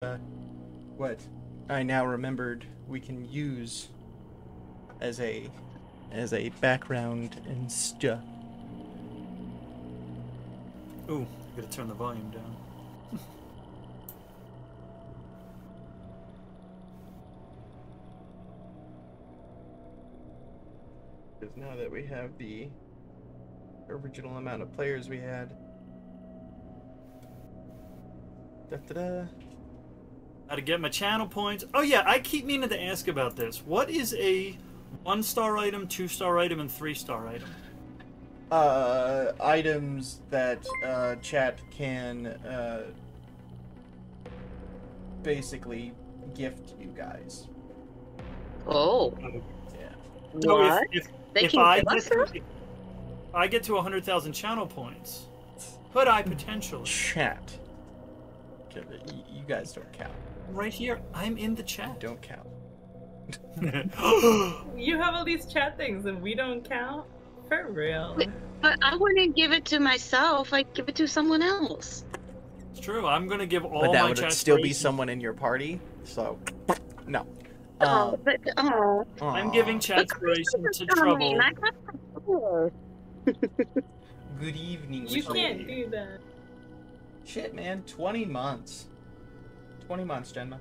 what I now remembered we can use as a background and stuff. Ooh, I gotta turn the volume down. Because now that we have the original amount of players we had. Da-da-da. How to get my channel points. Oh yeah, I keep meaning to ask about this. What is a 1-star item, 2-star item, and 3-star item? Items that chat can basically gift you guys. Oh, Yeah. So what? They if can I give get us stuff? if I get to 100,000 channel points, could I potentially? Chat. You guys don't count. Right here, I'm in the chat. Don't count. You have all these chat things and we don't count? For real. But I wouldn't give it to myself. I'd give it to someone else. It's true. I'm gonna give all But that my would chat still be creations- someone in your party, so no. I'm giving chat inspiration to Trouble. I got the Good evening. You Witchy. can't do that. Shit, man. 20 months. 20 months, Genma.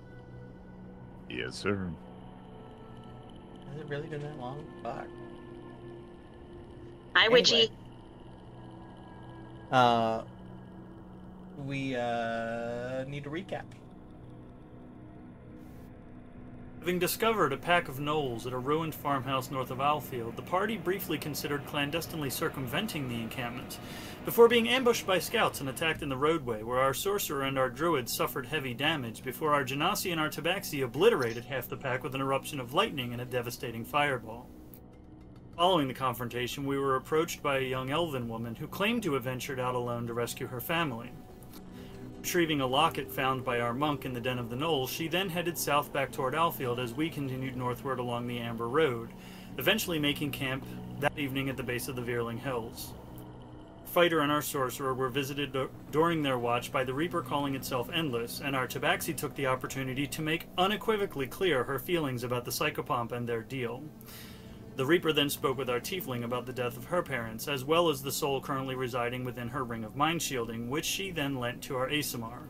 Yes, sir. Has it really been that long? Fuck. Hi, Anyway. Witchy. We need to recap. Having discovered a pack of gnolls at a ruined farmhouse north of Alfield, the party briefly considered clandestinely circumventing the encampment, before being ambushed by scouts and attacked in the roadway, where our sorcerer and our druid suffered heavy damage, before our genasi and our tabaxi obliterated half the pack with an eruption of lightning and a devastating fireball. Following the confrontation, we were approached by a young elven woman who claimed to have ventured out alone to rescue her family. Retrieving a locket found by our monk in the Den of the Gnolls, she then headed south back toward Alfield as we continued northward along the Amber Road, eventually making camp that evening at the base of the Veerling Hills. Fighter and our sorcerer were visited during their watch by the Reaper calling itself Endless, and our tabaxi took the opportunity to make unequivocally clear her feelings about the psychopomp and their deal. The Reaper then spoke with our tiefling about the death of her parents, as well as the soul currently residing within her ring of mind shielding, which she then lent to our Asimar.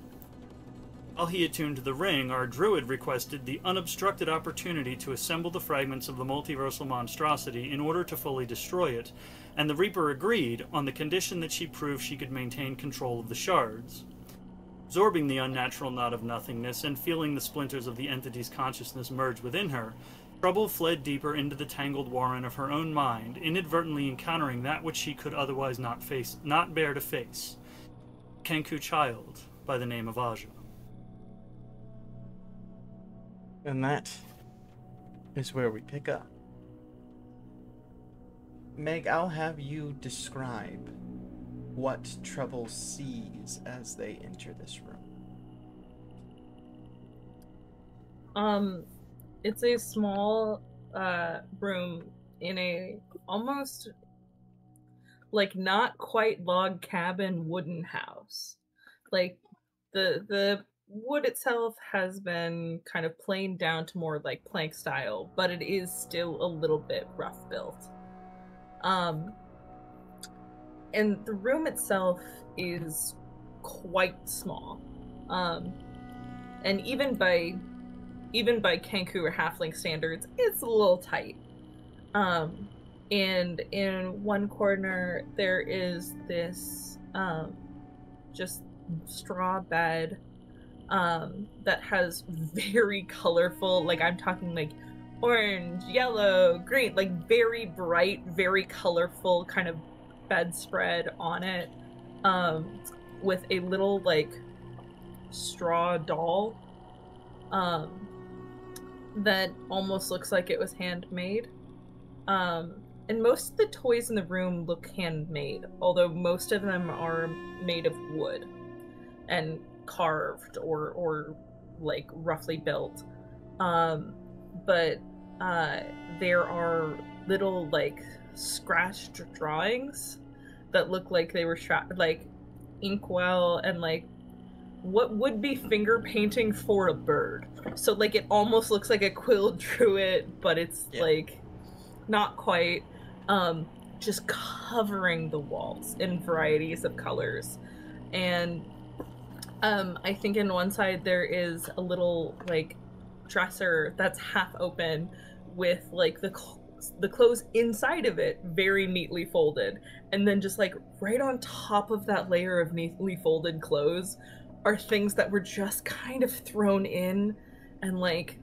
While he attuned the ring, our druid requested the unobstructed opportunity to assemble the fragments of the multiversal monstrosity in order to fully destroy it, and the Reaper agreed on the condition that she prove she could maintain control of the shards. Absorbing the unnatural knot of nothingness and feeling the splinters of the entity's consciousness merge within her, Trouble fled deeper into the tangled warren of her own mind, inadvertently encountering that which she could otherwise not bear to face. Kenku child by the name of Aja. And that is where we pick up. Meg, I'll have you describe what Trouble sees as they enter this room. It's a small room in a almost like not quite log cabin wooden house. Like the wood itself has been kind of planed down to more like plank style, but it is still a little bit rough built. And the room itself is quite small. And even by Kenku or Halfling standards, it's a little tight. And in one corner there is this just straw bed that has very colorful, like I'm talking like orange, yellow, green, like very bright, very colorful kind of bedspread on it, with a little like straw doll that almost looks like it was handmade. And most of the toys in the room look handmade, although most of them are made of wood and carved or like roughly built. But there are little like scratched drawings that look like they were like inkwell and like what would be finger painting for a bird. So like it almost looks like a quill drew it, but it's like not quite. Just covering the walls in varieties of colors. And I think in one side there is a little like dresser that's half open with like the clothes inside of it very neatly folded, and then just like right on top of that layer of neatly folded clothes are things that were just kind of thrown in and like,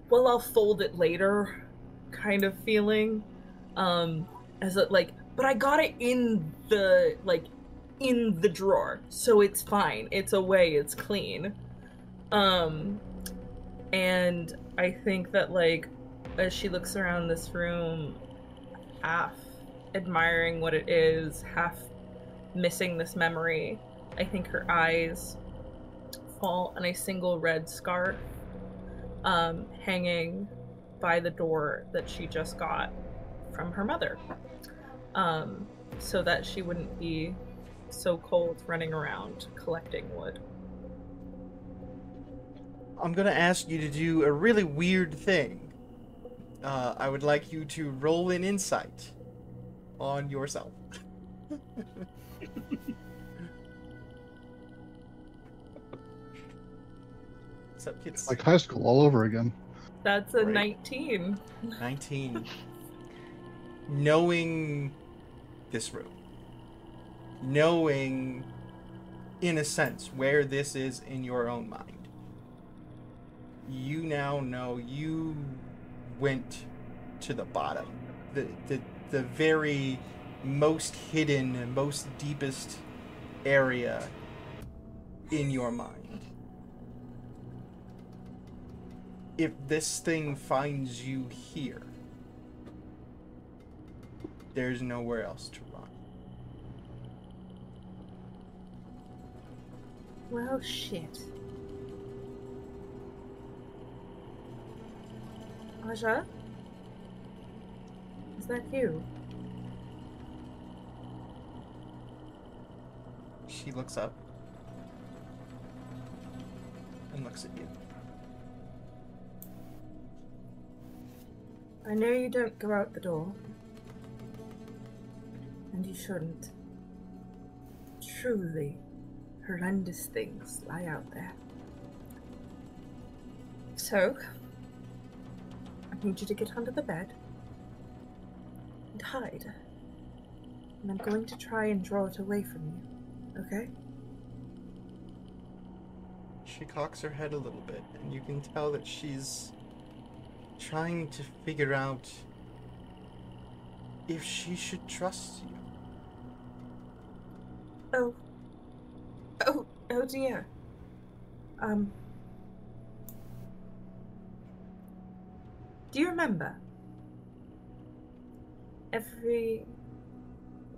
well, I'll fold it later kind of feeling. As it like, but I got it in the like in the drawer, so it's fine, it's away, it's clean. And I think that like as she looks around this room, half admiring what it is, half missing this memory, I think her eyes fall on a single red scarf hanging by the door that she just got from her mother, so that she wouldn't be so cold running around collecting wood. I'm gonna ask you to do a really weird thing. I would like you to roll an insight on yourself. What's up, kids? Like high school all over again. That's a 19. 19. Knowing this room. Knowing, in a sense, where this is in your own mind. You now know you went to the bottom. The very most hidden, most deepest area in your mind. If this thing finds you here, there's nowhere else to run. Well, shit. Aja? Is that you? She looks up and looks at you. I know you don't go out the door. And you shouldn't. Truly horrendous things lie out there. So, I need you to get under the bed and hide. And I'm going to try and draw it away from you, okay? She cocks her head a little bit, and you can tell that she's trying to figure out if she should trust you. Oh dear. Do you remember? Every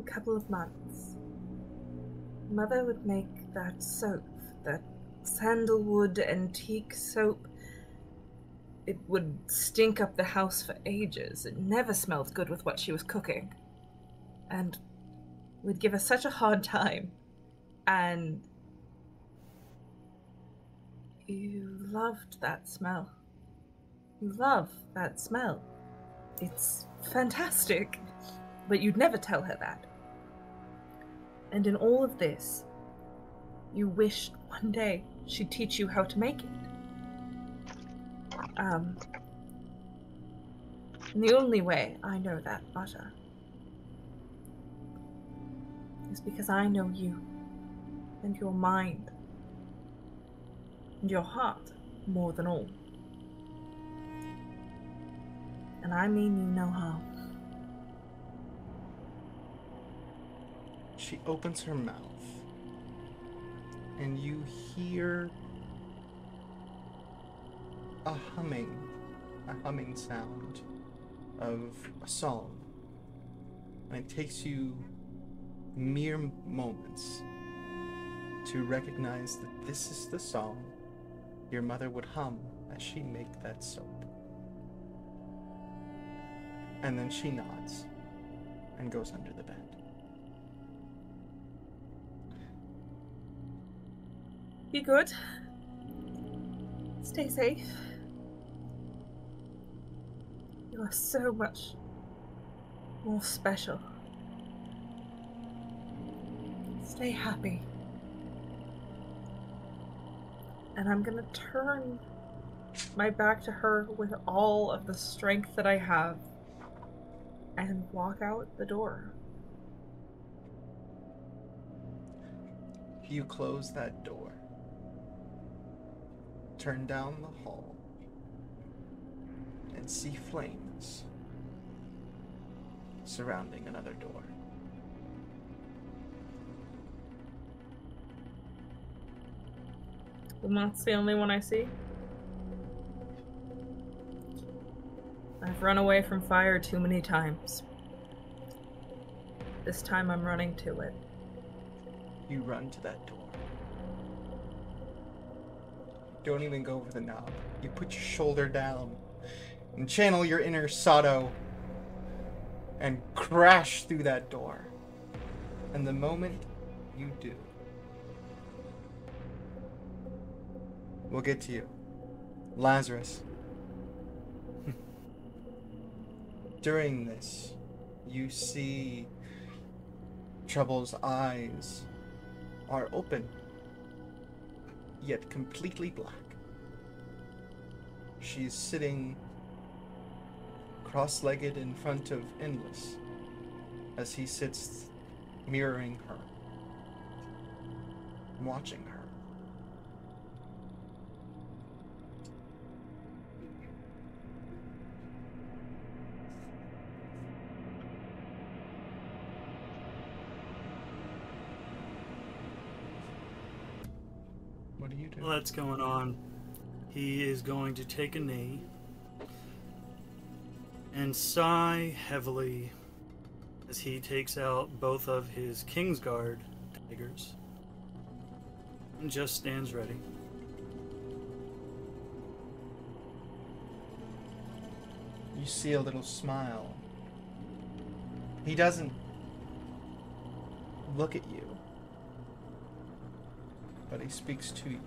couple of months, Mother would make that soap, that sandalwood antique soap. It would stink up the house for ages. It never smelled good with what she was cooking. And would give us such a hard time. And you loved that smell. You love that smell. It's fantastic. But you'd never tell her that. And in all of this, you wished one day she'd teach you how to make it. And the only way I know that, Aja, is because I know you, and your mind, and your heart more than all. And I mean you no harm. She opens her mouth, and you hear a humming sound of a song. And it takes you mere moments to recognize that this is the song your mother would hum as she made that soap. And then she nods and goes under the bed. Be good. Stay safe. You are so much more special. Stay happy. And I'm gonna turn my back to her with all of the strength that I have and walk out the door. You close that door, turn down the hall, and see flames surrounding another door. And that's the only one I see. I've run away from fire too many times. This time I'm running to it. You run to that door. Don't even go over the knob. You put your shoulder down and channel your inner Sato and crash through that door. And the moment you do, we'll get to you. Lazarus. During this, you see Trouble's eyes are open, yet completely black. She's sitting cross-legged in front of Endless as he sits mirroring her, watching her. What do you do? While that's going on, he is going to take a knee and sigh heavily as he takes out both of his Kingsguard daggers and just stands ready. You see a little smile. He doesn't look at you, but he speaks to you.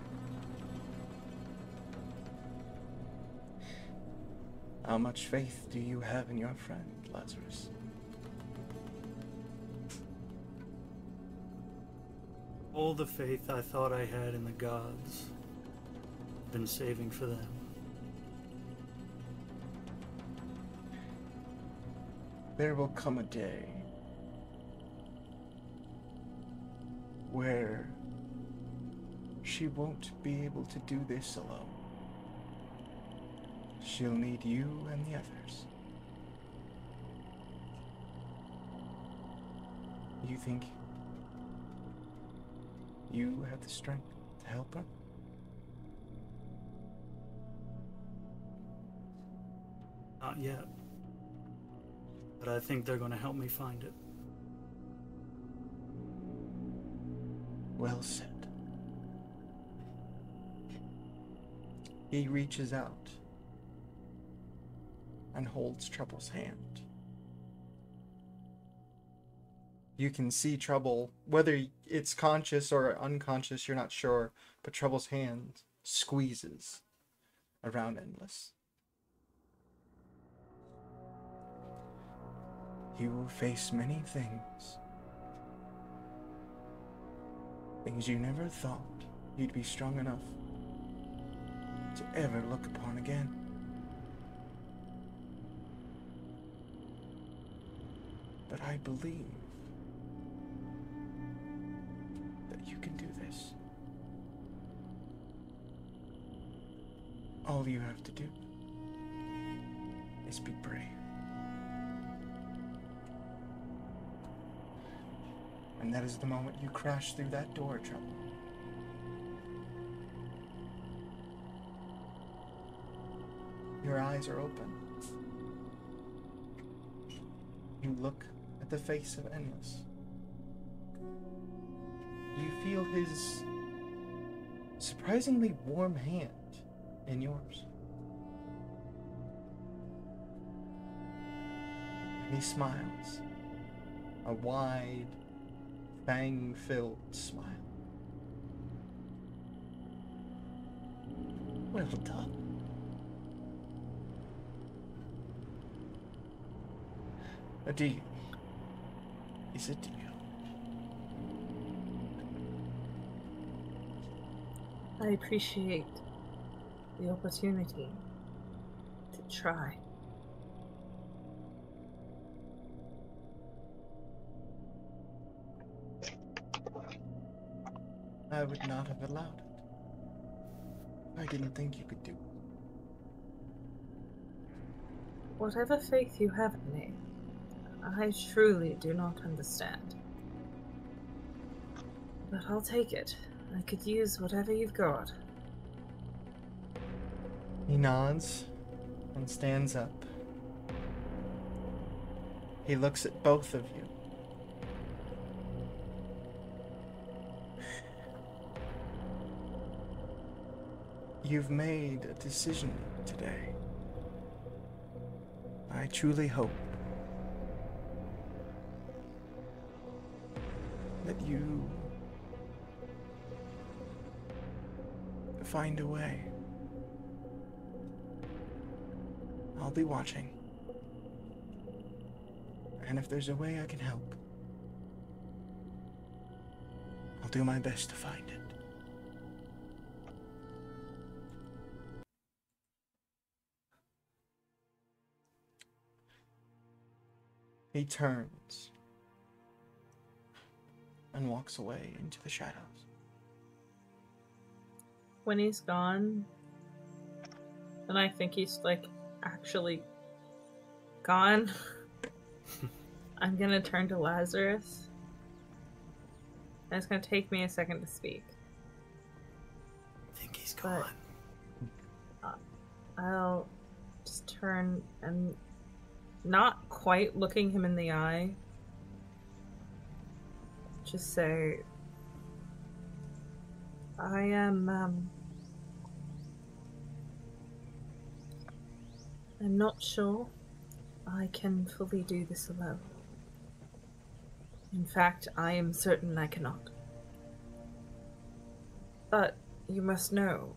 How much faith do you have in your friend, Lazarus? All the faith I thought I had in the gods, I've been saving for them. There will come a day where she won't be able to do this alone. She'll need you and the others. You think you have the strength to help her? Not yet. But I think they're going to help me find it. Well said. He reaches out and holds Trouble's hand. You can see Trouble, whether it's conscious or unconscious, you're not sure, but Trouble's hand squeezes around Endless. You will face many things. Things you never thought you'd be strong enough to ever look upon again. But I believe that you can do this. All you have to do is be brave. And that is the moment you crash through that door, Trouble. Your eyes are open. You look at the face of Endless. You feel his surprisingly warm hand in yours. And he smiles. A wide, fang-filled smile. Well done. A deal. Is a deal. I appreciate the opportunity to try. I would not have allowed it. I didn't think you could do it. Whatever faith you have in me, I truly do not understand. But I'll take it. I could use whatever you've got. He nods and stands up. He looks at both of you. You've made a decision today. I truly hope that you find a way. I'll be watching. And if there's a way I can help, I'll do my best to find it. He turns and walks away into the shadows. When he's gone, and I think he's like actually gone, I'm gonna turn to Lazarus. And it's gonna take me a second to speak. I think he's gone. I'll just turn and, not quite looking him in the eye, just say, I am, I'm not sure I can fully do this alone. In fact, I am certain I cannot. But you must know,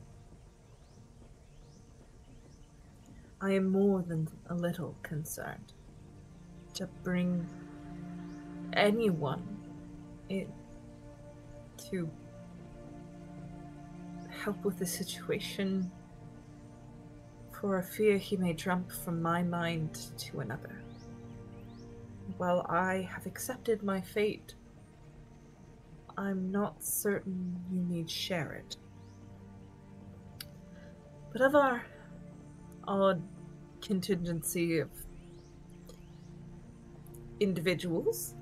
I am more than a little concerned to bring anyone in to help with the situation, for a fear he may jump from my mind to another. While I have accepted my fate, I'm not certain you need share it. But of our odd contingency of individuals,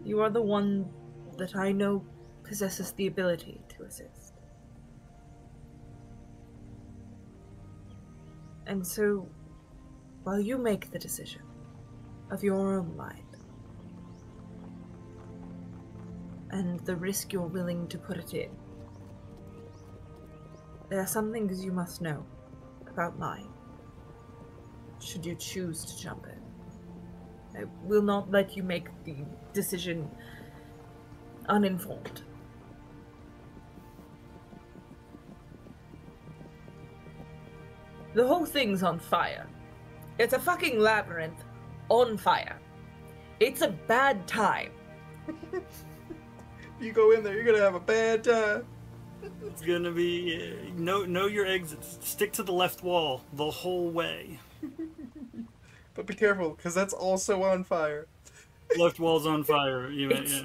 you are the one that I know possesses the ability to assist. And so, while you make the decision of your own mind, and the risk you're willing to put it in, there are some things you must know about mine, should you choose to jump in. I will not let you make the decision uninformed. The whole thing's on fire. It's a fucking labyrinth on fire. It's a bad time. You go in there, you're gonna have a bad time. It's gonna be know your exits. Stick to the left wall the whole way. But be careful, because that's also on fire. Left wall's on fire. It's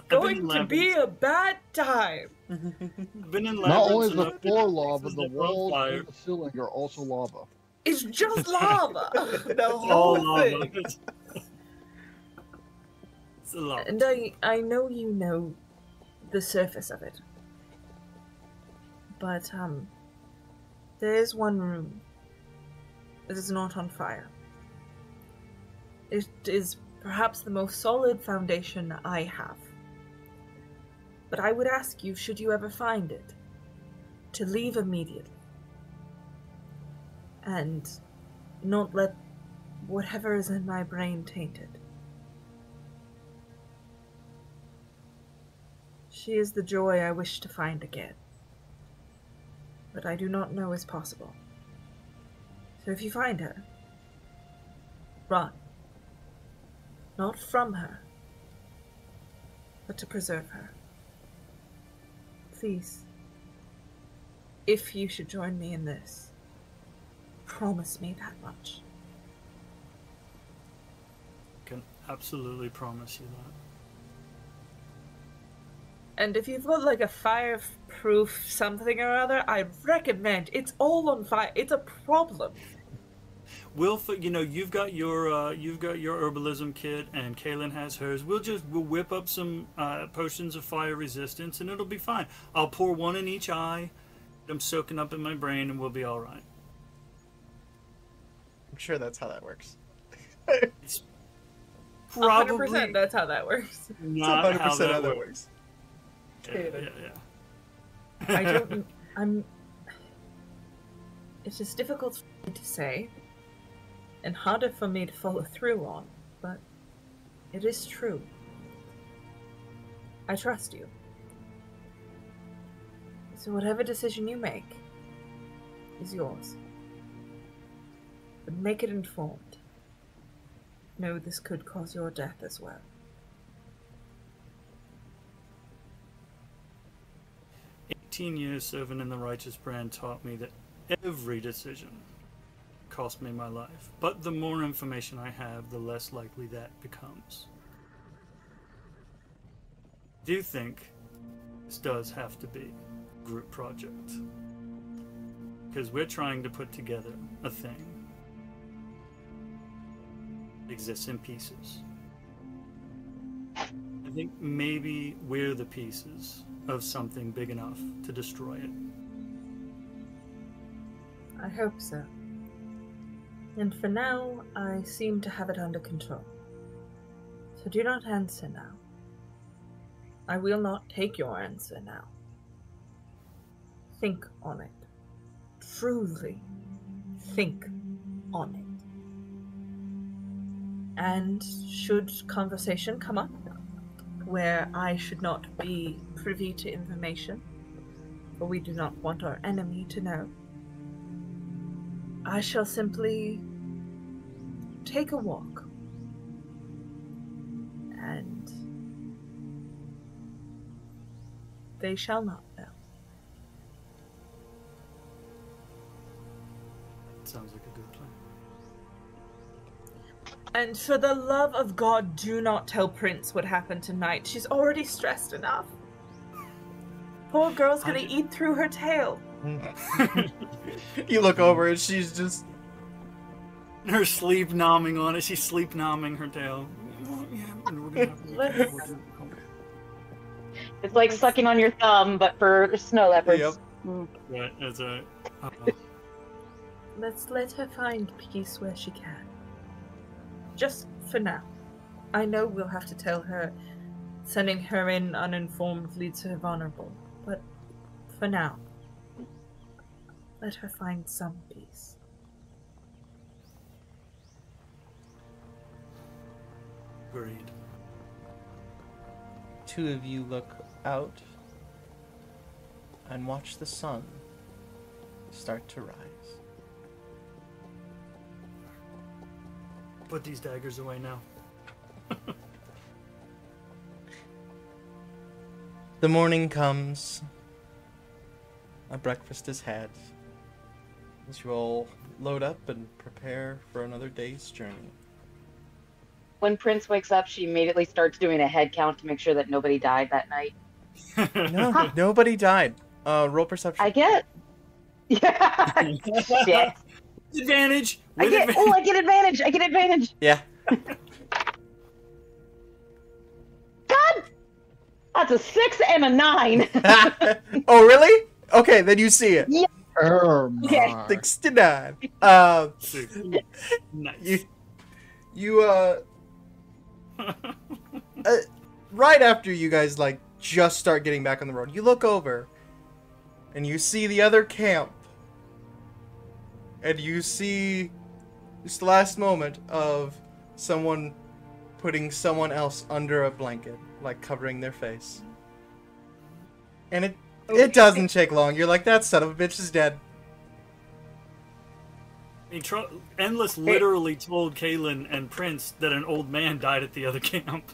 going to be a bad time. I've been in Not only labyrinths is the enough floor in lava, places the that are on walls fire. and the ceiling are also lava. It's just lava. The All whole lava. thing. It's a lot. And I know you know the surface of it. But, there is one room that is not on fire. It is perhaps the most solid foundation I have. But I would ask you, should you ever find it, to leave immediately. And not let whatever is in my brain taint it. She is the joy I wish to find again. but I do not know is possible. So if you find her, run. Not from her, but to preserve her. Please, if you should join me in this, promise me that much. Can absolutely promise you that. And if you've got like a fireproof something or other, I recommend. It's all on fire. It's a problem. We'll, you've got your herbalism kit, and Kaylin has hers. We'll whip up some potions of fire resistance, and it'll be fine. I'll pour one in each eye. I'm soaking up in my brain, and we'll be all right. I'm sure that's how that works. It's probably 100% that's how that works. not 100% how that that works. works. Yeah. I don't. It is difficult for me to say, and harder for me to follow through on, but it is true. I trust you. So whatever decision you make is yours. But make it informed. Know this could cause your death as well. 18 years serving in the Righteous Brand taught me that every decision cost me my life. But the more information I have, the less likely that becomes. I do think this does have to be a group project. Because we're trying to put together a thing that exists in pieces. I think maybe we're the pieces of something big enough to destroy it. I hope so. And for now, I seem to have it under control. So do not answer now. I will not take your answer now. Think on it. Truly think on it. And should conversation come up where I should not be privy to information, or we do not want our enemy to know, I shall simply take a walk and they shall not know. Sounds like a good plan. And for the love of God, do not tell Prince what happened tonight. She's already stressed enough. Poor girl's gonna eat through her tail. You look over and she's just... Her sleep nomming on it. She's sleep nomming her tail. It's like sucking on your thumb, but for snow leopards. Yep. Right, that's right. Let's let her find peace where she can. Just for now. I know we'll have to tell her sending her in uninformed leads her vulnerable, but for now, let her find some peace. Agreed. Two of you look out and watch the sun start to rise. Put these daggers away now. The morning comes. A breakfast is had. As you all load up and prepare for another day's journey. When Prince wakes up, she immediately starts doing a head count to make sure that nobody died that night. No, nobody died. Roll perception. I get. Yeah. Shit. Advantage. I get advantage. I get advantage. Yeah. God, that's a 6 and a 9. Oh, really? Okay, then you see it. Yeah. Okay. 69. Nice. Right after you guys like just start getting back on the road, you look over and you see the other camp, and you see just the last moment of someone putting someone else under a blanket, like covering their face, and It doesn't take long. You're like, that son of a bitch is dead. I mean, Endless literally told Kaylin and Prince that an old man died at the other camp.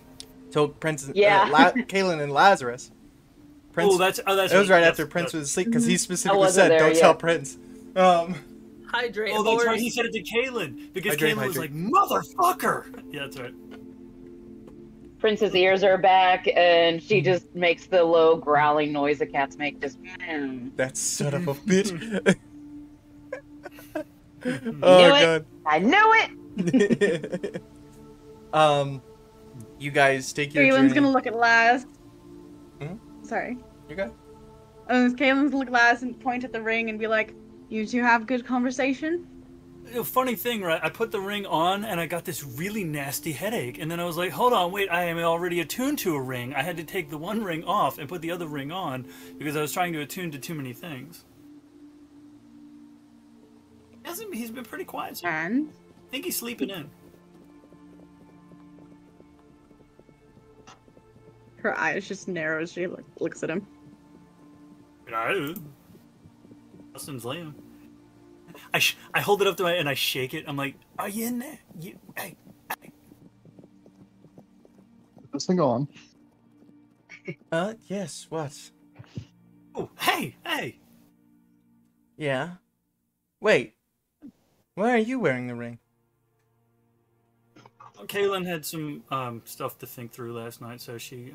Told Prince, Yeah. Kaylin and Lazarus. Prince, Oh, that's it was right after Prince was asleep because he specifically wasn't said, there "Don't yet. tell Prince." Hydrate. Oh, that's horse. right. He said it to Kaylin because Hydrate, Kaylin was hydrate. like, "Motherfucker!" Yeah, that's right. Prince's ears are back, and she just makes the low growling noise that cats make. Just. That son of a bitch. Oh Knew it. god. I knew it. You guys take your Kaylin's journey. gonna look at Laz. Mhm. Sorry. You good? Kaylin's gonna look at Laz and point at the ring and be like, "You two have good conversation." The funny thing, right? I put the ring on and I got this really nasty headache, and then I was like, "Hold on, wait! I am already attuned to a ring. I had to take the one ring off and put the other ring on because I was trying to attune to too many things." He's been pretty quiet. So I And think he's sleeping in. her eyes just narrow as she looks at him. Justin's laying. I hold it up to my and I shake it. I'm like, "Are you in there? Hey." Put this thing on. Yes. What? Oh, hey. Yeah. Wait. Why are you wearing the ring? Kaylin had some stuff to think through last night, so she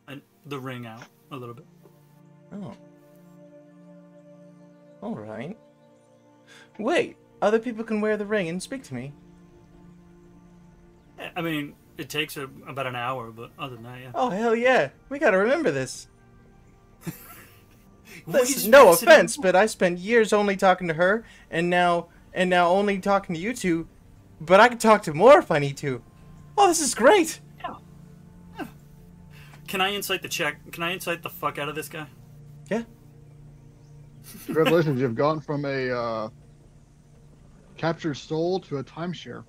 and the ring out a little bit. Oh. All right. Wait. Other people can wear the ring and speak to me. I mean, it takes about an hour, but other than that, yeah. Oh hell yeah! We gotta remember this. Well, Listen, no offense, but I spent years only talking to her, and now only talking to you two. But I can talk to more if I need to. Oh, this is great. Can I insight the fuck out of this guy? Yeah. Congratulations, you've gone from a captured soul to a timeshare.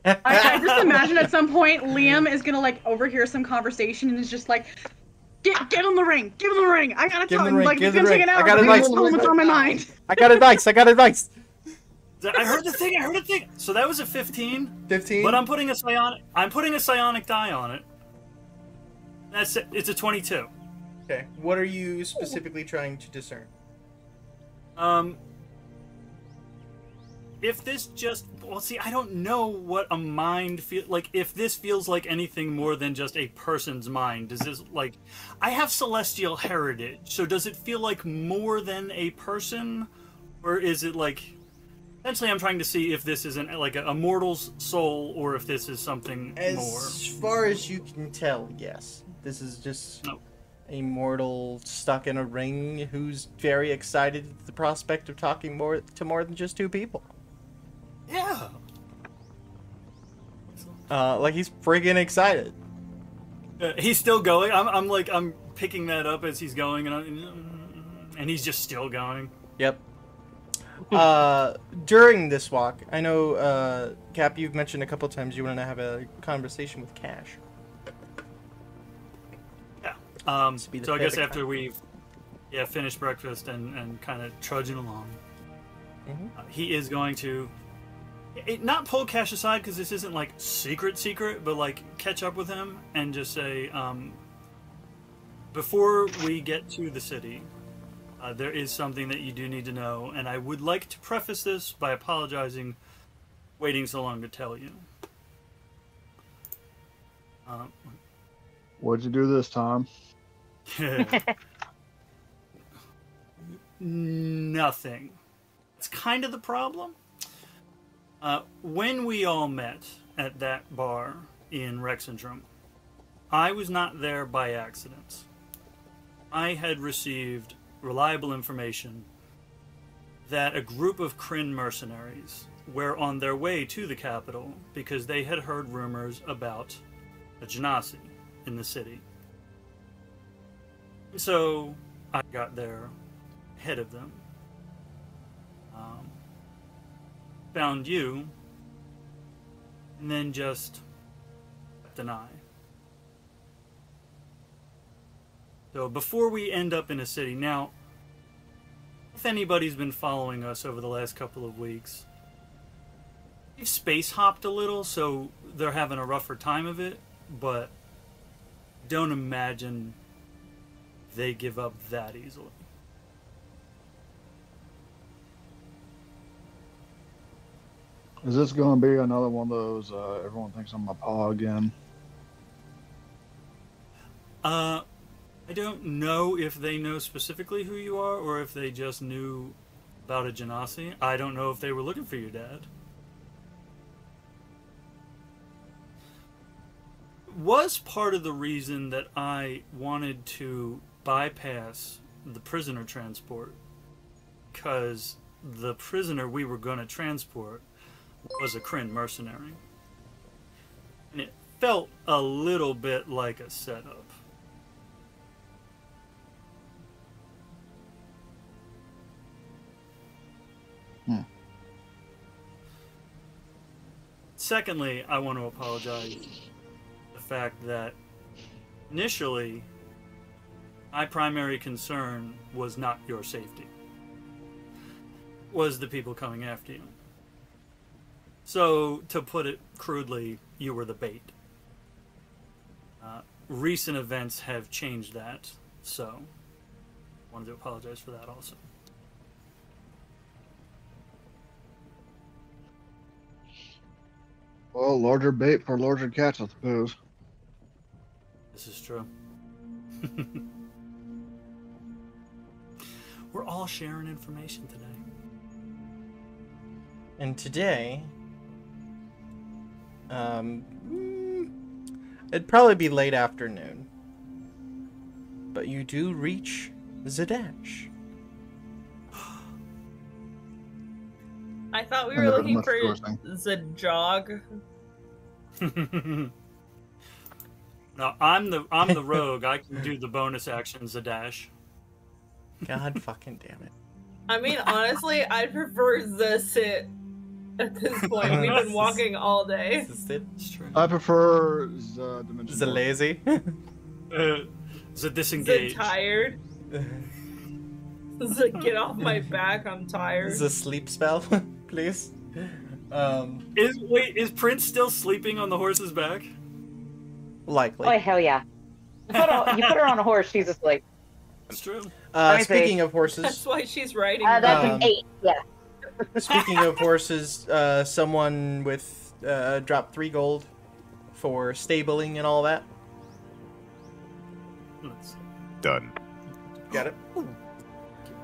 I just imagine at some point Liam is gonna like overhear some conversation and is just like, "Get him the ring! Give him the ring! I gotta Give him tell the him. ring, Like give it's him gonna the take an ring. hour. I got but advice. tell him what's on my mind." I got advice. I heard the thing. So that was a 15. 15. But I'm putting a psionic die on it. That's it. It's a 22. Okay. What are you specifically trying to discern? If this I don't know what a mind like. If this feels like anything more than just a person's mind, does this like? I have celestial heritage, so does it feel like more than a person, or is it like? Essentially, I'm trying to see if this is like a mortal's soul, or if this is something more. As far as you can tell, yes. This is just a mortal stuck in a ring who's very excited at the prospect of talking more than just two people. Yeah. Like he's friggin' excited. He's still going. I'm picking that up as he's going, and he's just still going. Yep. During this walk, I know, Cap, you've mentioned a couple times you want to have a conversation with Cash. Yeah. This would be the So I guess perfect after we've finished breakfast and kind of trudging along, he is going to not pull Cash aside because this isn't like secret, but like catch up with him and just say, before we get to the city, there is something that you do need to know, and I would like to preface this by apologizing waiting so long to tell you. What'd you do this time? Nothing. It's kind of the problem. When we all met at that bar in Rexendrum, I was not there by accident. I had received reliable information that a group of Kryn mercenaries were on their way to the capital because they had heard rumors about a Genasi in the city. So I got there ahead of them. Found you, and then just kept an eye. So before we end up in a city, now, if anybody's been following us over the last couple of weeks, we've space hopped a little, so they're having a rougher time of it, but don't imagine they give up that easily. Is this going to be another one of those, everyone thinks I'm a paw again? I don't know if they know specifically who you are, or if they just knew about a Genasi. I don't know if they were looking for your dad. Was part of the reason that I wanted to bypass the prisoner transport, because the prisoner we were going to transport was a Kryn mercenary. And it felt a little bit like a setup. Secondly, I want to apologize for the fact that initially my primary concern was not your safety, was the people coming after you. So, to put it crudely, you were the bait. Recent events have changed that, so I wanted to apologize for that also. Well, larger bait for larger cats, I suppose. This is true. We're all sharing information today. And today, it'd probably be late afternoon, but you do reach Zadash. I thought we I were never looking much for sourcing. Zajog. No, I'm the rogue. I can do the bonus actions a dash. God fucking damn it. I mean, honestly, I'd prefer the sit at this point. We've been walking all day. Is this it? It's true. I prefer the dimension. Is it lazy? The The disengage. tired. The get off my back, I'm tired. Is a sleep spell, please? Is Prince still sleeping on the horse's back? Likely. Oh, hell yeah. You put her on a horse, she's asleep. It's true. Let me Speaking see. of That's horses, why she's riding. That's Um, an 8, yeah. speaking of horses, someone with dropped 3 gold for stabling and all that. Let's Done. Got it.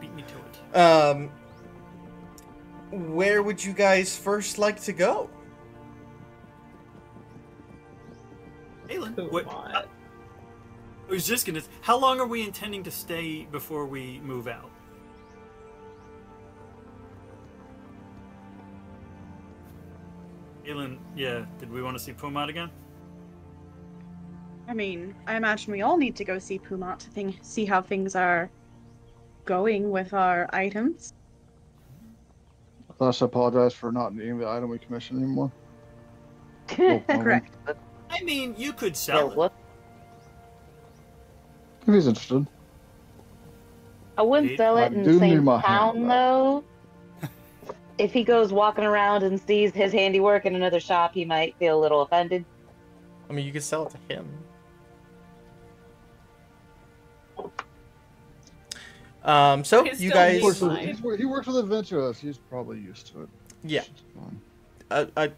beat me to it. Where would you guys first like to go? Aelin, Who what, want? I was just gonna. How long are we intending to stay before we move out? Aelin, yeah. Did we want to see Pumat again? I mean, I imagine we all need to go see Pumat to see how things are going with our items. I also apologize for not needing the item we commissioned anymore. Correct. I mean, you could Yeah, sell it. what? If he's interested. I wouldn't sell I it in do the need same my town, hand though. If he goes walking around and sees his handiwork in another shop, he might feel a little offended. I mean, you could sell it to him. So He's you still guys, He works with adventurers. He's probably used to it. yeah, It's fine.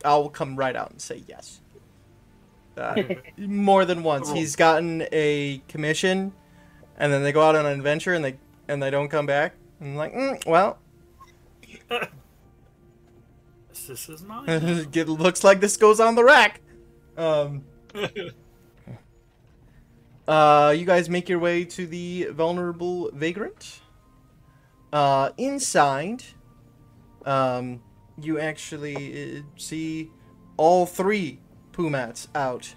I'll come right out and say yes. More than once, he's gotten a commission, and then they go out on an adventure and they don't come back. And I'm like, well, This is mine. it looks like this goes on the rack. You guys make your way to the vulnerable vagrant. Inside, you actually see all 3 Pumats out,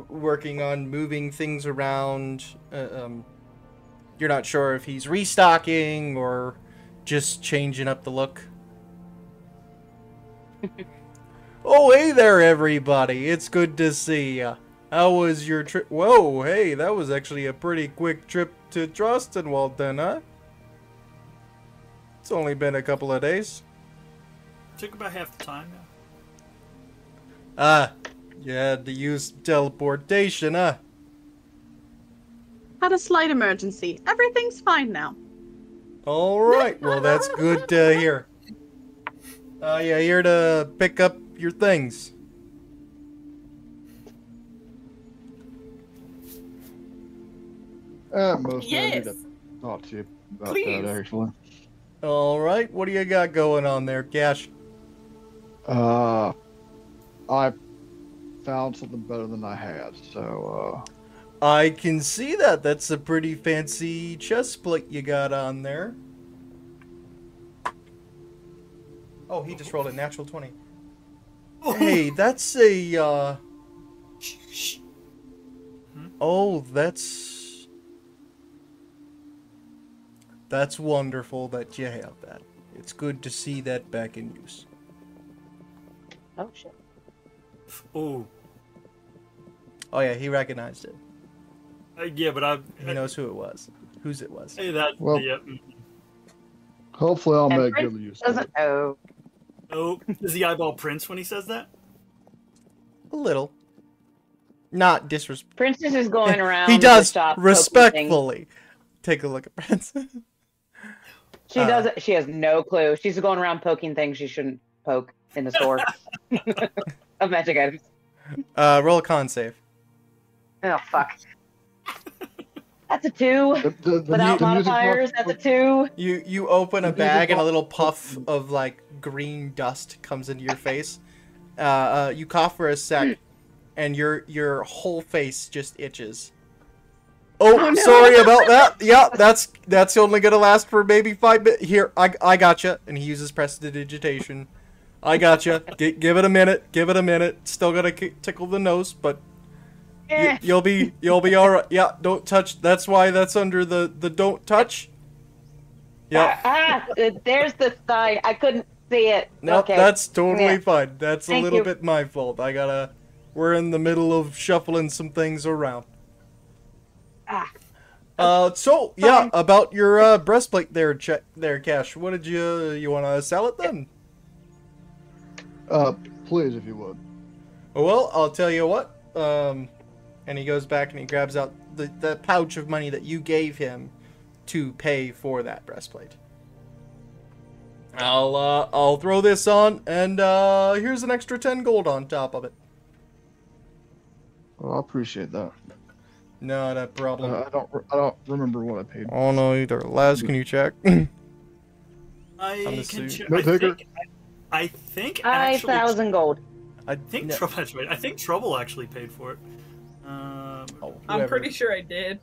working on moving things around. You're not sure if he's restocking or just changing up the look. Oh, hey there, everybody. It's good to see ya. How was your trip? Whoa, hey, that was actually a pretty quick trip to Drostenwald then, huh? It's only been a couple of days. Took about half the time. Ah, you had to use teleportation, huh? Had a slight emergency. Everything's fine now. Alright, well that's good to hear. You here to pick up your things? Mostly I need to Yes. talk to you about Please. that, actually. Alright, what do you got going on there, Cash? I found something better than I had, so, I can see that. That's a pretty fancy chest plate you got on there. Oh, he just rolled a natural 20. Hey, that's a, Oh, that's wonderful that you have that. It's good to see that back in use. Oh shit. Oh, Oh yeah, he recognized it. yeah, but He knows who it was. Whose it was. Hey, that. Well- yeah. hopefully I'll And make Prince good use of it. Doesn't know. Oh, does he eyeball Prince when he says that? A little. Not disrespectful. Princess is going around. He the does shop poking things. respectfully. Take a look at Prince. She doesn't. She has no clue. She's going around poking things she shouldn't poke in the store of magic items. Roll a con save. Oh fuck. That's a 2. The Without music modifiers, box- that's a 2. You open a You bag and a just- little puff of like green dust comes into your face. You cough for a sec, and your whole face just itches. Oh, Oh, no. sorry about that. Yeah, that's only gonna last for maybe 5 minutes. Here, I gotcha. And he uses prestidigitation. I gotcha. Give it a minute. Give it a minute. Still gotta tickle the nose, but Eh. you'll be all right. Yeah, don't touch. That's why that's under the don't touch. Yeah. There's the sign. I couldn't see it. No, okay. that's totally Yeah. fine. That's a Thank little you. bit my fault. We're in the middle of shuffling some things around. So yeah, Fine. about your breastplate there, Cash. What did you want to sell it then? Please, if you would. Well, I'll tell you what. And he goes back and he grabs out the pouch of money that you gave him to pay for that breastplate. I'll throw this on, and here's an extra 10 gold on top of it. Well, I appreciate that. Not a problem. I don't remember what I paid. Oh no, either. Laz, can you check? I I'm the can suit. check. No taker. I think actually. 5,000 gold. I think no- Trouble. That's right. I think Trouble actually paid for it. Oh, I'm whoever. pretty sure I did.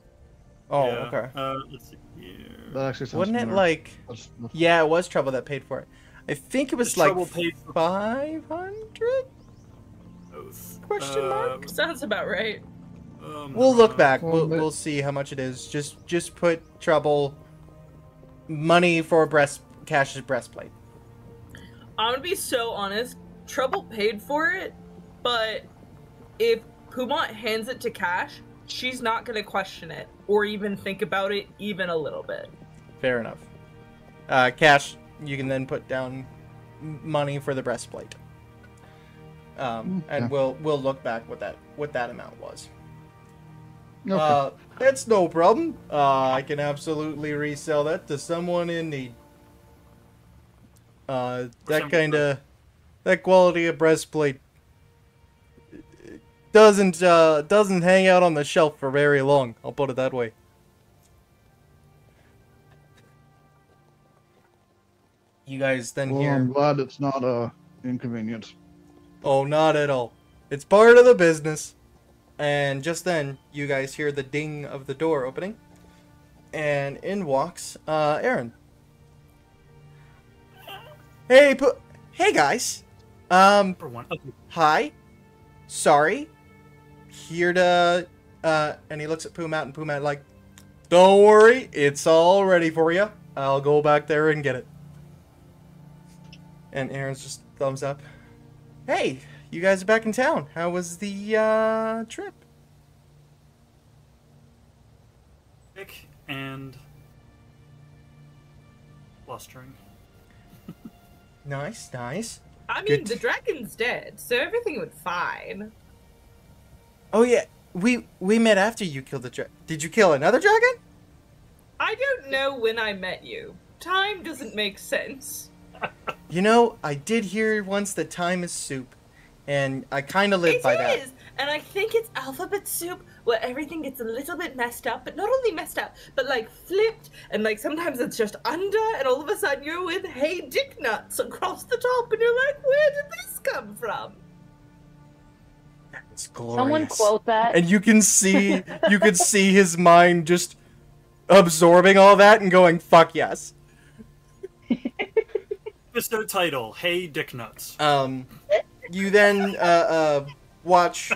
Oh, yeah. okay. Let's see here. That actually sounds Wasn't it familiar. like? That's- Yeah, it was Trouble that paid for it. I think it was like Trouble paid for 500. both. Question mark? Sounds about right. We'll look back. Well, We'll see how much it is. Just put Trouble money for Cash's breastplate. I'm gonna be so honest. Trouble paid for it, but if Pumont hands it to Cash, she's not gonna question it or even think about it even a little bit. Fair enough. Cash, you can then put down money for the breastplate. And we'll look back what that amount was. Okay. It's no problem. I can absolutely resell that to someone in need. That quality of breastplate doesn't hang out on the shelf for very long. I'll put it that way. You guys then Well, hear? I'm glad it's not a inconvenience. Oh, not at all. It's part of the business. And just then, you guys hear the ding of the door opening. And in walks Aaron. Hey, hey guys. For one. Okay. Hi. Sorry. Here to and he looks at Pumat, and Pumat like, don't worry, it's all ready for you. I'll go back there and get it. And Aaron's just thumbs up. Hey, you guys are back in town. How was the trip? and blustering. Nice, nice. I mean, Good. the dragon's dead, so everything was fine. Oh yeah, we met after you killed the dragon. Did you kill another dragon? I don't know when I met you. Time doesn't make sense. You know, I did hear once that time is soup, and I kind of live by that. It is, and I think it's alphabet soup where everything gets a little bit messed up, but not only messed up, but like flipped, and like sometimes it's just under, and all of a sudden you're with "Hey Dick Nuts" across the top, and you're like, where did this come from? It's glorious. Someone quote that. And you could see his mind just absorbing all that and going, "Fuck yes." Episode title: Hey Dick Nuts. You then watch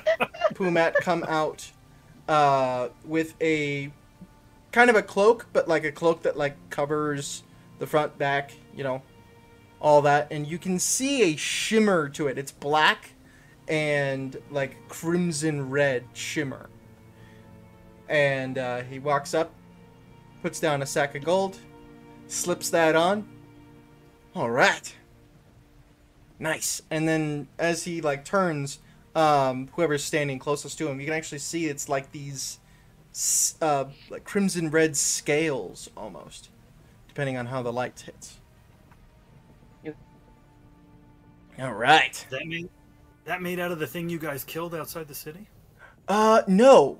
Pumat come out with a kind of a cloak, but like a cloak that like covers the front, back, you know, all that, and you can see a shimmer to it. It's black and like crimson red shimmer. And he walks up, puts down a sack of gold, slips that on. All right. Nice. And then as he like turns, whoever's standing closest to him, you can actually see it's like these like crimson red scales almost, depending on how the light hits. All right. That made out of the thing you guys killed outside the city? No.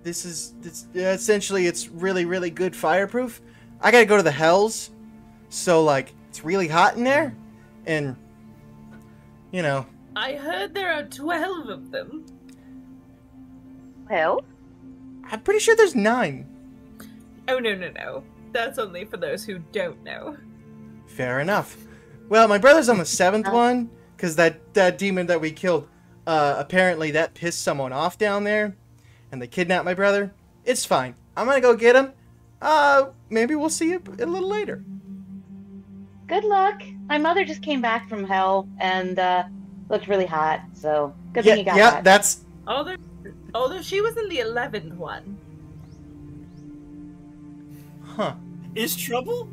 This is essentially it's really, really good fireproof. I gotta go to the Hells, so like it's really hot in there, and you know. I heard there are 12 of them. Hell? I'm pretty sure there's 9. Oh, no. That's only for those who don't know. Fair enough. Well, my brother's on the 7th one, because that demon that we killed, apparently that pissed someone off down there, and they kidnapped my brother. It's fine. I'm gonna go get him. Maybe we'll see you a little later. Good luck. My mother just came back from hell and looked really hot, so good thing you got that. That's... Although she was in the 11th one. Huh. Is Trouble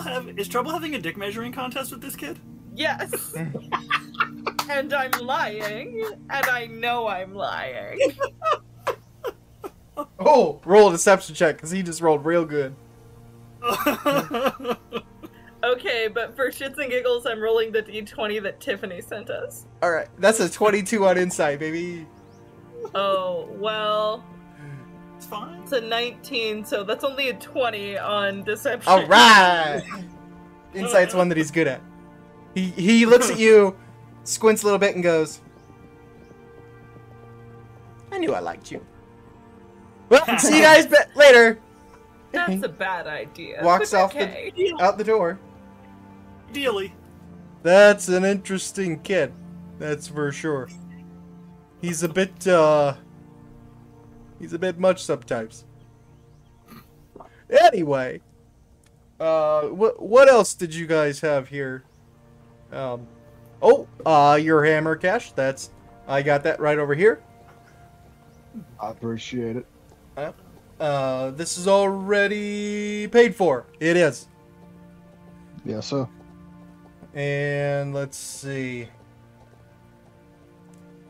having a dick measuring contest with this kid? Yes. And I'm lying, and I know I'm lying. Oh, roll a deception check, because he just rolled real good. Okay, but for shits and giggles, I'm rolling the d20 that Tiffany sent us. Alright, that's a 22 on insight, baby. Oh, well, It's fine. it's a 19, so that's only a 20 on deception. Alright! Insight's one that he's good at. He looks at you, squints a little bit, and goes, I knew I liked you. Well, see you guys later! That's a bad idea. Walks but off okay. out the door. Ideally. That's an interesting kid. That's for sure. He's a bit much sometimes. Anyway. What else did you guys have here? Your hammer, Cash. I got that right over here. I appreciate it. This is already paid for. It is. Yes, sir. And let's see.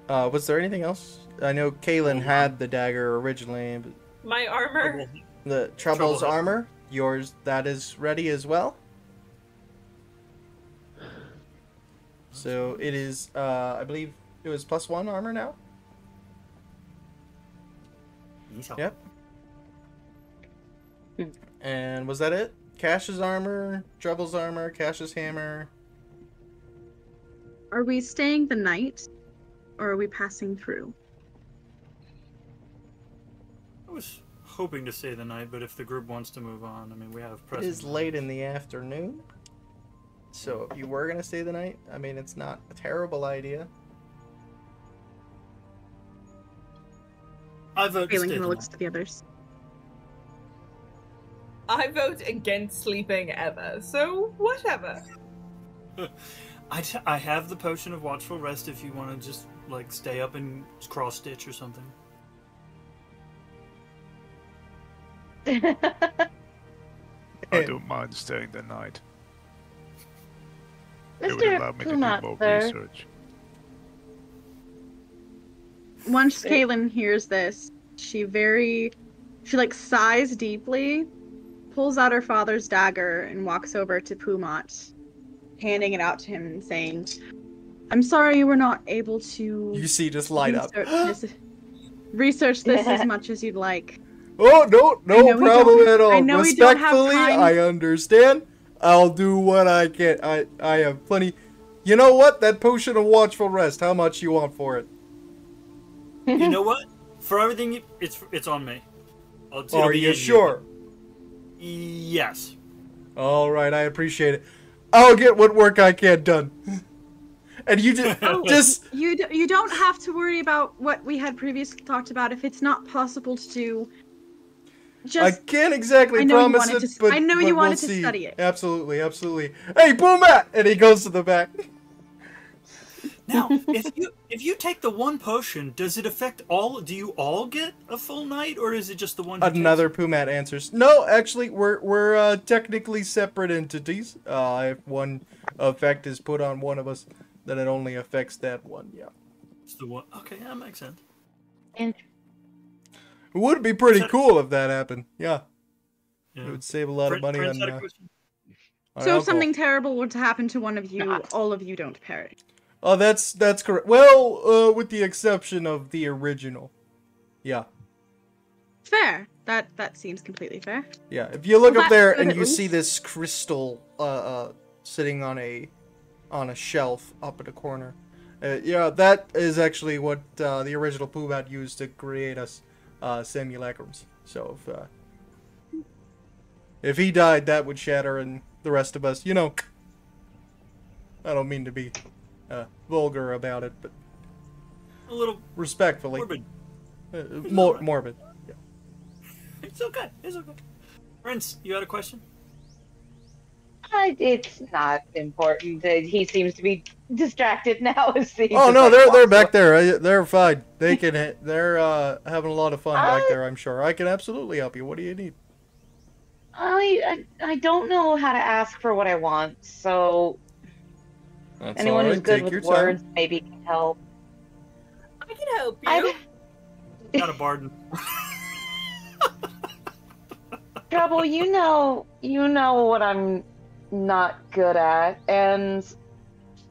Was there anything else? I know Kaylin had the dagger originally, but My armor. the Trouble's Trouble. armor, yours, that is ready as well. So it is, I believe it was +1 armor now. Yep. And was that it? Cash's armor, Trouble's armor, Cash's hammer. Are we staying the night, or are we passing through? I was hoping to stay the night, but if the group wants to move on, I mean, we have It pressing. is late in the afternoon. So if you were going to stay the night, I mean, it's not a terrible idea. I vote to Kaylin stay kind the of looks night. to the others. I vote against sleeping ever, so whatever. I have the potion of watchful rest if you want to just like stay up and cross stitch or something. I don't mind staying the night. It would Mr. allow me to do Pumat, more sir. research. Once Kaylin hears this, she like sighs deeply, pulls out her father's dagger, and walks over to Pumat, handing it out to him and saying, "I'm sorry you were not able to You see, just light up. research this as much as you'd like." Oh, no I know we problem don't- at all. I know we don't have Respectfully, time. I understand. I'll do what I can. I have plenty. You know what? That potion of watchful rest. How much you want for it? You know what? For everything, it's on me. It'll Are be you in sure? Yes. All right, I appreciate it. I'll get what work I can done. And you just You don't have to worry about what we had previously talked about if it's not possible to do. I can't exactly I know you promise wanted it, to- but I know but you we'll wanted to see. study it. Absolutely, absolutely. Hey, Boomat! And he goes to the back. Now, if you take the one potion, does it affect all? Do you all get a full night, or is it just the one? Who Another takes Pumat answers. No, actually, we're technically separate entities. If one effect is put on one of us, then it only affects that one. Yeah. It's the one. Okay, that makes sense. It would be pretty cool if that happened. Yeah. Yeah. It would save a lot of money Prince on. had a question? on So if alcohol. something terrible were to happen to one of you, all of you don't perish. Oh, that's correct. Well, with the exception of the original. Yeah. Fair. That seems completely fair. Yeah. If you look Well, up there that's good and at you see least. this crystal sitting on a shelf up in the corner. Yeah, that is actually what the original Pumat used to create us simulacrums. So if he died, that would shatter, and the rest of us, I don't mean to be vulgar about it, but A little respectfully, morbid. morbid. Yeah. It's okay. It's okay. Prince, you had a question? It's not important. He seems to be distracted now. As he Oh just, no, like, they're walks back away. there. They're fine. They can. They're having a lot of fun back there. I'm sure. I can absolutely help you. What do you need? I don't know how to ask for what I want, so That's anyone all who's right. good Take with your time. words maybe can help. I can help you. I Got a Barden. Trouble, you know what I'm not good at, and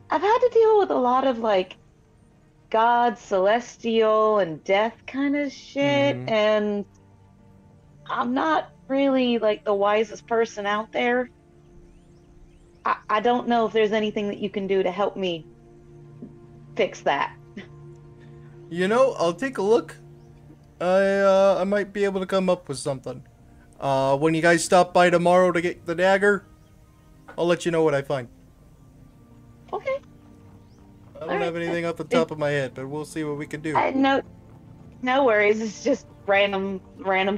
I've had to deal with a lot of like God, celestial, and death kind of shit, Mhm. and I'm not really like the wisest person out there. I don't know if there's anything that you can do to help me fix that. I'll take a look. I might be able to come up with something. When you guys stop by tomorrow to get the dagger, I'll let you know what I find. Okay. I don't have anything off the top of my head, but we'll see what we can do. No worries. It's just random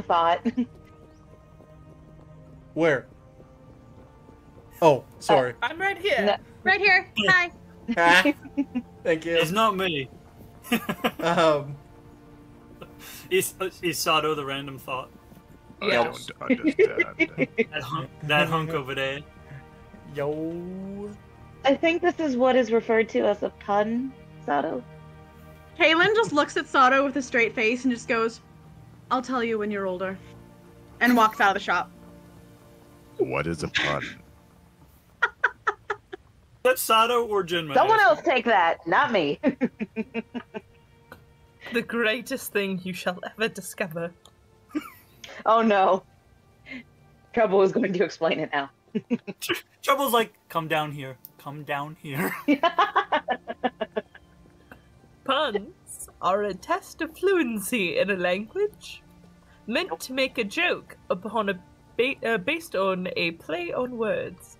thought. Where? Oh, sorry. I'm right here. No. Right here. Hi. Ah, thank you. It's not me. Is Sato the random thought? Yes. I don't understand. That hunk over there. Yo. I think this is what is referred to as a pun, Sato. Kaylin just looks at Sato with a straight face and just goes, "I'll tell you when you're older," and walks out of the shop. What is a pun? That's Sato or Jinma? Someone else take that, not me. The greatest thing you shall ever discover. Oh no. Trouble is going to explain it now. Trouble's like, come down here. Come down here. Puns are a test of fluency in a language, meant to make a joke upon based on a play on words.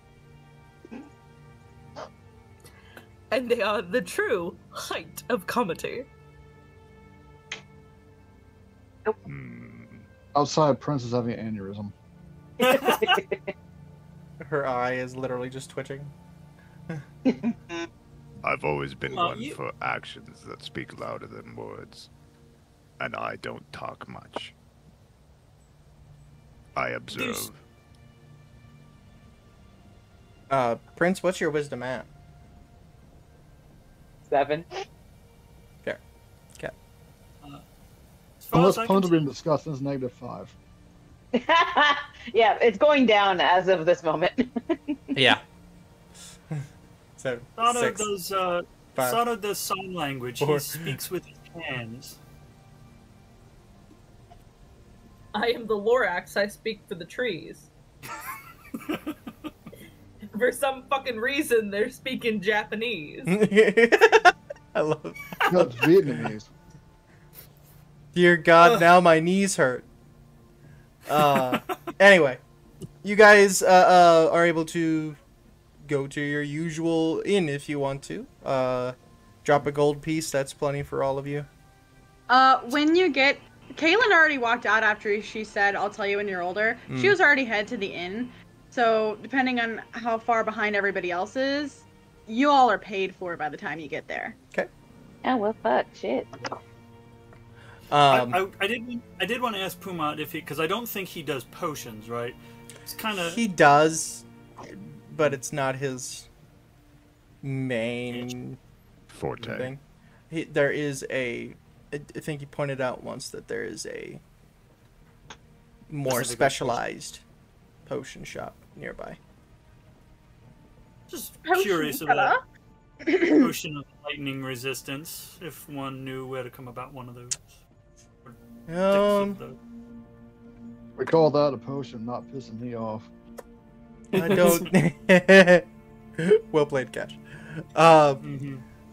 And they are the true height of comedy. Outside, Prince is having an aneurysm. Her eye is literally just twitching. I've always been one you- for actions that speak louder than words. And I don't talk much. I observe. Prince, what's your wisdom at? 7. Fair. Okay. As far Unless as I puns can have been discussed, it's -5. Yeah, it's going down as of this moment. Yeah. So, Sato 6. does, 5. Sato does sign language. 4. He speaks with his hands. I am the Lorax. I speak for the trees. For some fucking reason, they're speaking Japanese. I love it. No, it's Vietnamese. Dear God, now my knees hurt. Anyway, you guys are able to go to your usual inn if you want to. Drop a gold piece, that's plenty for all of you. When you get... Kaylin already walked out after she said, I'll tell you when you're older. She was already headed to the inn. So, depending on how far behind everybody else is, you all are paid for by the time you get there. Okay. Oh, well, fuck, shit. I did want to ask Pumat if he, because I don't think he does potions, right? It's kind of He does, but it's not his main Forte. thing. There is a... I think he pointed out once that there is a more Specific specialized potion shop nearby. just Potion curious about potion of lightning resistance. If one knew where to come about one of those. Or dicks of those. We call that a potion, not pissing me off. I don't... Well played, Cash.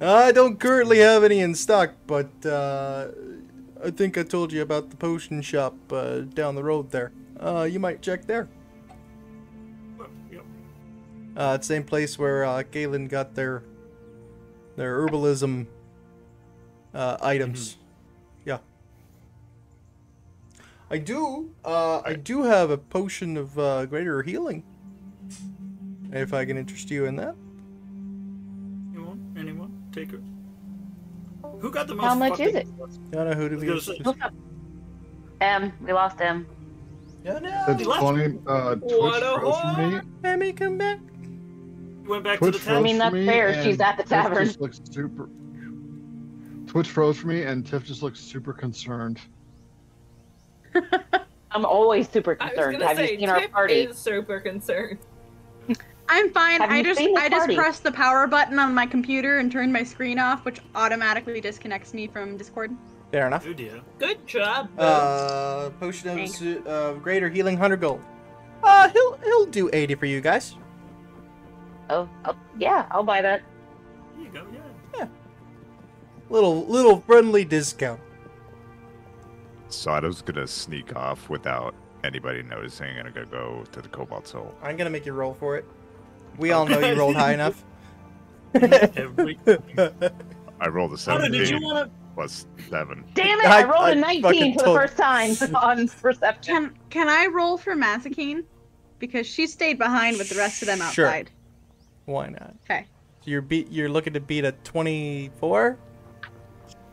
I don't currently have any in stock, but I think I told you about the potion shop down the road there. You might check there. Well, yep. It's the same place where Galen got their herbalism items. Yeah. I do have a potion of greater healing. If I can interest you in that. Anyone? Take her. Who got the most? How much fucking- is it? Yana, who did we I was gonna introduce? We lost M. Yana, It's funny, Twitch What a froze for me. let me come back. Went back Twitch to the froze town. mean, for that's me, fair, she's and at the Tiff tavern. just looks super... Twitch froze for me, and Tiff just looks super concerned. I'm always super I was concerned. gonna Have say, you seen our Tiff party? is super concerned. I'm fine. Have I you just seen the party? pressed the power button on my computer and turned my screen off, which automatically disconnects me from Discord. Fair enough. Oh dear. Good job. Boo. Potion Thanks. of greater healing, 100 gold. He'll do 80 for you guys. Oh, yeah, I'll buy that. There you go. Yeah. Little friendly discount. Sato's gonna sneak off without anybody noticing and gonna go to the Cobalt Soul. I'm gonna make you roll for it. We all know you rolled high enough. Every. I rolled a Sato, 17 did you want to? plus 7. Damn it! I rolled I a 19 fucking for the told- first time on perception. Can I roll for Masakine? Because she stayed behind with the rest of them Sure. outside. Why not? Okay. So you're looking to beat a 24?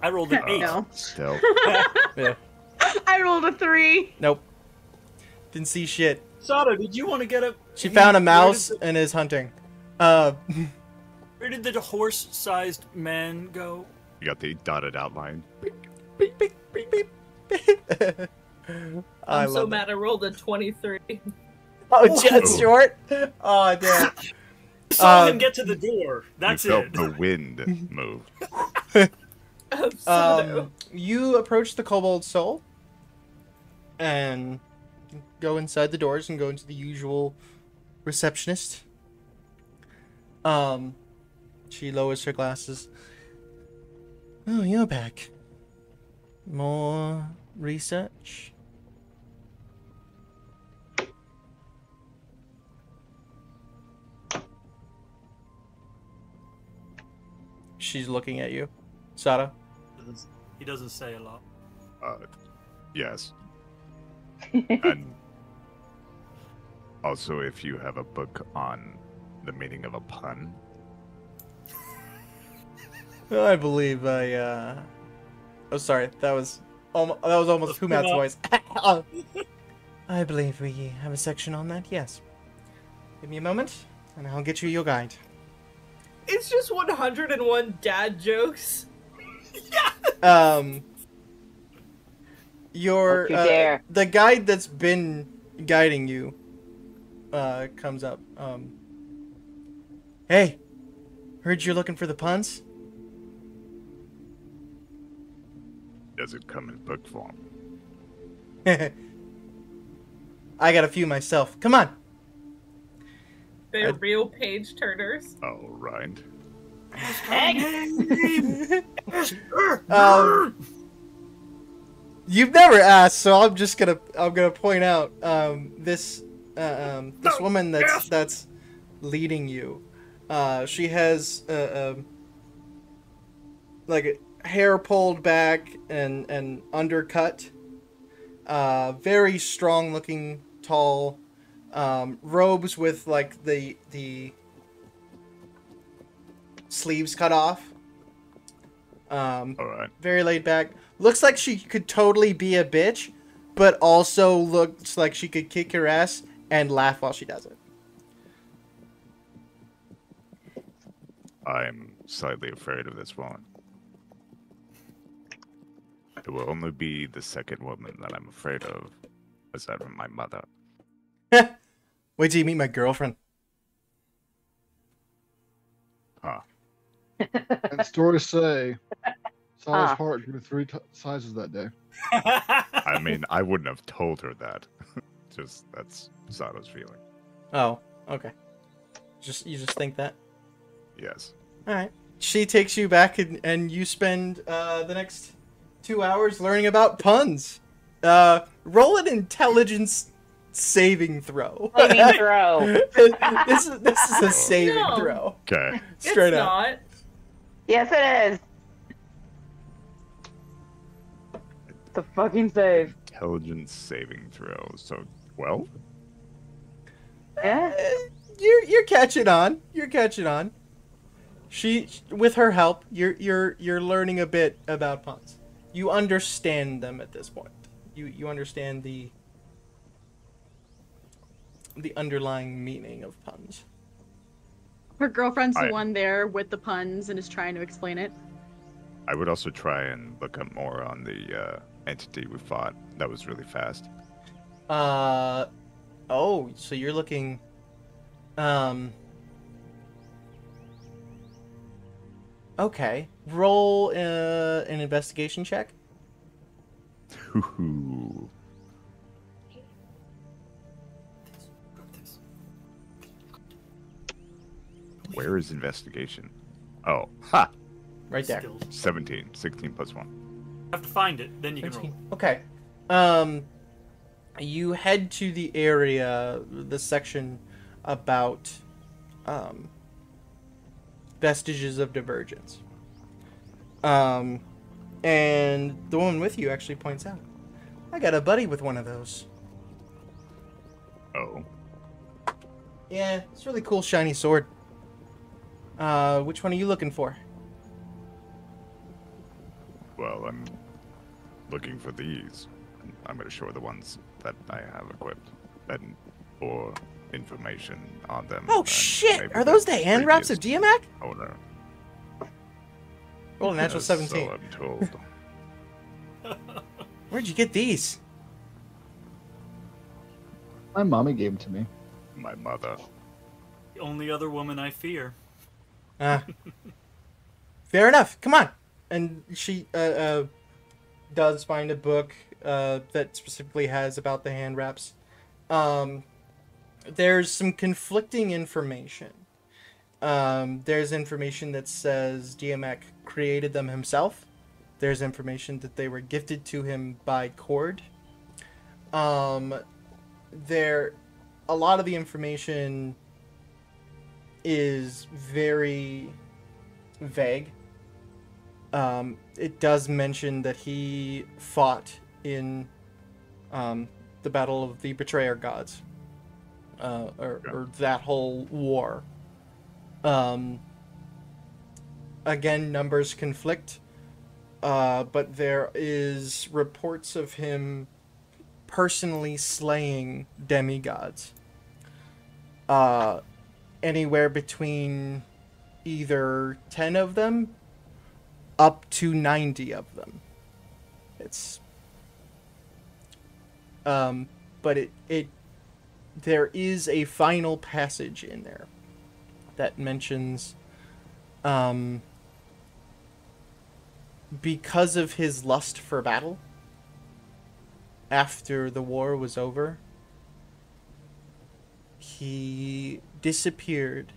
I rolled an 8. No. Still. Yeah. I rolled a 3. Nope. Didn't see shit. Sato, did you want to get a? She found a mouse and is hunting. Where did the horse-sized man go? You got the dotted outline. Beep, beep, beep, beep. I I'm so love mad I rolled a 23. it. Oh, just short? Oh, damn. Saw him get to the door. That's you felt it. the wind move. Of Sato. You approach the Kobold Soul and go inside the doors and go into the usual receptionist. She lowers her glasses. Oh, you're back. More research? She's looking at you. Sada? He doesn't say a lot. Yes. And also, if you have a book on the meaning of a pun, I believe Oh, sorry. That was almost Pumat's voice. I believe we have a section on that, yes. Give me a moment, and I'll get you your guide. It's just 101 dad jokes. Your Don't you dare. the guide that's been guiding you comes up. Hey, heard you're looking for the puns? Does it come in book form? I got a few myself. Come on. They're real page turners. All right. You've never asked, so I'm gonna point out this woman that's leading you. She has like hair pulled back and undercut. Very strong looking, tall. Robes with like the sleeves cut off. All right. Very laid back. Looks like she could totally be a bitch, but also looks like she could kick your ass and laugh while she does it. I'm slightly afraid of this woman. It will only be the second woman that I'm afraid of, aside from my mother. Wait till you meet my girlfriend. Huh. And stories say Sal's heart grew 3 sizes that day. I mean, I wouldn't have told her that. Just that's Sada's feeling. Oh, okay. You just think that? Yes. All right. She takes you back and you spend the next 2 hours learning about puns. Roll an intelligence saving throw. Saving throw. this is a saving No. throw. Okay. Straight it's up. not. Yes, it is. It's a fucking save. Intelligence saving throw. So 12? Yeah. You're catching on. You're catching on. She, with her help, you're learning a bit about puns. You understand them at this point. You understand the underlying meaning of puns. Her girlfriend's the I- one there with the puns and is trying to explain it. I would also try and look up more on the entity we fought. That was really fast. Oh, so you're looking, okay. Roll an investigation check. Ooh. Where is investigation? Oh, ha! Right there. Skills. 17. 16 plus 1. You have to find it, then you can roll. Okay. You head to the area, the section about vestiges of divergence. And the woman with you actually points out, I got a buddy with one of those. Oh. Yeah, it's a really cool shiny sword. Which one are you looking for? Well, I'm looking for these. I'm going to show the ones that I have equipped. And for information on them. Oh and shit! maybe Are those the hand wraps of previous Diamac? owner. Roll a natural Yes, 17. So I'm told. Where'd you get these? My mommy gave them to me. My mother. The only other woman I fear. Fair enough. Come on. And she does find a book that specifically has about the hand wraps. There's some conflicting information. There's information that says Diamac created them himself. There's information that they were gifted to him by Cord. A lot of the information is very vague. It does mention that he fought in the Battle of the Betrayer Gods, or that whole war. Again, numbers conflict, but there is reports of him personally slaying demigods. Anywhere between either 10 of them up to 90 of them. It's but there is a final passage in there that mentions because of his lust for battle after the war was over, he disappeared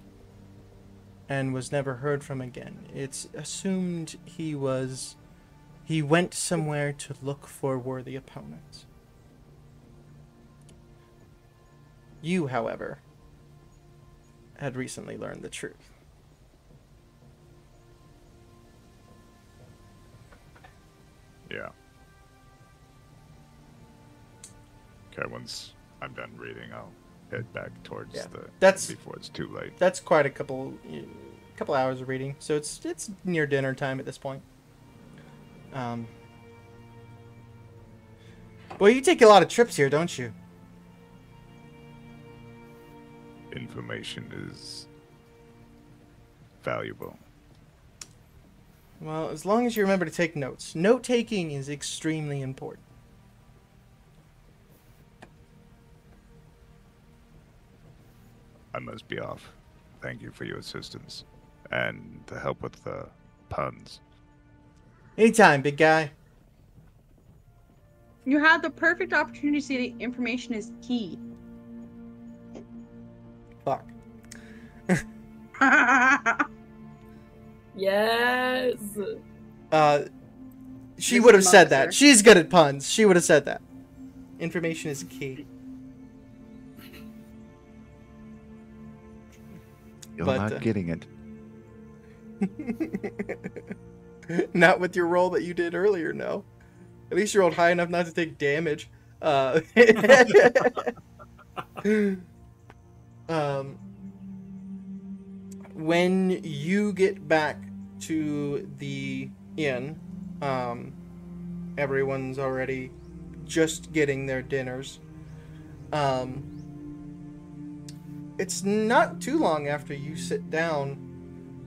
and was never heard from again. It's assumed he went somewhere to look for worthy opponents. You, however, had recently learned the truth. Yeah. Okay, once I'm done reading, I'll head back towards before it's too late. That's quite a couple hours of reading, so it's near dinner time at this point. Well, you take a lot of trips here, don't you? Information is valuable. Well, as long as you remember to take notes. Note-taking is extremely important. I must be off. Thank you for your assistance and the help with the puns. Anytime, big guy. You had the perfect opportunity to say the information is key. Fuck. Yes. She would have said that. She's good at puns. She would have said that. Information is key. You're But, not getting it. Not with your roll that you did earlier, no. At least you rolled high enough not to take damage. When you get back to the inn, everyone's already just getting their dinners. It's not too long after you sit down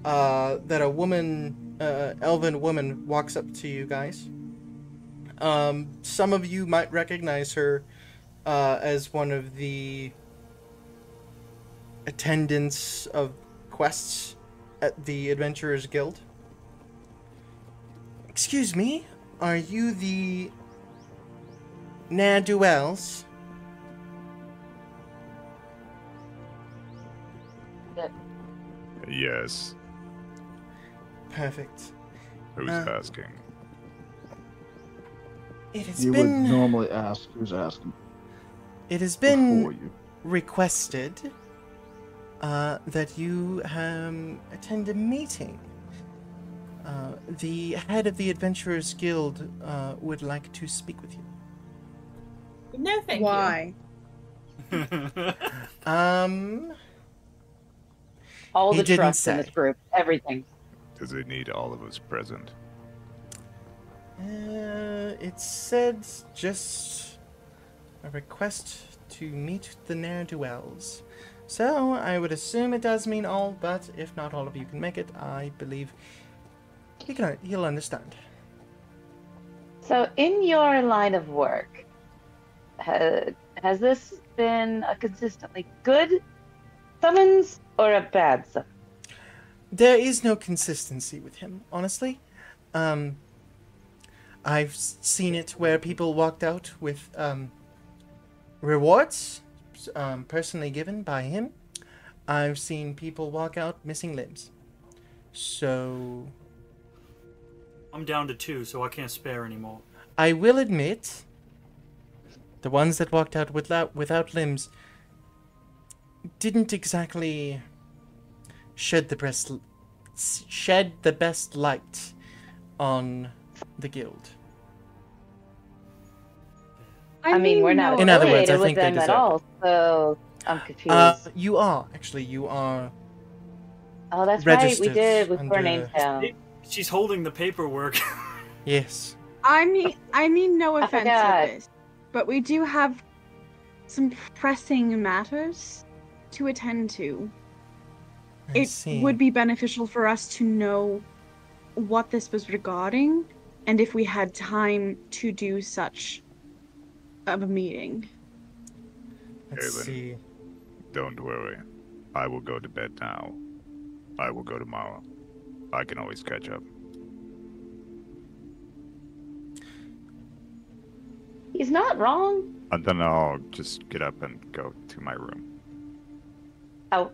that a woman, elven woman, walks up to you guys. Some of you might recognize her as one of the attendants of quests at the Adventurers Guild. Excuse me, are you the ne'er-do-wells? Yes. Perfect. Who's asking? It has You been would normally ask who's asking it has before been you. requested that you attend a meeting. The head of the Adventurers Guild would like to speak with you. No, thank you. Why? All He the didn't trust in say. this group, everything. Does it need all of us present? It said just a request to meet the ne'er-do-wells. So, I would assume it does mean all, but if not all of you can make it, I believe he'll understand. So, in your line of work, has this been a consistently good summons or a bad summons? There is no consistency with him, honestly. I've seen it where people walked out with rewards personally given by him. I've seen people walk out missing limbs. So I'm down to 2, so I can't spare anymore. I will admit, the ones that walked out without limbs didn't exactly shed the best light on the guild. I mean, we're not In other words, I affiliated with think they them at deserve all, so I'm confused. You are actually. Oh, that's right, we registered did. We put our under- names down. She's holding the paperwork. Yes. I mean no I offense forgot. to this. but we do have some pressing matters to attend to. I It see. would be beneficial for us to know what this was regarding, and if we had time to do such of a meeting. Let's Kaylin. see. Don't worry. I will go to bed now. I will go tomorrow. I can always catch up. He's not wrong. And then I'll just get up and go to my room. Oh,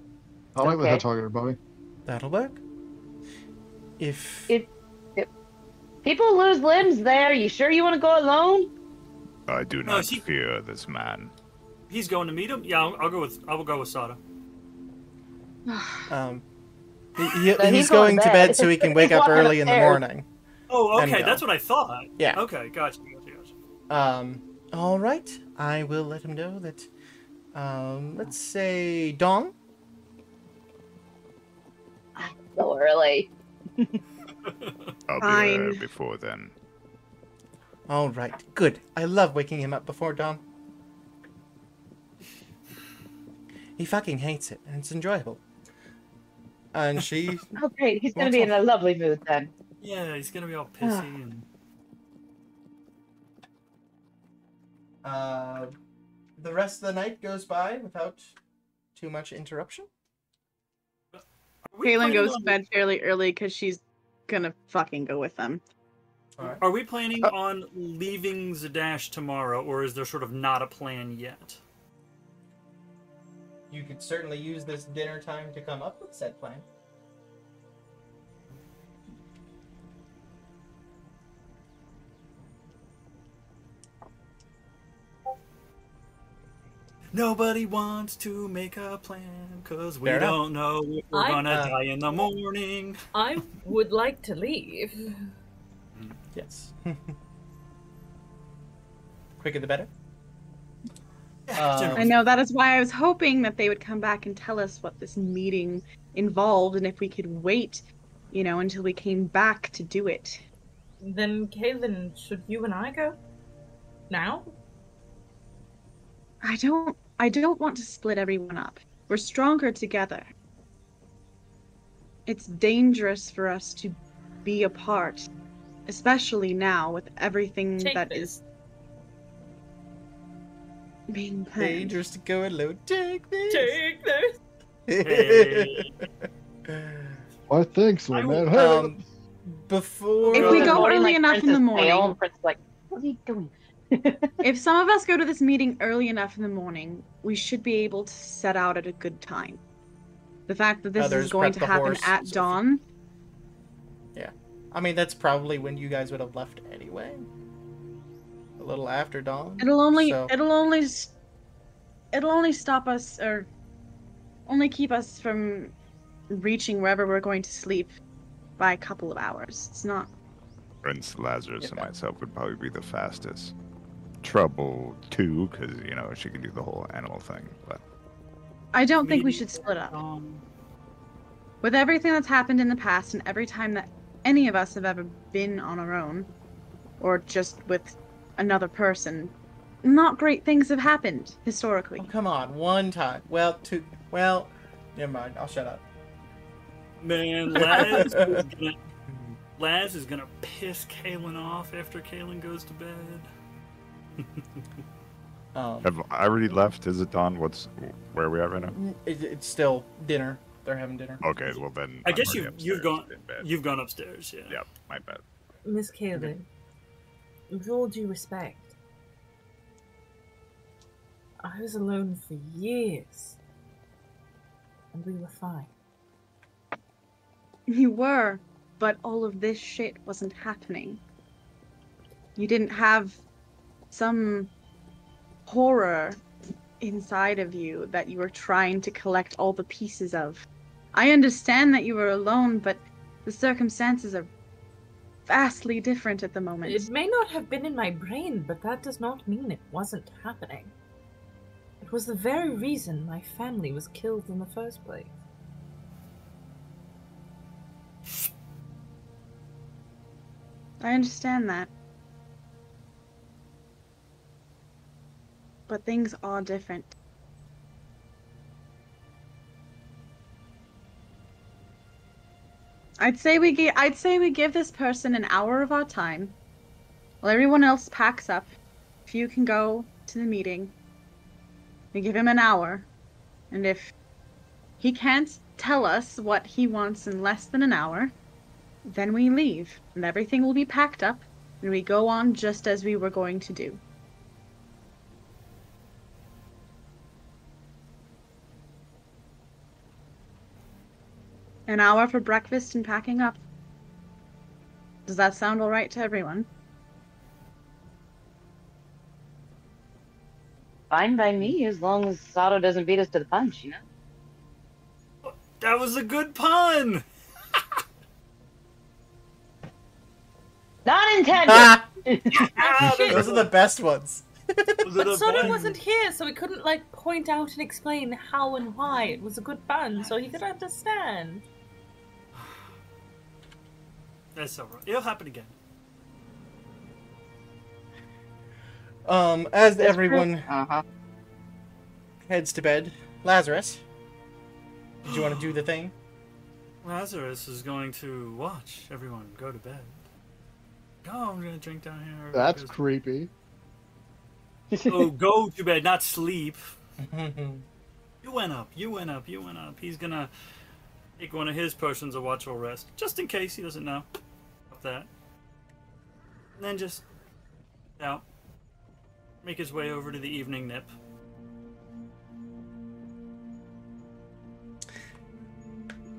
I like the Okay. head target, Bobby. That'll work. If people lose limbs there. You sure you want to go alone? I do No, not she- fear this man. He's going to meet him. Yeah, I will go with Sada. um, No, he's he's going going to to bed bed. so he can wake He's up walking early in the upstairs. Oh, morning. And okay, go. that's what I thought. Yeah. Okay, gotcha. All right. I will let him know that. Let's say dawn. So early. I'll Fine. be there before then. All right. Good. I love waking him up before dawn. He fucking hates it, and it's enjoyable. And she. Oh, great. He's going What's to be in up? a lovely mood then. Yeah, he's gonna be all pissy and. The rest of the night goes by without too much interruption. Are we Kaylin planning goes to on- bed fairly early because she's gonna fucking go with them. Are we planning on leaving Zadash tomorrow, or is there sort of not a plan yet? You could certainly use this dinner time to come up with said plan. Nobody wants to make a plan, cause we Fair enough. don't know if we're I- gonna die in the morning. I would like to leave. Yes. Quicker the better. I know, that is why I was hoping that they would come back and tell us what this meeting involved and if we could wait, until we came back to do it. Then, Kaylin, should you and I go? Now? I don't want to split everyone up. We're stronger together. It's dangerous for us to be apart, especially now with everything Take that this. is being planned. Dangerous to go alone. Take this. Take this! Hey. I think so, I man. will- Hey, Before If we go Morning, early like enough in the Princess morning. Pale, and Princess like, what are you doing? If some of us go to this meeting early enough in the morning, we should be able to set out at a good time. The fact that this Others is going prep to the happen horse, at so- dawn, I mean, that's probably when you guys would have left anyway. A little after dawn. it'll only So- it'll only stop us or only keep us from reaching wherever we're going to sleep by a couple of hours. It's not. Prince Lazarus and Yeah. myself would probably be the fastest. Trouble too, because she can do the whole animal thing. But I don't think we Meeting should split up. Um, With everything that's happened in the past and every time that any of us have ever been on our own, or just with another person, not great things have happened historically. Oh, come on, one time. Well, two. Well, never mind. I'll shut up. man, Laz is gonna piss Kaylin off after Kaylin goes to bed. have I already left? Is it dawn? Where are we at right now? It's still dinner. They're having dinner. Okay, well then. I I'm guess already you've upstairs gone in bed. you've gone upstairs, yeah. Yep, my bad. Miss Kaylin, with all due respect, I was alone for years. And we were fine. You were, but all of this shit wasn't happening. You didn't have some horror inside of you that you were trying to collect all the pieces of. I understand that you were alone, but the circumstances are vastly different at the moment. It may not have been in my brain, but that does not mean it wasn't happening. It was the very reason my family was killed in the first place. I understand that. but things are different. I'd say we give this person an hour of our time, while everyone else packs up. If you can go to the meeting, we give him an hour, and if he can't tell us what he wants in less than an hour, then we leave, and everything will be packed up, and we go on just as we were going to do. An hour for breakfast and packing up. Does that sound all right to everyone? Fine by me, as long as Sato doesn't beat us to the punch, you know? That was a good pun! Not intended! Those are the best ones. But Soda wasn't here, so he couldn't, like, point out and explain how and why it was a good pun, so he could understand. That's all right. It'll happen again. As everyone heads to bed, Lazarus, did you want to do the thing? Lazarus is going to watch everyone go to bed. Oh, I'm gonna drink down here. That's creepy. Oh, go to bed, not sleep. You went up. He's gonna take one of his potions of watchful rest, just in case he doesn't know about that. And then just out. Make his way over to the evening nip.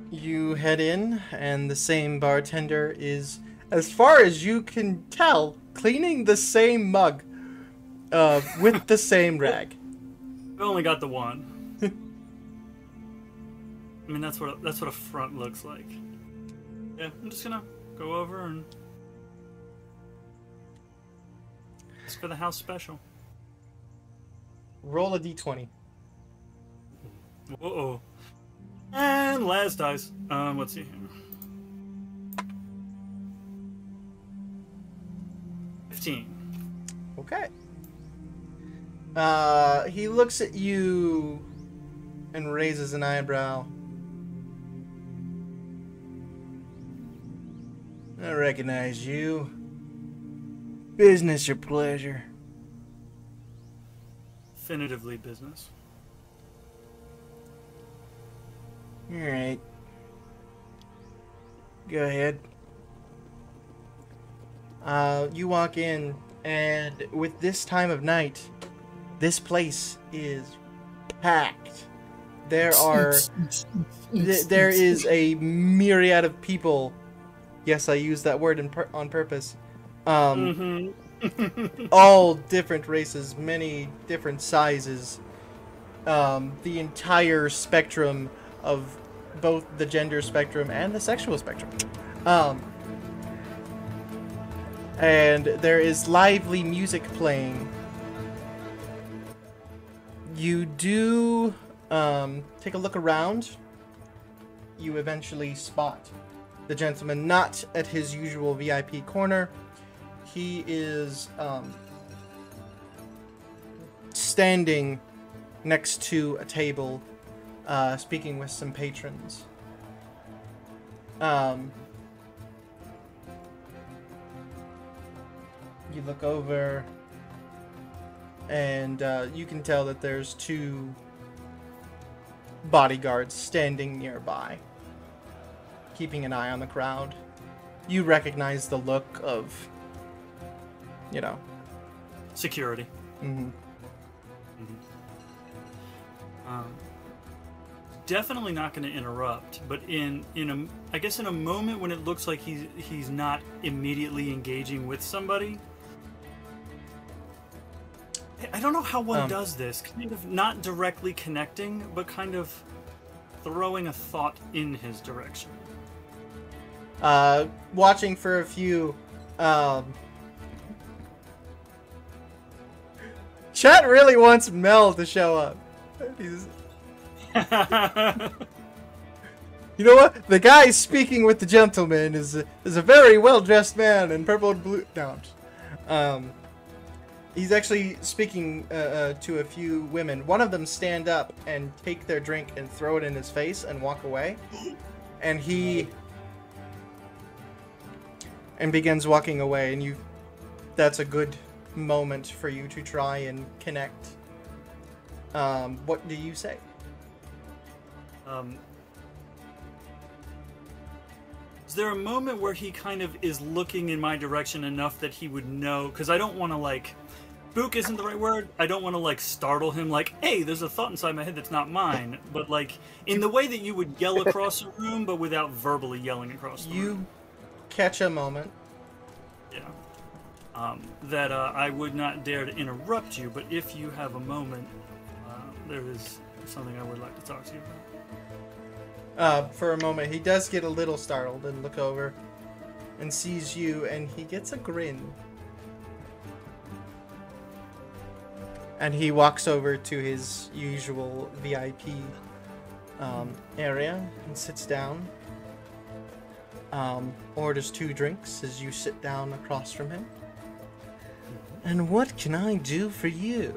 You head in, and the same bartender is, as far as you can tell, cleaning the same mug with the same rag. We only got the one. I mean, that's what a front looks like. Yeah, I'm just gonna go over and ask for the house special. Roll a d20. Uh-oh. And Laz dies. Let's see here. 15. Okay. He looks at you and raises an eyebrow. I recognize you. Business or pleasure? Definitively business. Alright. Go ahead. You walk in, and with this time of night, this place is packed. There are... there is a myriad of people. Yes, I used that word on purpose. All different races, many different sizes. The entire spectrum of both the gender spectrum and the sexual spectrum. And there is lively music playing. You do take a look around. You eventually spot the gentleman not at his usual VIP corner. He is standing next to a table, speaking with some patrons. You look over, and you can tell that there's two bodyguards standing nearby, keeping an eye on the crowd. You recognize the look of, you know, security. Definitely not going to interrupt, but in a moment when it looks like he's not immediately engaging with somebody. I don't know how one does this. Kind of not directly connecting, but kind of throwing a thought in his direction. Watching for a few. Chat really wants Mel to show up. You know what? The guy speaking with the gentleman is a very well dressed man in purple and blue. No. He's actually speaking to a few women. One of them stand up and take their drink and throw it in his face and walk away. And he begins walking away, and that's a good moment for you to try and connect. What do you say? Is there a moment where he kind of is looking in my direction enough that he would know? Because I don't want to, like, spook isn't the right word. I don't want to, like, startle him, like, hey, there's a thought inside my head that's not mine. But, like, in the way that you would yell across a room, but without verbally yelling across the room. You catch a moment. Yeah. That I would not dare to interrupt you, but if you have a moment, there is something I would like to talk to you about. For a moment, he does get a little startled and look over and sees you, and he gets a grin. And he walks over to his usual VIP area and sits down. Orders 2 drinks as you sit down across from him. And what can I do for you?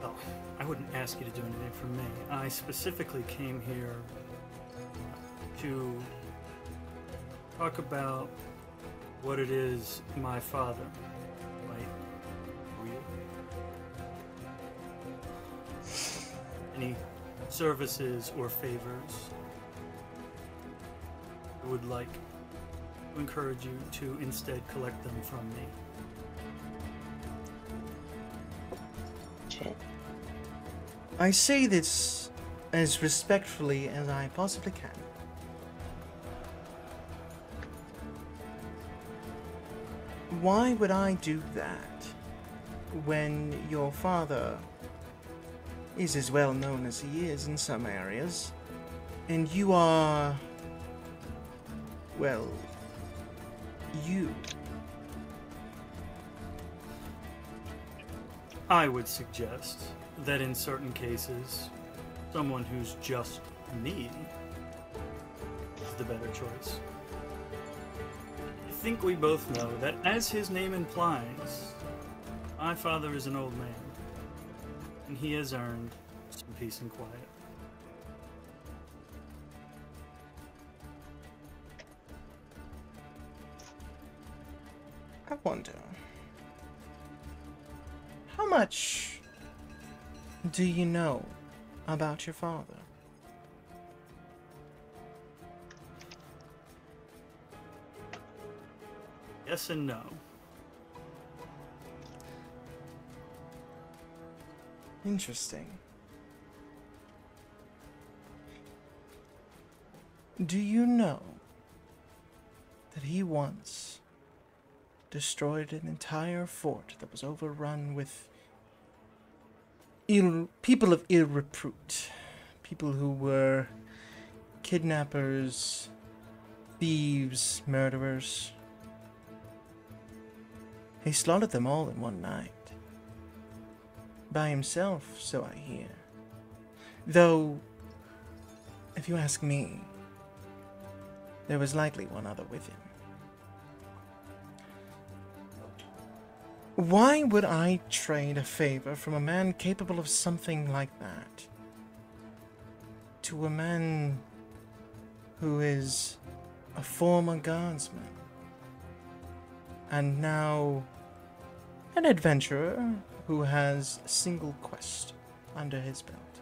Oh, I wouldn't ask you to do anything for me. I specifically came here to talk about what it is my father might for you. Any services or favors I would like to encourage you to instead collect them from me. Shit. I say this as respectfully as I possibly can. Why would I do that when your father is as well known as he is in some areas, and you are, well, you? I would suggest that in certain cases, someone who's just me is the better choice. I think we both know that, as his name implies, my father is an old man, and he has earned some peace and quiet. I wonder, how much do you know about your father? Yes and no. Interesting. Do you know that he once destroyed an entire fort that was overrun with people of ill repute? People who were kidnappers, thieves, murderers. He slaughtered them all in one night. By himself, so I hear. Though, if you ask me, there was likely one other with him. Why would I trade a favor from a man capable of something like that to a man who is a former guardsman and now an adventurer who has a single quest under his belt?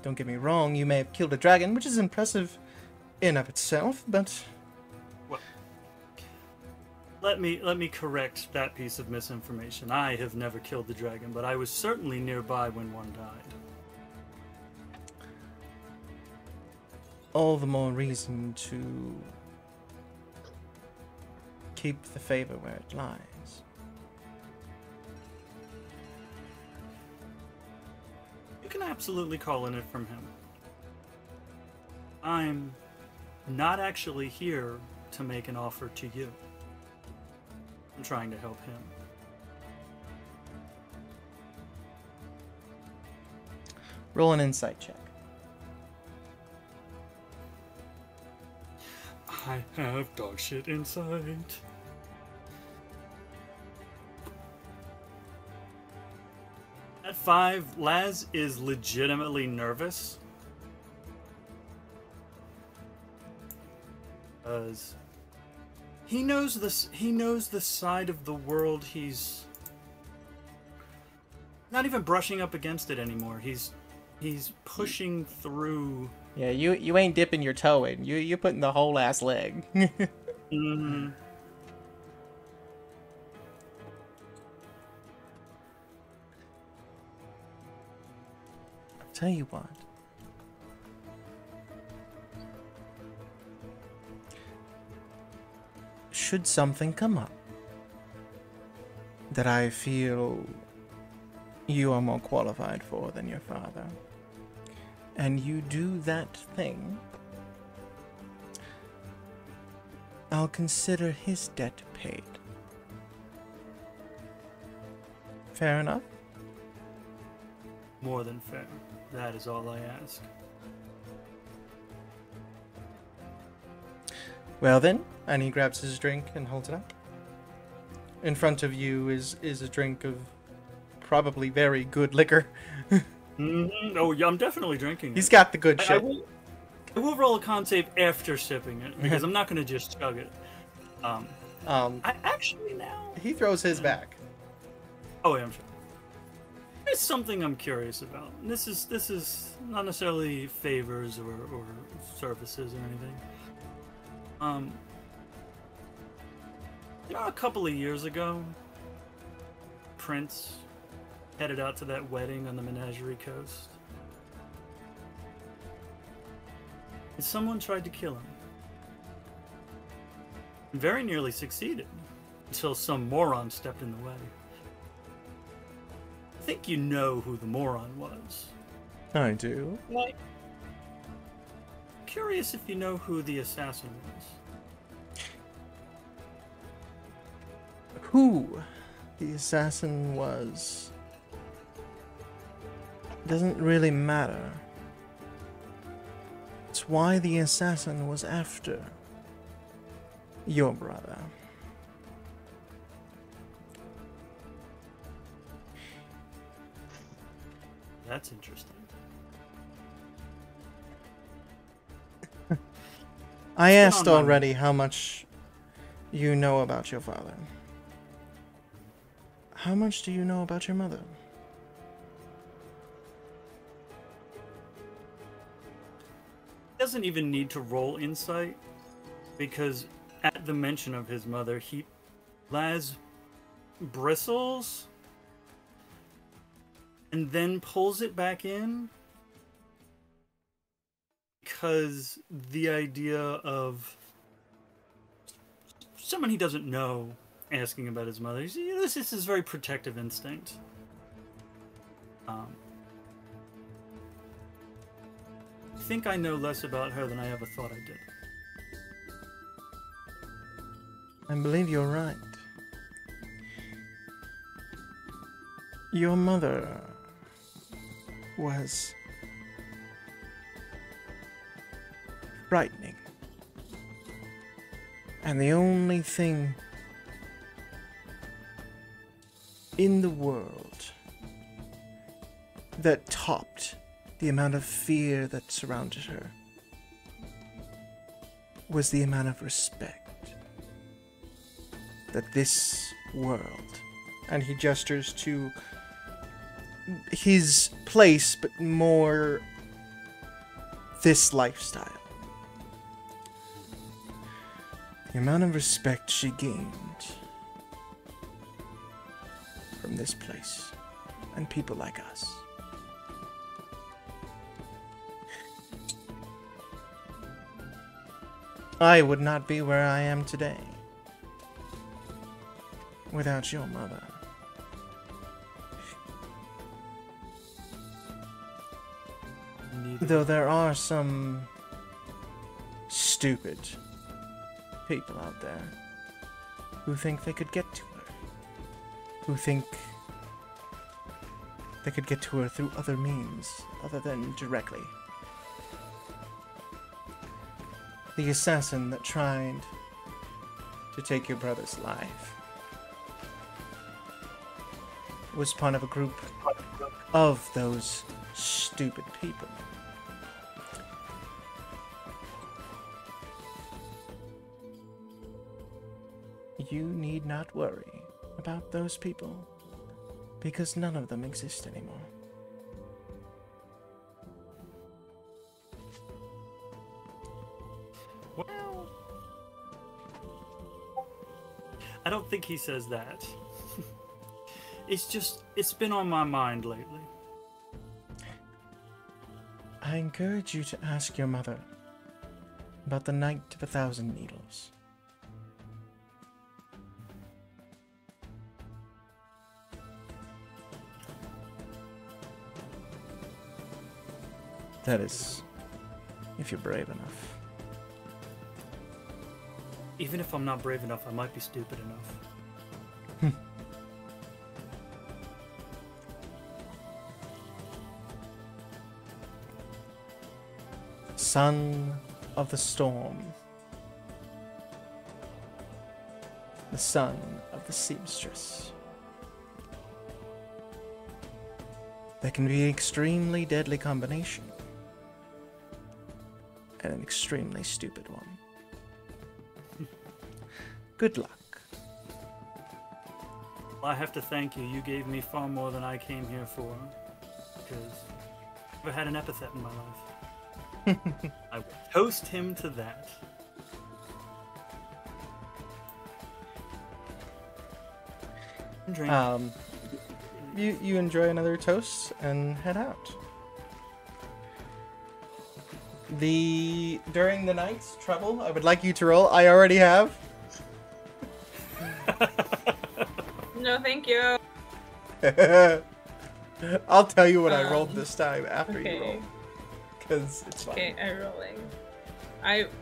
Don't get me wrong, you may have killed a dragon, which is impressive in of itself, but Well, let me correct that piece of misinformation. I have never killed the dragon, but I was certainly nearby when one died. all the more reason to keep the favor where it lies. You can absolutely call in it from him. I'm not actually here to make an offer to you. I'm trying to help him. Roll an insight check. I have dog shit insight. At 5, Laz is legitimately nervous. Because he knows this. He knows the side of the world he's not even brushing up against it anymore. He's pushing through. Yeah, you ain't dipping your toe in. You putting the whole ass leg. Mm-hmm. Tell you what. Should something come up that I feel you are more qualified for than your father, and you do that thing, I'll consider his debt paid. Fair enough? More than fair. That is all I ask. Well then, and he grabs his drink and holds it up. In front of you is a drink of probably very good liquor. Mm-hmm. Oh, yeah, I'm definitely drinking it. He's got the good I shit. will roll a con save after sipping it, because I'm not going to just chug it. I actually now... He throws his back. Oh, yeah, I'm sure. It's something I'm curious about. This is not necessarily favors or services or anything. A couple of years ago, Prince headed out to that wedding on the Menagerie Coast. And someone tried to kill him. And very nearly succeeded, until some moron stepped in the way. I think you know who the moron was. I do. Right. Curious if you know who the assassin was. Who the assassin was doesn't really matter. It's why the assassin was after your brother. That's interesting. I asked on my already how much you know about your father. How much do you know about your mother? He doesn't even need to roll insight, because at the mention of his mother, Laz bristles and then pulls it back in, because the idea of someone he doesn't know asking about his mother, this is his very protective instinct. I think I know less about her than I ever thought I did. I believe you're right. Your mother was frightening. And the only thing in the world that topped the amount of fear that surrounded her was the amount of respect that this world, and he gestures to his place, but more this lifestyle. The amount of respect she gained from this place and people like us. I would not be where I am today without your mother. Though there are some stupid people out there who think they could get to her, who think they could get to her through other means other than directly. The assassin that tried to take your brother's life was part of a group of those stupid people. You need not worry about those people, because none of them exist anymore. Well, I don't think he says that. It's been on my mind lately. I encourage you to ask your mother about the Night of 1,000 Needles. That is, if you're brave enough. Even if I'm not brave enough, I might be stupid enough. Son of the storm. The son of the seamstress. That can be an extremely deadly combination. And an extremely stupid one. Good luck. I have to thank you. You gave me far more than I came here for. Because I've never had an epithet in my life. I will toast him to that. Drink. You enjoy another toast and head out. During the night's trouble, I would like you to roll. I already have. No, thank you. I'll tell you what I rolled this time after you Okay. roll. Because it's fine. Okay, I'm rolling.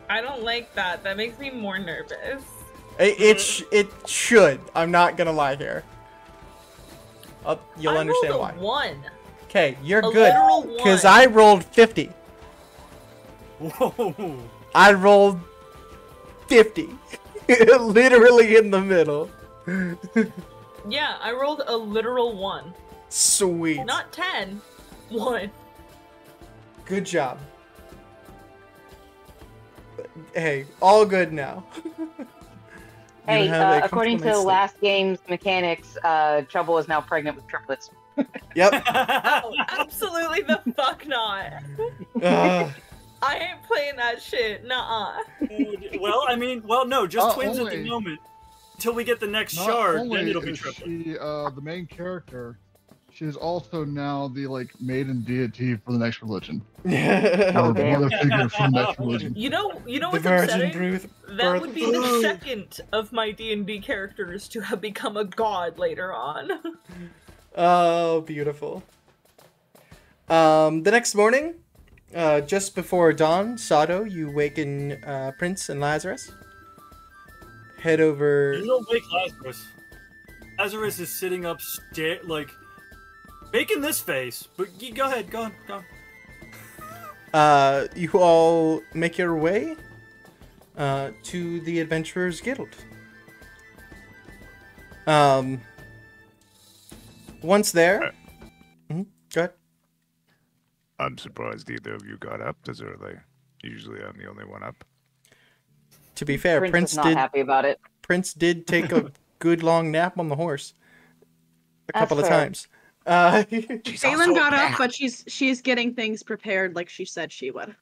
I don't like that. That makes me more nervous. It should. I'm not gonna lie here. You'll understand I why. rolled a 1. Okay, you're A good. literal Because 1. I rolled 50. Whoa! I rolled 50. Literally in the middle. Yeah, I rolled a literal 1. Sweet. Not 10. 1. Good job. Hey, all good now. You Hey, have a according to comfortable night's last game's mechanics, Trouble is now pregnant with triplets. sleep. Yep. Oh, absolutely the fuck not. Ugh. I ain't playing that shit. Nuh-uh. No, just twins at only- the moment. Until we get the next Not shard, only then it'll be is triple. she the main character, she's also now the maiden deity for the next religion. Oh, Or the damn. mother figure for the next religion. You know The what's virgin upsetting? birth. That would be the second of my D&D characters to have become a god later on. Oh, beautiful. The next morning, just before dawn, Sado, you waken Prince and Lazarus. Head over. You don't wake Lazarus. Lazarus is sitting up, making this face. But go ahead, go on. You all make your way to the Adventurers Guild. Once there. Go ahead. I'm surprised either of you got up, as early. Usually I'm the only one up. To be fair, Prince is not happy about it. Prince did take a good long nap on the horse a That's couple of fair. times. Kaylin got up, but she's getting things prepared like she said she would.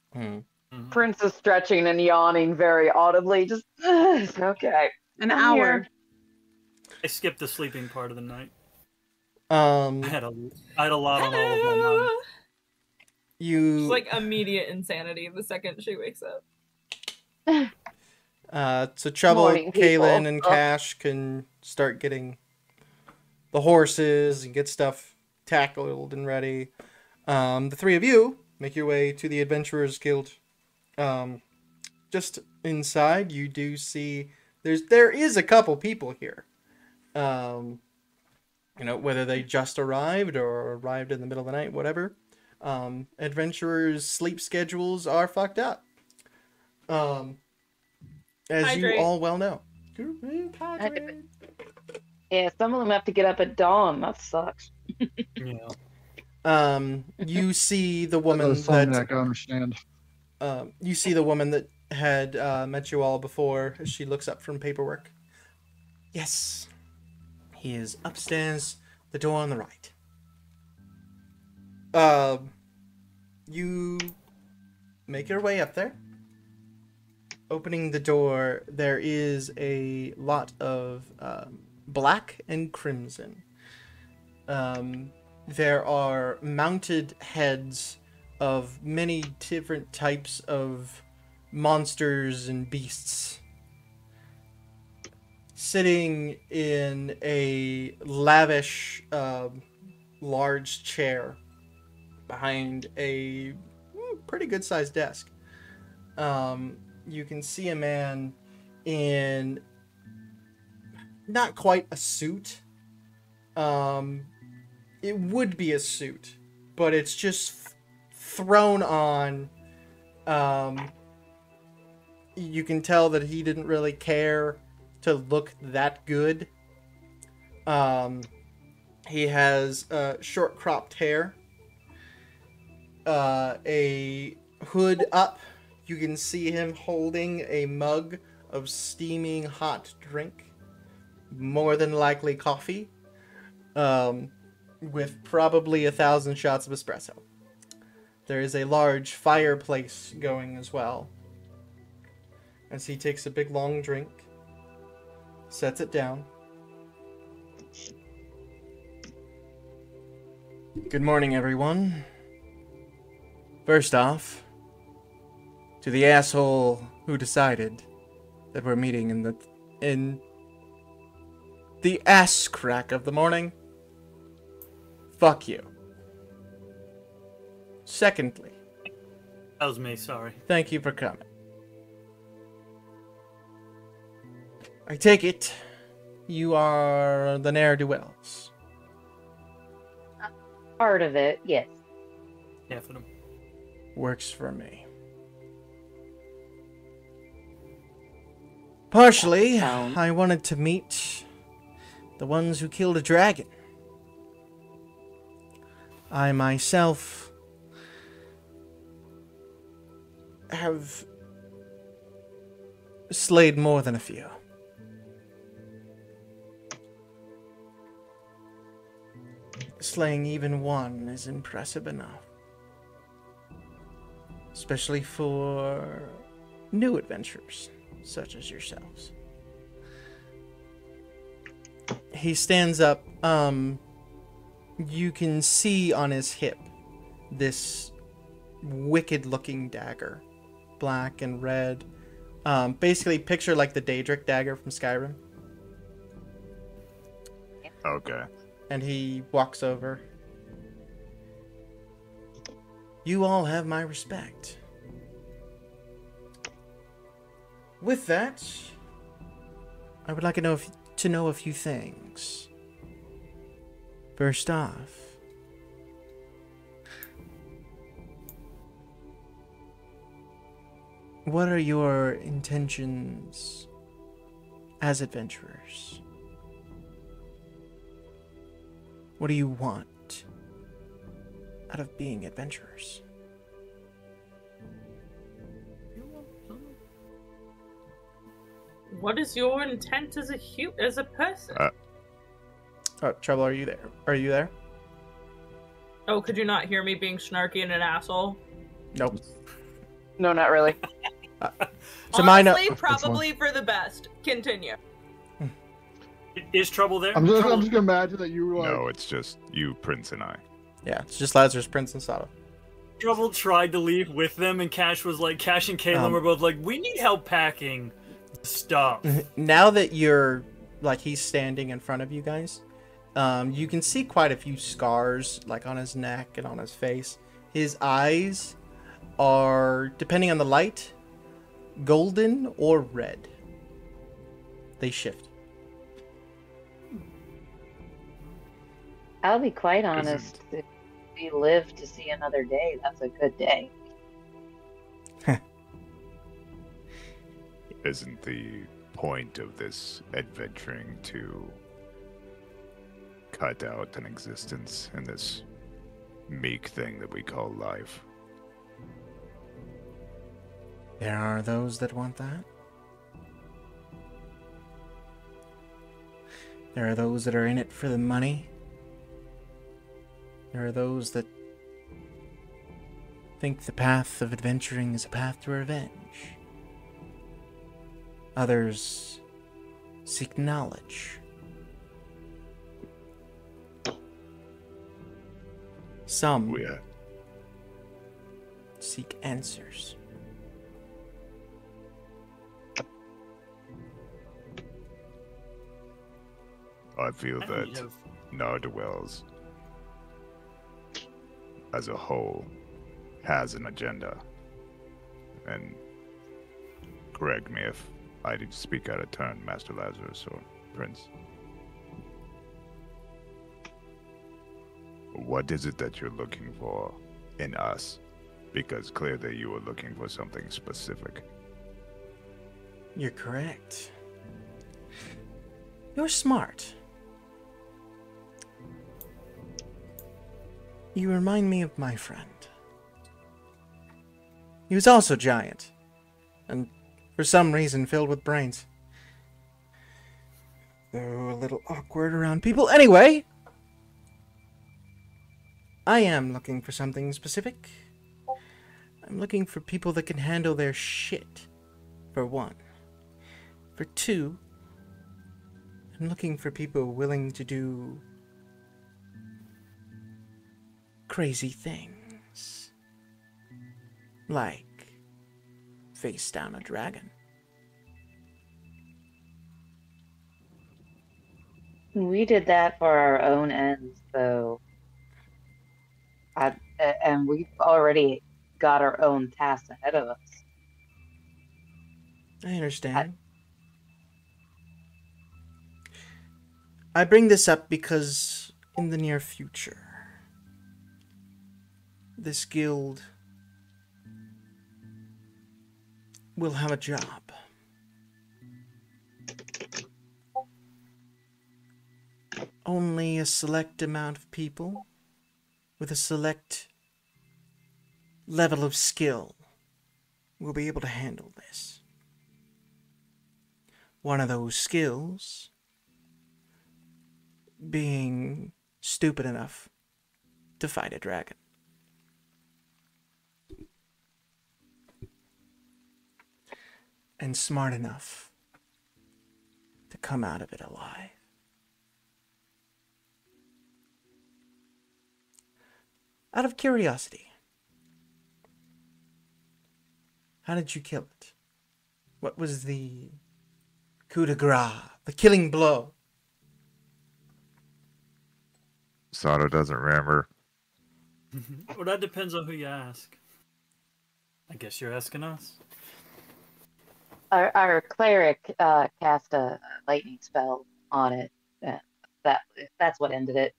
Prince is stretching and yawning very audibly. Just, okay. An I'm hour. here. I skipped the sleeping part of the night. I I had a lot on all of my mind. It's you like immediate insanity the second she wakes up. so Trouble, Morning, people. Kaylin, and Oh. Cash can start getting the horses and get stuff tackled and ready. The three of you make your way to the Adventurers Guild. Just inside, you do see there is a couple people here. Whether they just arrived or arrived in the middle of the night, whatever. Adventurers' sleep schedules are fucked up. As Hydrate. you all well know. Hydrate. Yeah, some of them have to get up at dawn. That sucks. Yeah. You see the woman Insomniac, I understand. you see the woman that had met you all before as she looks up from paperwork. Yes. He is upstairs, the door on the right. You make your way up there. Opening the door, there is a lot of black and crimson. There are mounted heads of many different types of monsters and beasts sitting in a lavish, large chair behind a pretty good-sized desk. You can see a man in not quite a suit. It would be a suit, but it's just thrown on. You can tell that he didn't really care to look that good. He has short cropped hair, a hood up. You can see him holding a mug of steaming hot drink, more than likely coffee, with probably 1,000 shots of espresso. There is a large fireplace going as well. As he takes a big long drink, sets it down. Good morning, everyone. First off, to the asshole who decided that we're meeting in the ass crack of the morning, fuck you. Secondly, That was me, sorry. thank you for coming. I take it you are the ne'er-do-wells. Part of it, yes. Yeah, for them. Works for me. Partially, I wanted to meet the ones who killed a dragon. I myself have slayed more than a few. Slaying even one is impressive enough. Especially for new adventurers, such as yourselves. He stands up. You can see on his hip this wicked-looking dagger. Black and red. Basically, picture like the Daedric dagger from Skyrim. Okay. And he walks over. You all have my respect. With that, I would like to know a few things. First off, what are your intentions as adventurers? What do you want out of being adventurers? What is your intent as a person? Oh, Trouble, are you there? Are you there? Oh, could you not hear me being snarky and an asshole? Nope. No, not really. To my Honestly, no- probably for the best. Continue. Is Trouble there? I'm just Trouble- gonna imagine that you were like, No, it's just you, Prince, and I. Yeah, it's just Lazarus, Prince, and Sato. Trouble tried to leave with them, and Cash was like, Cash and Caitlin were both like, we need help packing stuff. Now that you're, like, he's standing in front of you guys, you can see quite a few scars, like, on his neck and on his face. His eyes are, depending on the light, golden or red. They shift. I'll be quite honest. If we live to see another day, that's a good day. Isn't the point of this adventuring to cut out an existence in this meek thing that we call life? There are those that want that. There are those that are in it for the money. There are those that think the path of adventuring is a path to revenge. Others seek knowledge. Some seek answers. I feel And we that have- Nardwells, as a whole, has an agenda. And correct me if I did speak out of turn, Master Lazarus or Prince. What is it that you're looking for in us? Because clearly you were looking for something specific. You're correct. You're smart. You remind me of my friend. He was also giant, and for some reason filled with brains. Though a little awkward around people. Anyway, I am looking for something specific. I'm looking for people that can handle their shit, for one. For two, I'm looking for people willing to do crazy things. Like face down a dragon. We did that for our own ends, though. And we've already got our own tasks ahead of us. I understand. I bring this up because in the near future, this guild will have a job. Only a select amount of people with a select level of skill will be able to handle this. One of those skills being stupid enough to fight a dragon. And smart enough to come out of it alive. Out of curiosity, how did you kill it? What was the coup de grace, the killing blow? Sato doesn't remember. Well, that depends on who you ask. I guess you're asking us. Our cleric cast a lightning spell on it. That's what ended it.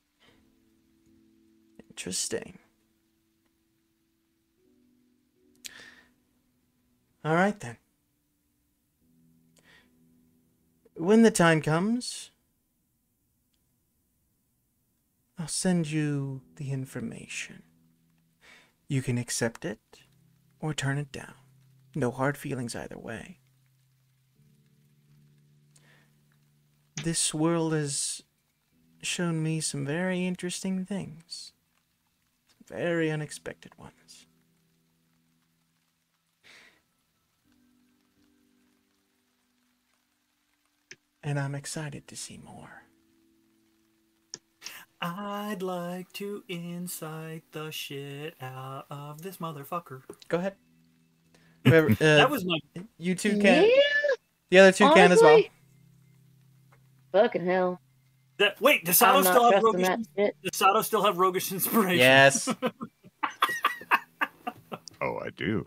Interesting. All right, then. When the time comes, I'll send you the information. You can accept it or turn it down. No hard feelings either way. This world has shown me some very interesting things. Some very unexpected ones. And I'm excited to see more. I'd like to incite the shit out of this motherfucker. Go ahead. Whoever, That was my. you two can. Yeah, The other two can as well. honestly. Fucking hell. Wait, does I'm Sato not still have trusting that roguish? shit. Does Sato still have roguish inspiration? Yes. Oh, I do.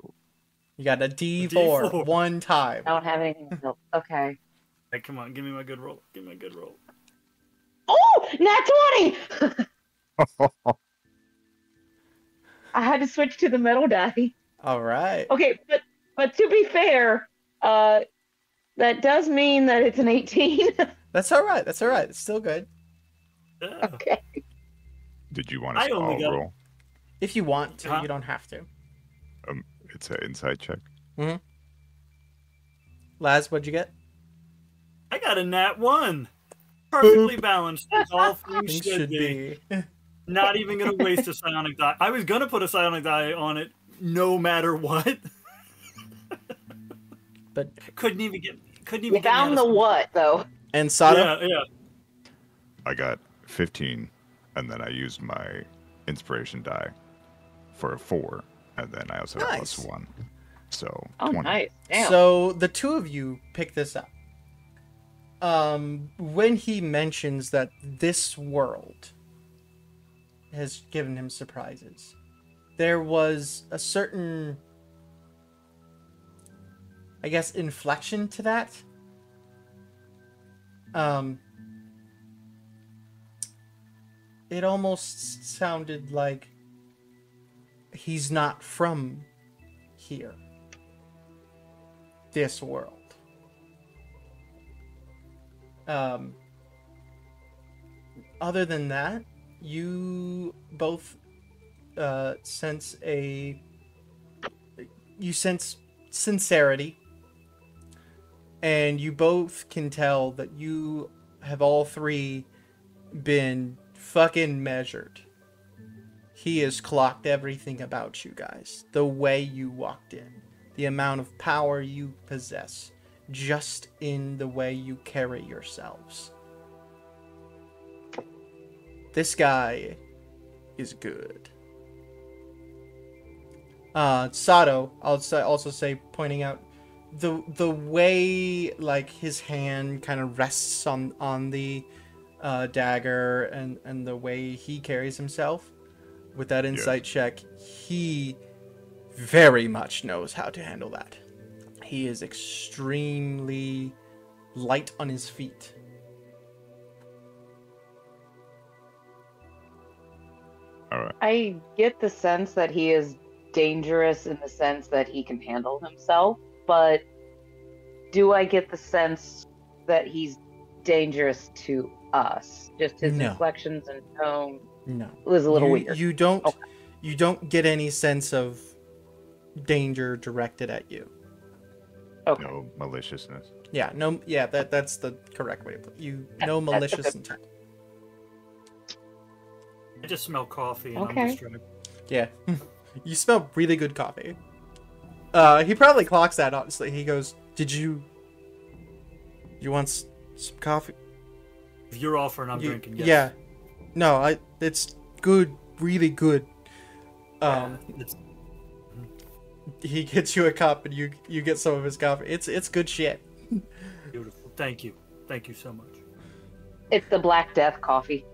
You got a D4, D4. one time. I don't have anything else. Okay. Hey, come on, give me my good roll. Give me my good roll. Oh, nat 20! I had to switch to the metal die. All right. Okay, but to be fair, That does mean that it's an 18. That's all right. That's all right. It's still good. Yeah. Okay. Did you want I a only small got- roll? If you want to, Huh? you don't have to. It's an insight check. Laz, what'd you get? I got a nat 1. Perfectly balanced, as all things Things should be. Not even gonna waste a psionic die. I was gonna put a psionic die on it, no matter what. But couldn't even get. You found the what, though? and Sato, Yeah. I got 15, and then I used my inspiration die for a 4, and then I also got Nice. +1. So Oh, 20. nice. Damn. so the two of you pick this up. When he mentions that this world has given him surprises, there was a certain, I guess, inflection to that. It almost sounded like he's not from here. This world. Other than that, you both sense sincerity, and you both can tell that you have all three been fucking measured. He has clocked everything about you guys. The way you walked in, the amount of power you possess, just in the way you carry yourselves. This guy is good. Sato, I'll also say, pointing out the way like his hand kind of rests on the dagger and the way he carries himself with that insight check, he very much knows how to handle that. He is extremely light on his feet. All right. I get the sense that he is dangerous in the sense that he can handle himself, but do I get the sense that he's dangerous to us? Just his No. inflections and tone No. was a little you, weird. You don't Okay. you don't get any sense of danger directed at you. Okay. No maliciousness. Yeah, no, yeah, that's the correct way to put it. No malicious intent. I just smell coffee and Okay. I'm distracted. Yeah. You smell really good coffee. He probably clocks that, honestly. He goes, you want some coffee? If you're offering, I'm You- drinking. Yes. Yeah. No, it's good, really good. It's He gets you a cup and you get some of his coffee. It's good shit. beautiful. Thank you. Thank you so much. It's the Black Death coffee.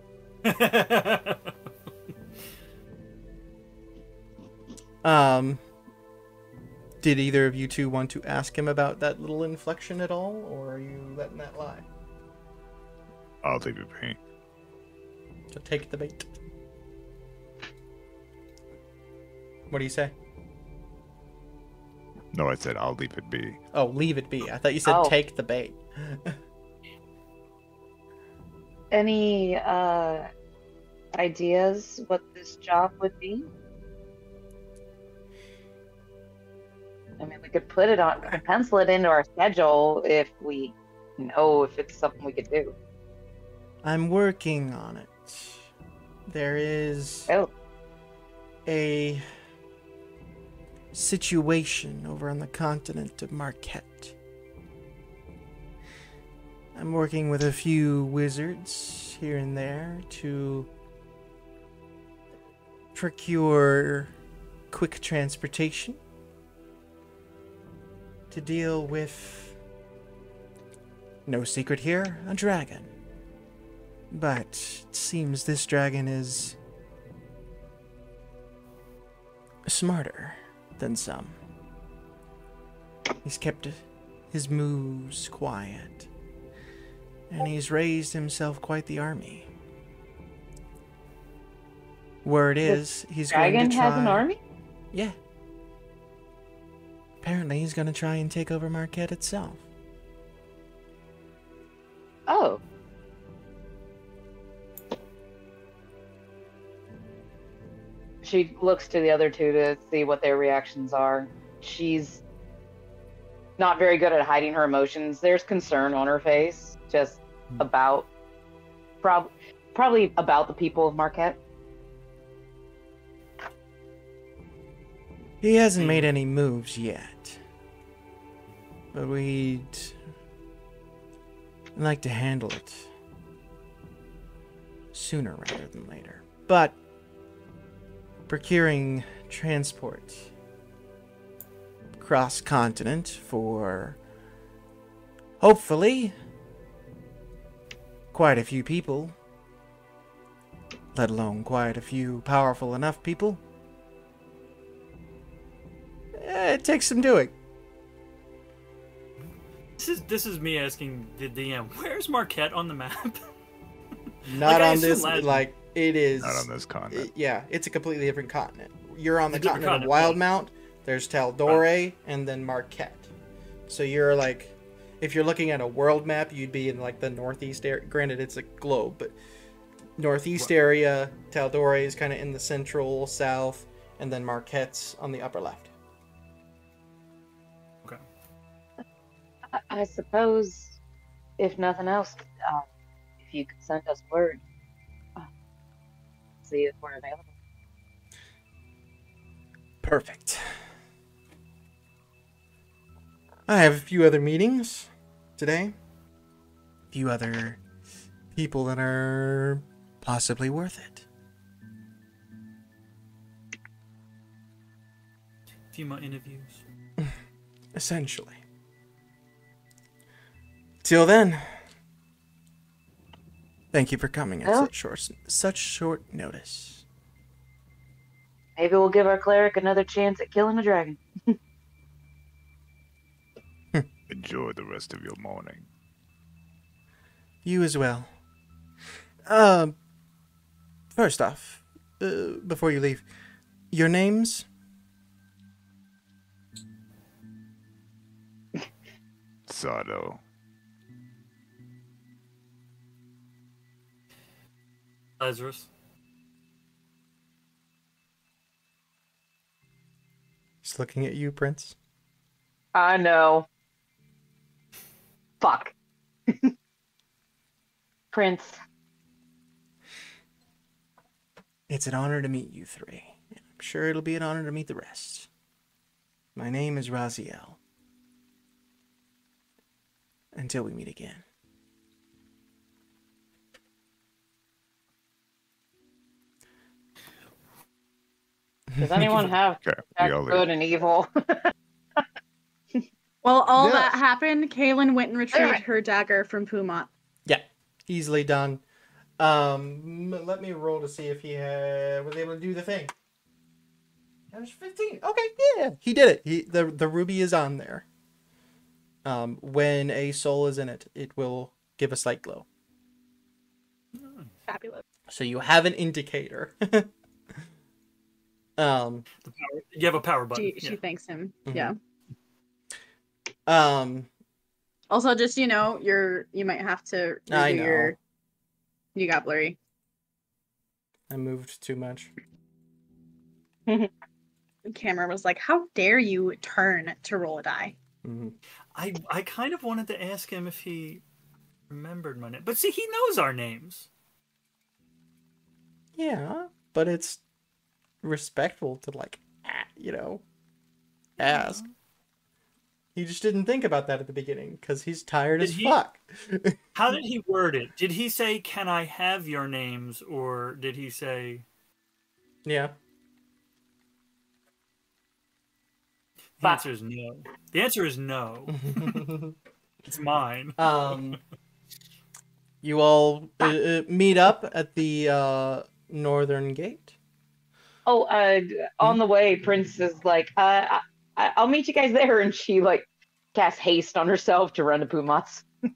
Did either of you two want to ask him about that little inflection at all, or are you letting that lie? I'll leave it be. So take the bait. What do you say? No, I said I'll leave it be. Oh, leave it be. I thought you said Oh. take the bait. Any ideas what this job would be? I mean, we could put it on, we could pencil it into our schedule if we know if it's something we could do. I'm working on it. There is Oh. a situation over on the continent of Marquette. I'm working with a few wizards here and there to procure quick transportation to deal with, no secret here, a dragon. But it seems this dragon is smarter than some. He's kept his moves quiet, and he's raised himself quite the army. Word is, he's going Dragon to try... has an army? Yeah. Apparently he's going to try and take over Marquette itself. she looks to the other two to see what their reactions are. She's not very good at hiding her emotions. There's concern on her face, just about probably about the people of Marquette. He hasn't made any moves yet, but we'd like to handle it sooner rather than later. But procuring transport cross-continent for hopefully quite a few people, let alone quite a few powerful enough people, it takes some doing. This is me asking the DM, where's Marquette on the map? Not Like, I on this, assume like, it is... Not on this continent. Yeah, it's a completely different continent. You're on the It's a different continent of continent, Wildmount, there's Taldore, and then Marquette. So you're, like, if you're looking at a world map, you'd be in, like, the northeast area. Granted, it's a globe, but northeast area, Taldore is kind of in the central south, and then Marquette's on the upper left. Okay. I suppose, if nothing else, if you could send us word, see if we're available. Perfect. I have a few other meetings today. A few other people that are possibly worth it. A few more interviews. Essentially. Till then, thank you for coming at Well, such short notice. maybe we'll give our cleric another chance at killing a dragon. Enjoy the rest of your morning. You as well. First off, before you leave, your names? Sado. Lazarus. Just looking at you, Prince. I know. Fuck. Prince. It's an honor to meet you three. I'm sure it'll be an honor to meet the rest. My name is Raziel. Until we meet again. Does anyone have Okay, that we all good leave. and evil? While all Yes. that happened, Kaylin went and retrieved her dagger from Pumot. Yeah, easily done. Let me roll to see if he was able to do the thing. There's 15. Okay, yeah, he did it. The ruby is on there. When a soul is in it, it will give a slight glow. Fabulous. So you have an indicator. You have a power button. She thanks him. Mhm. Yeah. Um, Also, just you might have to I redo know. You got blurry. I moved too much. The camera was like, "How dare you turn to roll a die?" Mhm. I kind of wanted to ask him if he remembered my name. But see, he knows our names. Yeah, but it's respectful to ask. He just didn't think about that at the beginning because he's tired Did as he- fuck. How did he word it? Did he say, "Can I have your names?" Or did he say... Yeah. The answer is no. The answer is no. It's mine. You all meet up at the northern gate. Oh, on the way, Prince is like, I'll meet you guys there, and she casts haste on herself to run to Pumot's. Do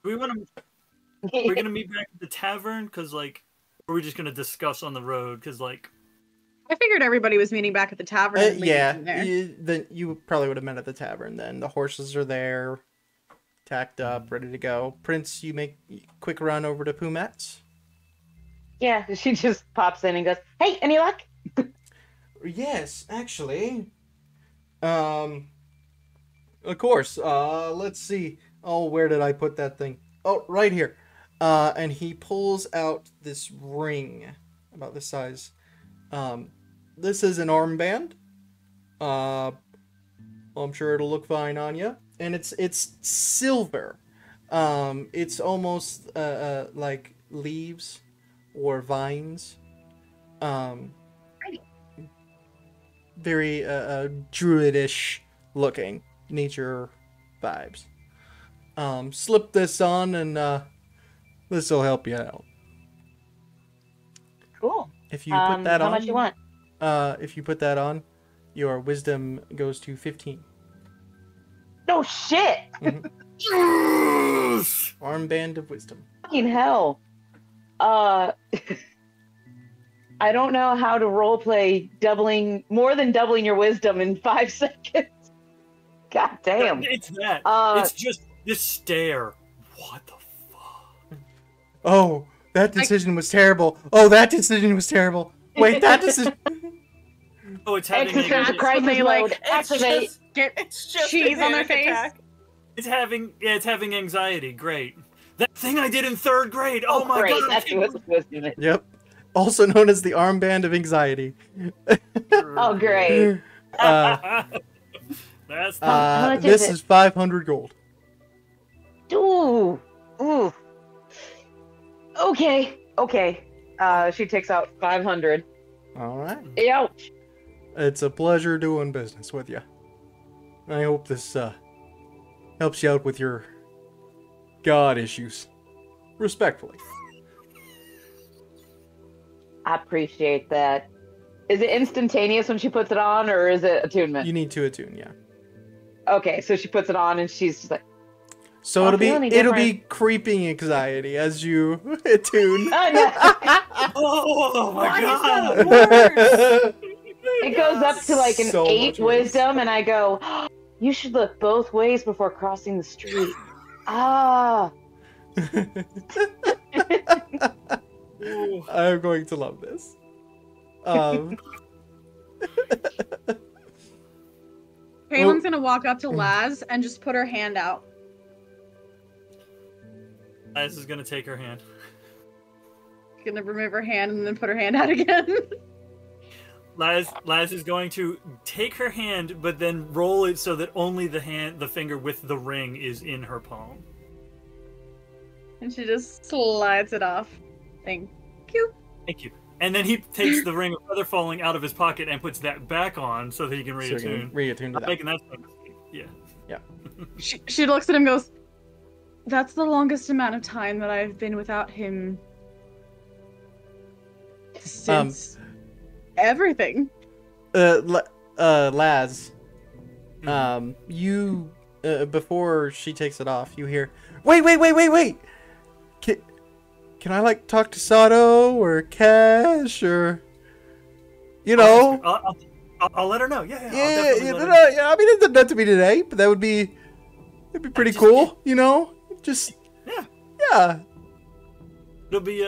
we want to... We're gonna meet back at the tavern? Because, or are we just gonna discuss on the road? Because, I figured everybody was meeting back at the tavern. And leaving Yeah, from there. then you probably would have met at the tavern then. The horses are there, tacked up, ready to go. Prince, you make a quick run over to Pumet's. Yeah, she just pops in and goes, "Hey, any luck?" Yes, actually. Of course. Let's see. Oh, where did I put that thing? Oh, right here. And he pulls out this ring about this size. This is an armband. I'm sure it'll look fine on you. And it's silver. It's almost like leaves or vines. Very druidish looking nature vibes. Slip this on and this will help you out. Cool. If you put that how on, much you want? if you put that on, your wisdom goes to 15. No shit. Armband of wisdom. Fucking hell. I don't know how to roleplay more than doubling your wisdom in 5 seconds. God damn. It's that. It's just this stare. What the fuck? Oh, that decision was terrible. Oh, that decision was terrible. Wait, that decision. Oh, it's having Exercise a, crisis they, like, mode. Activate. It's just cheese a on their panic face. attack. it's having anxiety. Great. That thing I did in 3rd grade. Oh my great. god. That's what the wisdom is. Yep. Also known as the armband of anxiety. Oh, great. That's How much This is it? is 500 gold. Ooh. Ooh. Okay. Okay. She takes out 500. All right. Ouch. It's a pleasure doing business with you. I hope this helps you out with your god issues. Respectfully. I appreciate that. Is it instantaneous when she puts it on, or is it attunement? You need to attune, yeah. Okay, so she puts it on and she's just like, So I'll it'll feel any be different. creeping anxiety as you attune. oh no. oh my Why is god. that worse? It goes up to like an So 8 much worse. wisdom, and I go, "Oh, you should look both ways before crossing the street." Ah. Ooh. I'm going to love this. Kaylin's gonna walk up to Laz and just put her hand out. Liz is gonna take her hand. Gonna remove her hand and then put her hand out again. Laz is going to take her hand, but then roll it so that only the finger with the ring is in her palm. And she just slides it off. Thank you. Thank you. And then he takes the ring of feather falling out of his pocket and puts that back on so that he can So you reattune. can reattune to I'm that. making that yeah. She looks at him and goes, "That's the longest amount of time that I've been without him since everything." Laz, Mm-hmm. you before she takes it off, you hear, wait. Can I like talk to Sato or Cash or, you know? I'll let her know. Yeah. I'll Yeah, definitely yeah, let her know. yeah. I mean, it doesn't have to be today, but that'd be pretty Just cool, you know? Just yeah. It'll be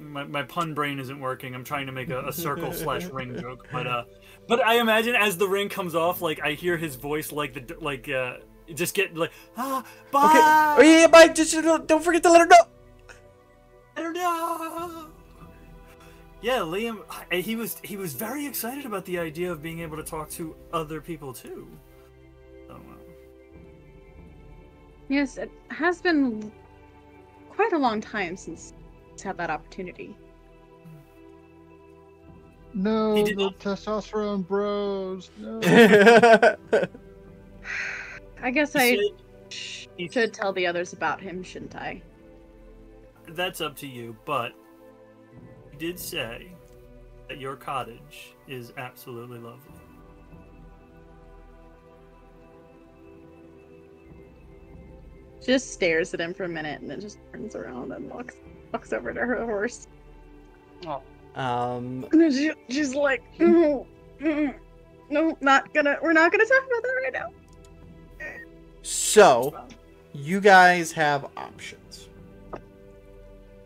my pun brain isn't working. I'm trying to make a circle / ring joke, but I imagine as the ring comes off, like I hear his voice, just get like bye. Okay. Oh yeah, bye. Just don't forget to let her know. Let her know. Yeah, Liam, he was very excited about the idea of being able to talk to other people too. So, Yes, it has been quite a long time since he's had that opportunity. No, He did the not- testosterone bros. No. I guess he I said- should tell the others about him, shouldn't I? That's up to you, but he did say that your cottage is absolutely lovely. Just stares at him for a minute and then just turns around and walks over to her horse. Um, And then she's like, no, we're not gonna talk about that right now. so you guys have options.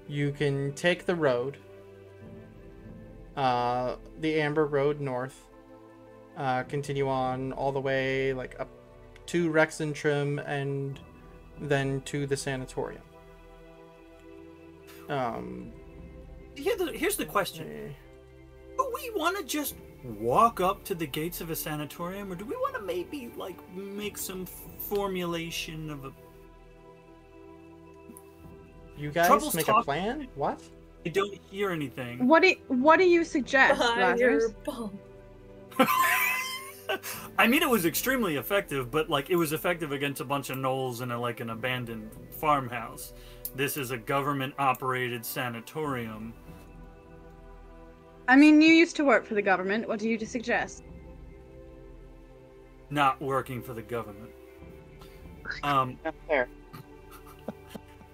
You can take the road, the Amber Road north, continue on all the way like up to Rexentrim and then to the sanatorium. Here's the question. Do we want to just walk up to the gates of a sanatorium, or do we want to maybe like make some formulation of a... You guys Trouble's make talk- a plan? What? I don't hear anything. What do you suggest, Lazarus? Fireball. I mean, it was extremely effective, but like it was effective against a bunch of gnolls in an abandoned farmhouse. This is a government-operated sanatorium. I mean, you used to work for the government. What do you suggest? Not working for the government. That's fair.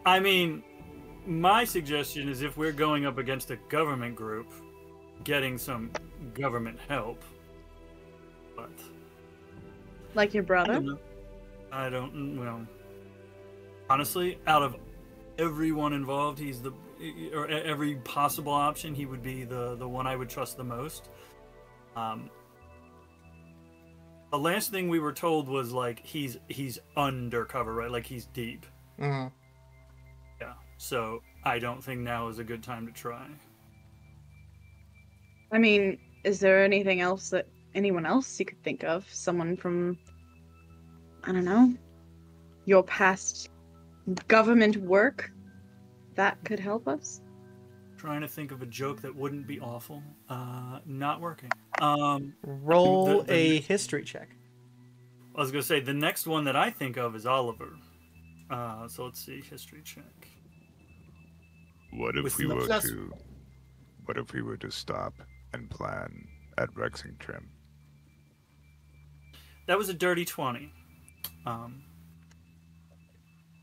I mean, my suggestion is if we're going up against a government group, getting some government help. But Like your brother? I don't know. Honestly, out of everyone involved, or every possible option, he would be the one I would trust the most. The last thing we were told was like he's undercover, right? Like he's deep. Mm-hmm. Yeah. So I don't think now is a good time to try. I mean, is there anything else that anyone else you could think of? Someone from, I don't know, your past government work that could help us? Trying to think of a joke that wouldn't be awful. Not working. Roll the- a history check. I was gonna say the next one that I think of is Oliver. So let's see, history check. What if With we no- were that's- to? What if we were to stop and plan at Rexentrim? That was a dirty 20.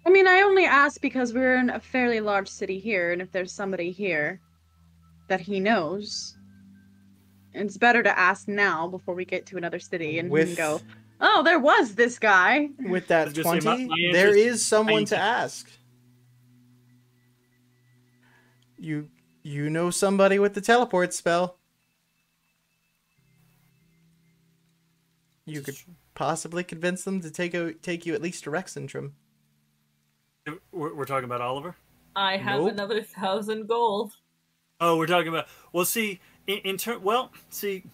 I mean, I only ask because we're in a fairly large city here, and if there's somebody here that he knows, it's better to ask now before we get to another city and he can go, oh, there was this guy. With I that was gonna say, 20, my answer there is is someone to 90. ask. You know somebody with the teleport spell. You could possibly convince them to take you at least to Rexentrim. We're talking about Oliver? I have Nope. another 1,000 gold. Oh, we're talking about... Well, see, see...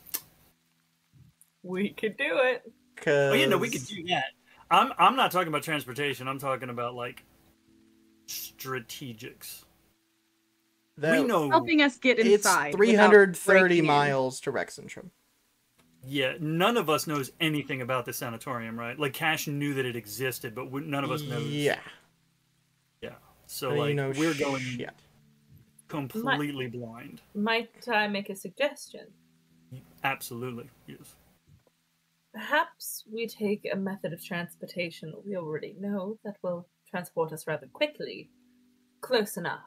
We could do it. Cause Oh, yeah, no, we could do that. I'm not talking about transportation. I'm talking about, like, strategics. that- We know... Helping us get it's inside. 330 breaking in. miles to Rexentrim. Yeah, none of us knows anything about the sanatorium, right? Like, Cash knew that it existed, but none of us knows. Yeah. Yeah. So, You like, know we're going shit. completely blind. Might I make a suggestion? Absolutely, yes. Perhaps we take a method of transportation that we already know that will transport us rather quickly, close enough,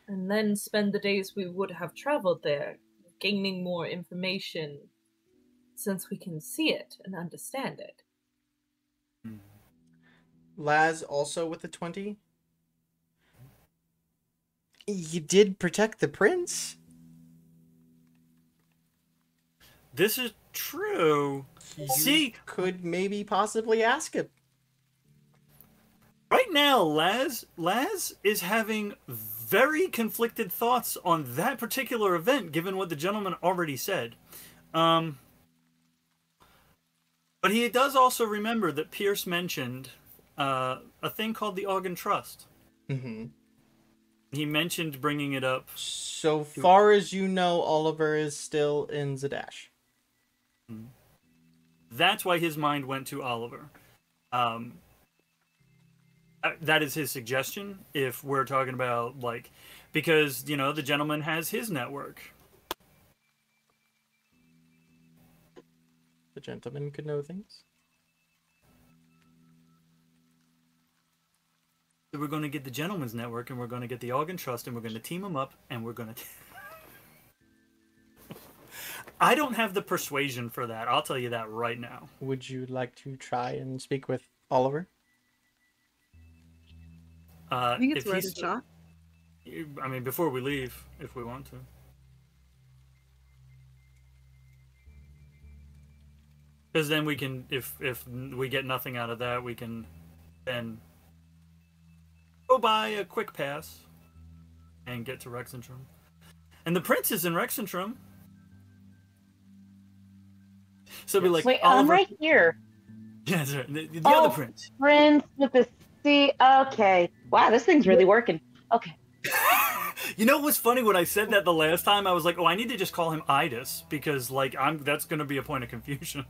and then spend the days we would have traveled there, gaining more information, since we can see it and understand it. Laz also with the 20. You did protect the prince. This is true. See, Could maybe possibly ask him. right now, Laz is having very conflicted thoughts on that particular event, given what the gentleman already said. But he does also remember that Pierce mentioned a thing called the Ogden Trust. Mm-hmm. He mentioned bringing it up. So far as you know, Oliver is still in Zadash. That's why his mind went to Oliver. That is his suggestion, if we're talking about, like, because, you know, the gentleman has his network. The gentleman could know things. So we're going to get the gentleman's network, and we're going to get the Ogden Trust, and we're going to team them up, and we're going to... I don't have the persuasion for that. I'll tell you that right now. Would you like to try and speak with Oliver? I think it's if worth he's- a shot. I mean, before we leave, if we want to. Because then we can, if we get nothing out of that, we can then go buy a quick pass and get to Rexentrum. And the prince is in Rexentrum. So it'll be like, Wait, Oliver... I'm right here. Yeah, that's right. The other prince. Prince with the C. Okay. Wow, this thing's really working. Okay. You know what's funny? When I said that the last time, I was like, oh, I need to just call him Idis, because, like, that's going to be a point of confusion.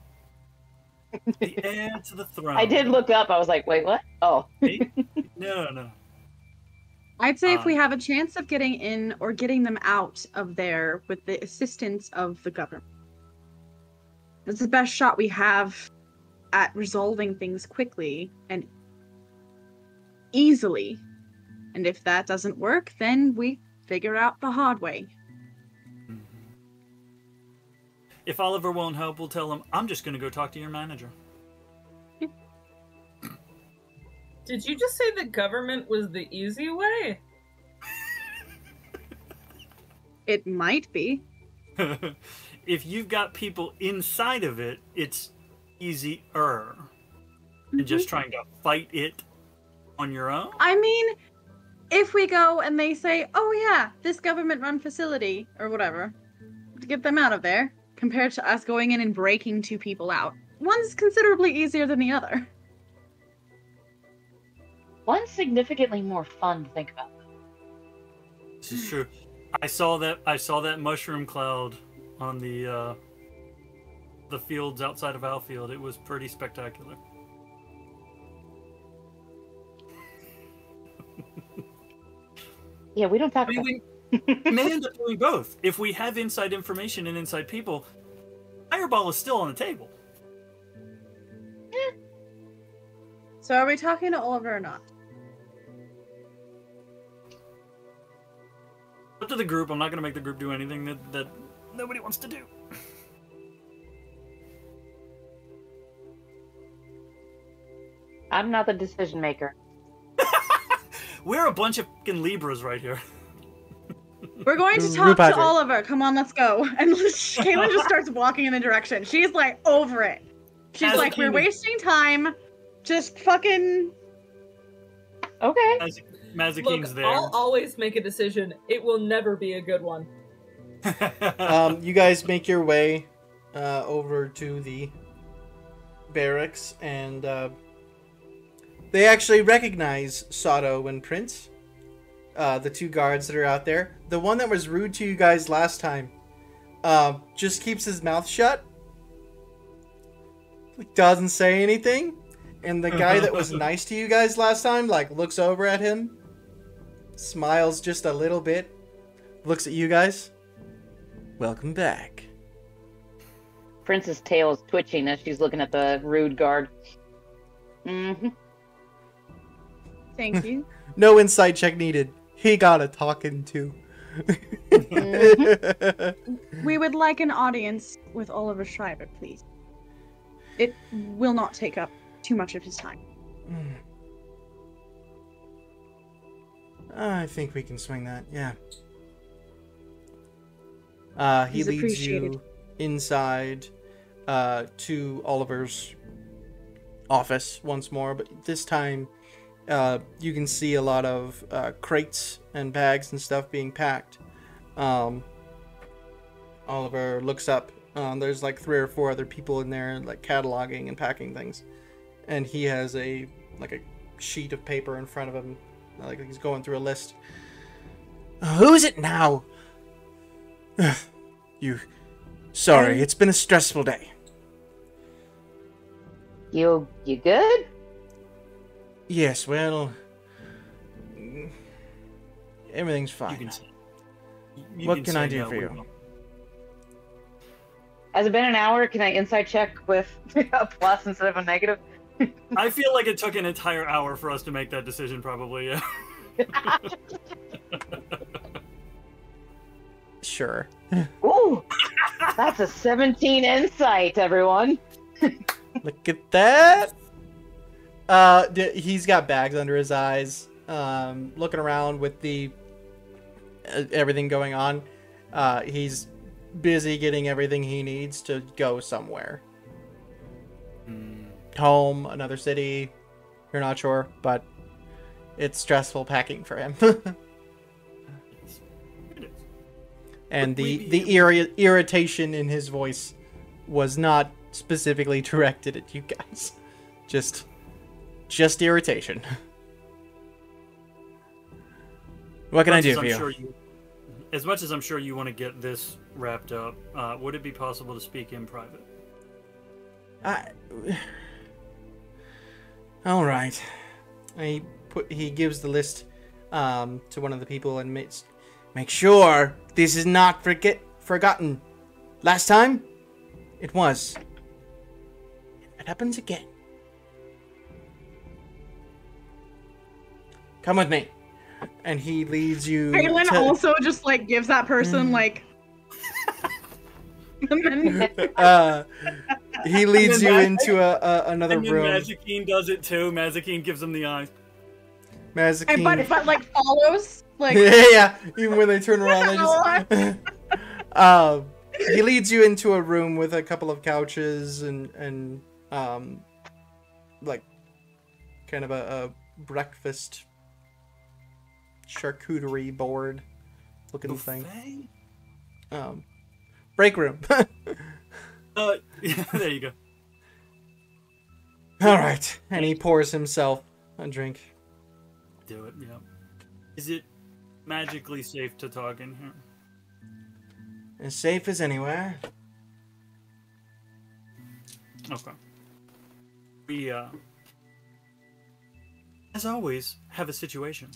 The heir to the throne. I did look up. I was like, wait, what? Oh. No. I'd say if we have a chance of getting in or getting them out of there with the assistance of the government, that's the best shot we have at resolving things quickly and easily. And if that doesn't work, then we figure out the hard way. If Oliver won't help, we'll tell him, I'm just going to go talk to your manager. Did you just say the government was the easy way? It might be. If you've got people inside of it, it's easier than just trying to fight it on your own. I mean, if we go and they say, oh yeah, this government-run facility, or whatever, to get them out of there, compared to us going in and breaking two people out, one's considerably easier than the other. One's significantly more fun to think about. This is true. I saw that mushroom cloud on the fields outside of Alfield. It was pretty spectacular. Yeah, we don't talk about We may end up doing both. If we have inside information and inside people, Fireball is still on the table. So are we talking to Oliver or not? Up to the group. I'm not going to make the group do anything that nobody wants to do. I'm not the decision maker. We're a bunch of fucking Libras right here. We're going to talk to Oliver. Come on, let's go. And Caitlin just starts walking in the direction. She's like over it. She's like, we're wasting time. Just fucking... Okay. Mazikeen's there. I'll always make a decision. It will never be a good one. You guys make your way over to the barracks, and they actually recognize Sato and Prince, the two guards that are out there. The one that was rude to you guys last time just keeps his mouth shut, doesn't say anything, and the guy that was nice to you guys last time, like, looks over at him, smiles just a little bit, looks at you guys. Welcome back. Prince's tail is twitching as she's looking at the rude guard. Mm-hmm. Thank you. No insight check needed. He got a talking to. We would like an audience with Oliver Schreiber, please. It will not take up too much of his time. I think we can swing that, yeah. He leads you inside to Oliver's office once more, but this time you can see a lot of crates and bags and stuff being packed. Oliver looks up. There's like 3 or 4 other people in there, like cataloging and packing things, and he has a sheet of paper in front of him, like he's going through a list. Who is it now? Sorry, it's been a stressful day. You good? Yes, well, everything's fine. What can I do for you? Has it been an hour? Can I insight check with a plus instead of a negative? I feel like it took an entire hour for us to make that decision, probably, yeah. Sure. Ooh, that's a 17 insight, everyone. Look at that. He's got bags under his eyes, looking around with the everything going on, he's busy getting everything he needs to go somewhere. Home, another city, you're not sure, but it's stressful packing for him. And the irritation in his voice was not specifically directed at you guys. Just irritation. What can I do for you? As much as I'm sure you want to get this wrapped up, would it be possible to speak in private? All right. He gives the list to one of the people and make sure this is not forgotten. Last time, it was. If it happens again, come with me. And he leads you. Kaylin also just like gives that person like. He leads you into another room. Mazikeen does it too. Mazikeen gives him the eyes. Mazikeen, but like follows like. Yeah, even when they turn around, they just. He leads you into a room with a couple of couches and like kind of a breakfast charcuterie board looking thing. Break room. Yeah, there you go. All right, and he pours himself a drink. Do it. Yeah. Is it magically safe to talk in here? As safe as anywhere. Okay. We, as always, have a situation.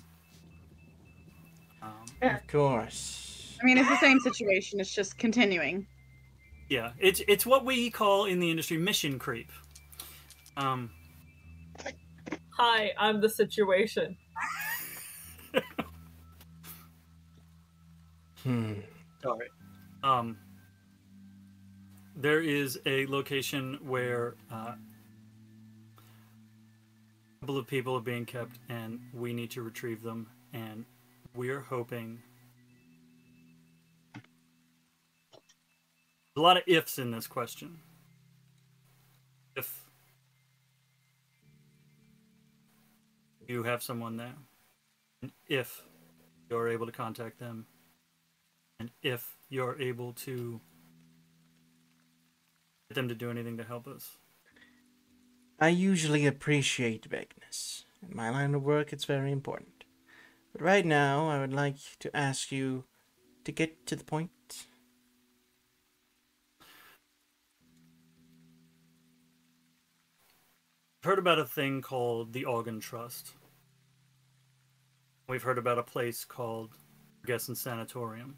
Of course. I mean, it's the same situation. It's just continuing. Yeah, it's what we call in the industry mission creep. Hi, I'm the situation. All right. There is a location where a couple of people are being kept, and we need to retrieve them. And we're hoping. A lot of ifs in this question. If you have someone there, and if you're able to contact them, and if you're able to get them to do anything to help us. I usually appreciate vagueness. In my line of work, it's very important. But right now, I would like to ask you to get to the point. I've heard about a thing called the Algan Trust. We've heard about a place called Vergessen Sanatorium.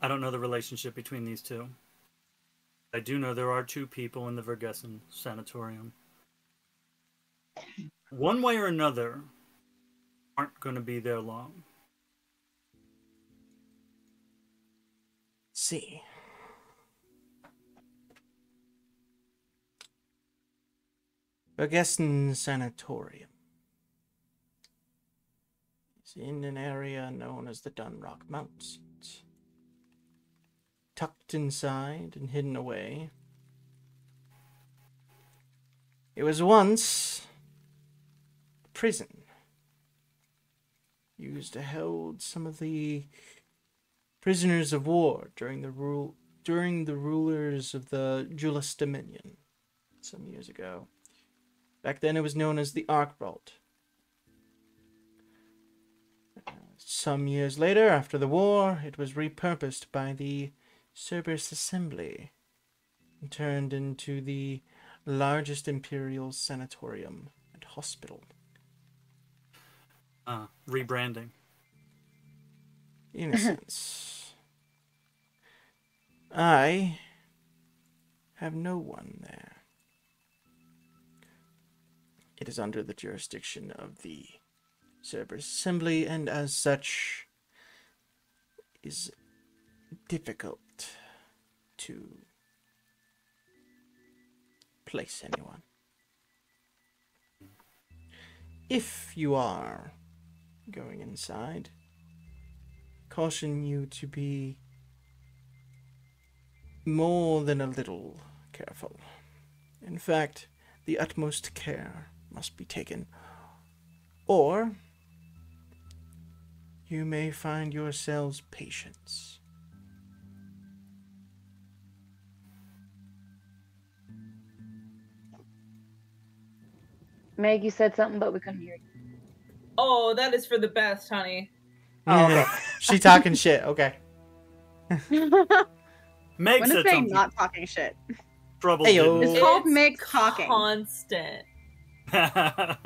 I don't know the relationship between these two. I do know there are two people in the Vergessen Sanatorium. One way or another, aren't going to be there long. See. Vergessen Sanatorium is in an area known as the Dunrock Mountains. Tucked inside and hidden away. It was once a prison used to hold some of the prisoners of war during the rulers of the Julius Dominion some years ago. Back then it was known as the Ark Vault. Some years later, after the war, it was repurposed by the Cerberus Assembly and turned into the largest imperial sanatorium and hospital. Rebranding. In a sense. I have no one there. It is under the jurisdiction of the Cerberus Assembly, and as such, is difficult to place anyone. If you are going inside, caution you to be more than a little careful. In fact, the utmost care must be taken, or you may find yourselves patients. Meg, you said something, but we couldn't hear you. Oh, that is for the best, honey. Oh, okay. She talking shit. Okay. Meg When said is Meg something. not talking shit? Trouble Heyo. It's called Meg talking. Constant. didn't.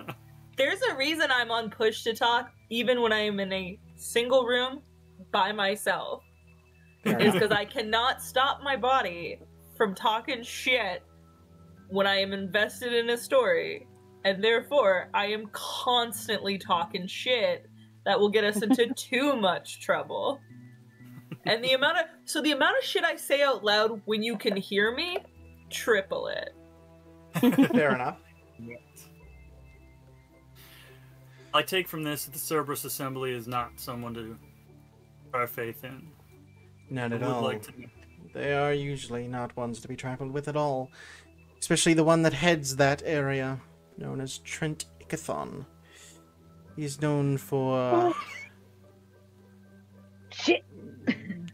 There's a reason I'm on push to talk, even when I am in a single room by myself. Is because I cannot stop my body from talking shit when I am invested in a story. And therefore, I am constantly talking shit that will get us into too much trouble. And the amount of shit I say out loud when you can hear me, triple it. Fair enough. I take from this that the Cerberus Assembly is not someone to put our faith in. Not I at would all. like to- They are usually not ones to be trifled with at all. Especially the one that heads that area, known as Trent Ickathon. He's known for Shit.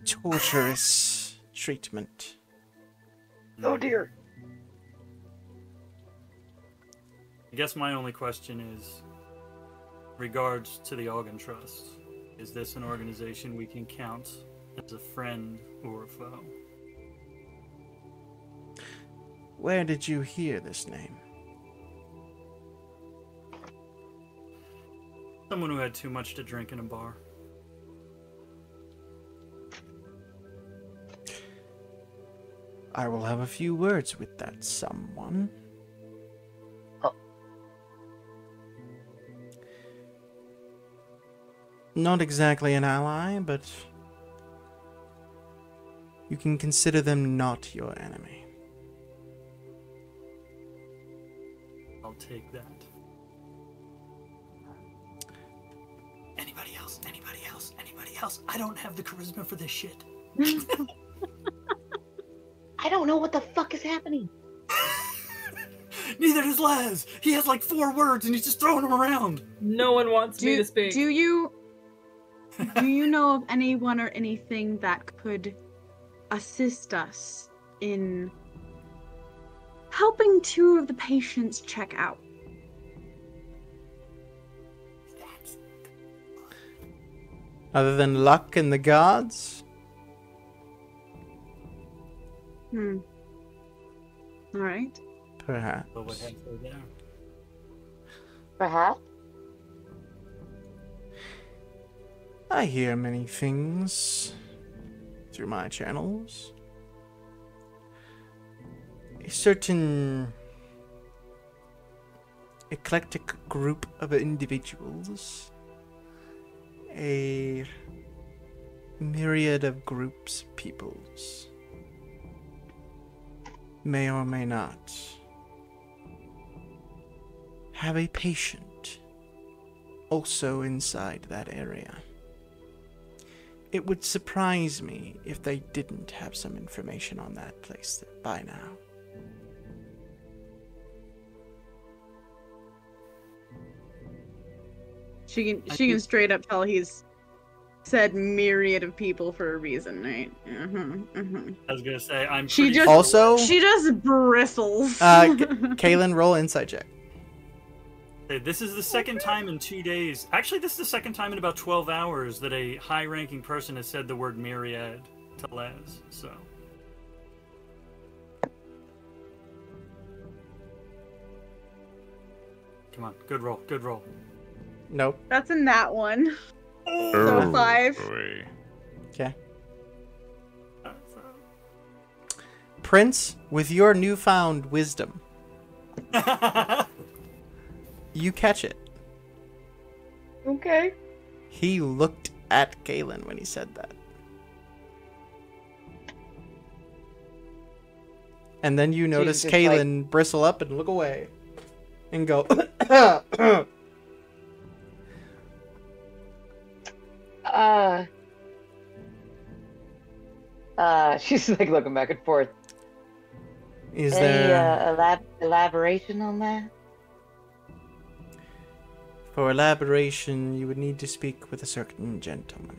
torturous treatment. Oh dear. I guess my only question is, regards to the Augen Trust, is this an organization we can count as a friend or a foe? Where did you hear this name? Someone who had too much to drink in a bar. I will have a few words with that someone. Oh. Not exactly an ally, but you can consider them not your enemy. I'll take that. Anybody else? Anybody else? Anybody else? I don't have the charisma for this shit. I don't know what the fuck is happening. Neither does Laz. He has like 4 words and he's just throwing them around. No one wants me to speak. Do you know of anyone or anything that could assist us in helping 2 of the patients check out? Other than luck and the gods? Alright. Perhaps. But what happened there? Perhaps. I hear many things through my channels. A certain eclectic group of individuals, a myriad of groups, peoples, may or may not have a patient also inside that area. It would surprise me if they didn't have some information on that place by now. She can straight up tell he's said myriad of people for a reason, right? I was gonna say, I'm She pretty just sure- Also, She just bristles. Kaylin, roll insight check. Hey, this is the second time in 2 days. Actually, this is the second time in about 12 hours that a high-ranking person has said the word myriad to Laz. So, come on, good roll, good roll. Nope. That's in that one. Oh, So 5. boy. Okay. Prince, with your newfound wisdom, you catch it. Okay. He looked at Galen when he said that. And then you notice just Kaylin bristle up and look away. And go, She's like looking back and forth. Is Any there elaboration on that? for elaboration? You would need to speak with a certain gentleman.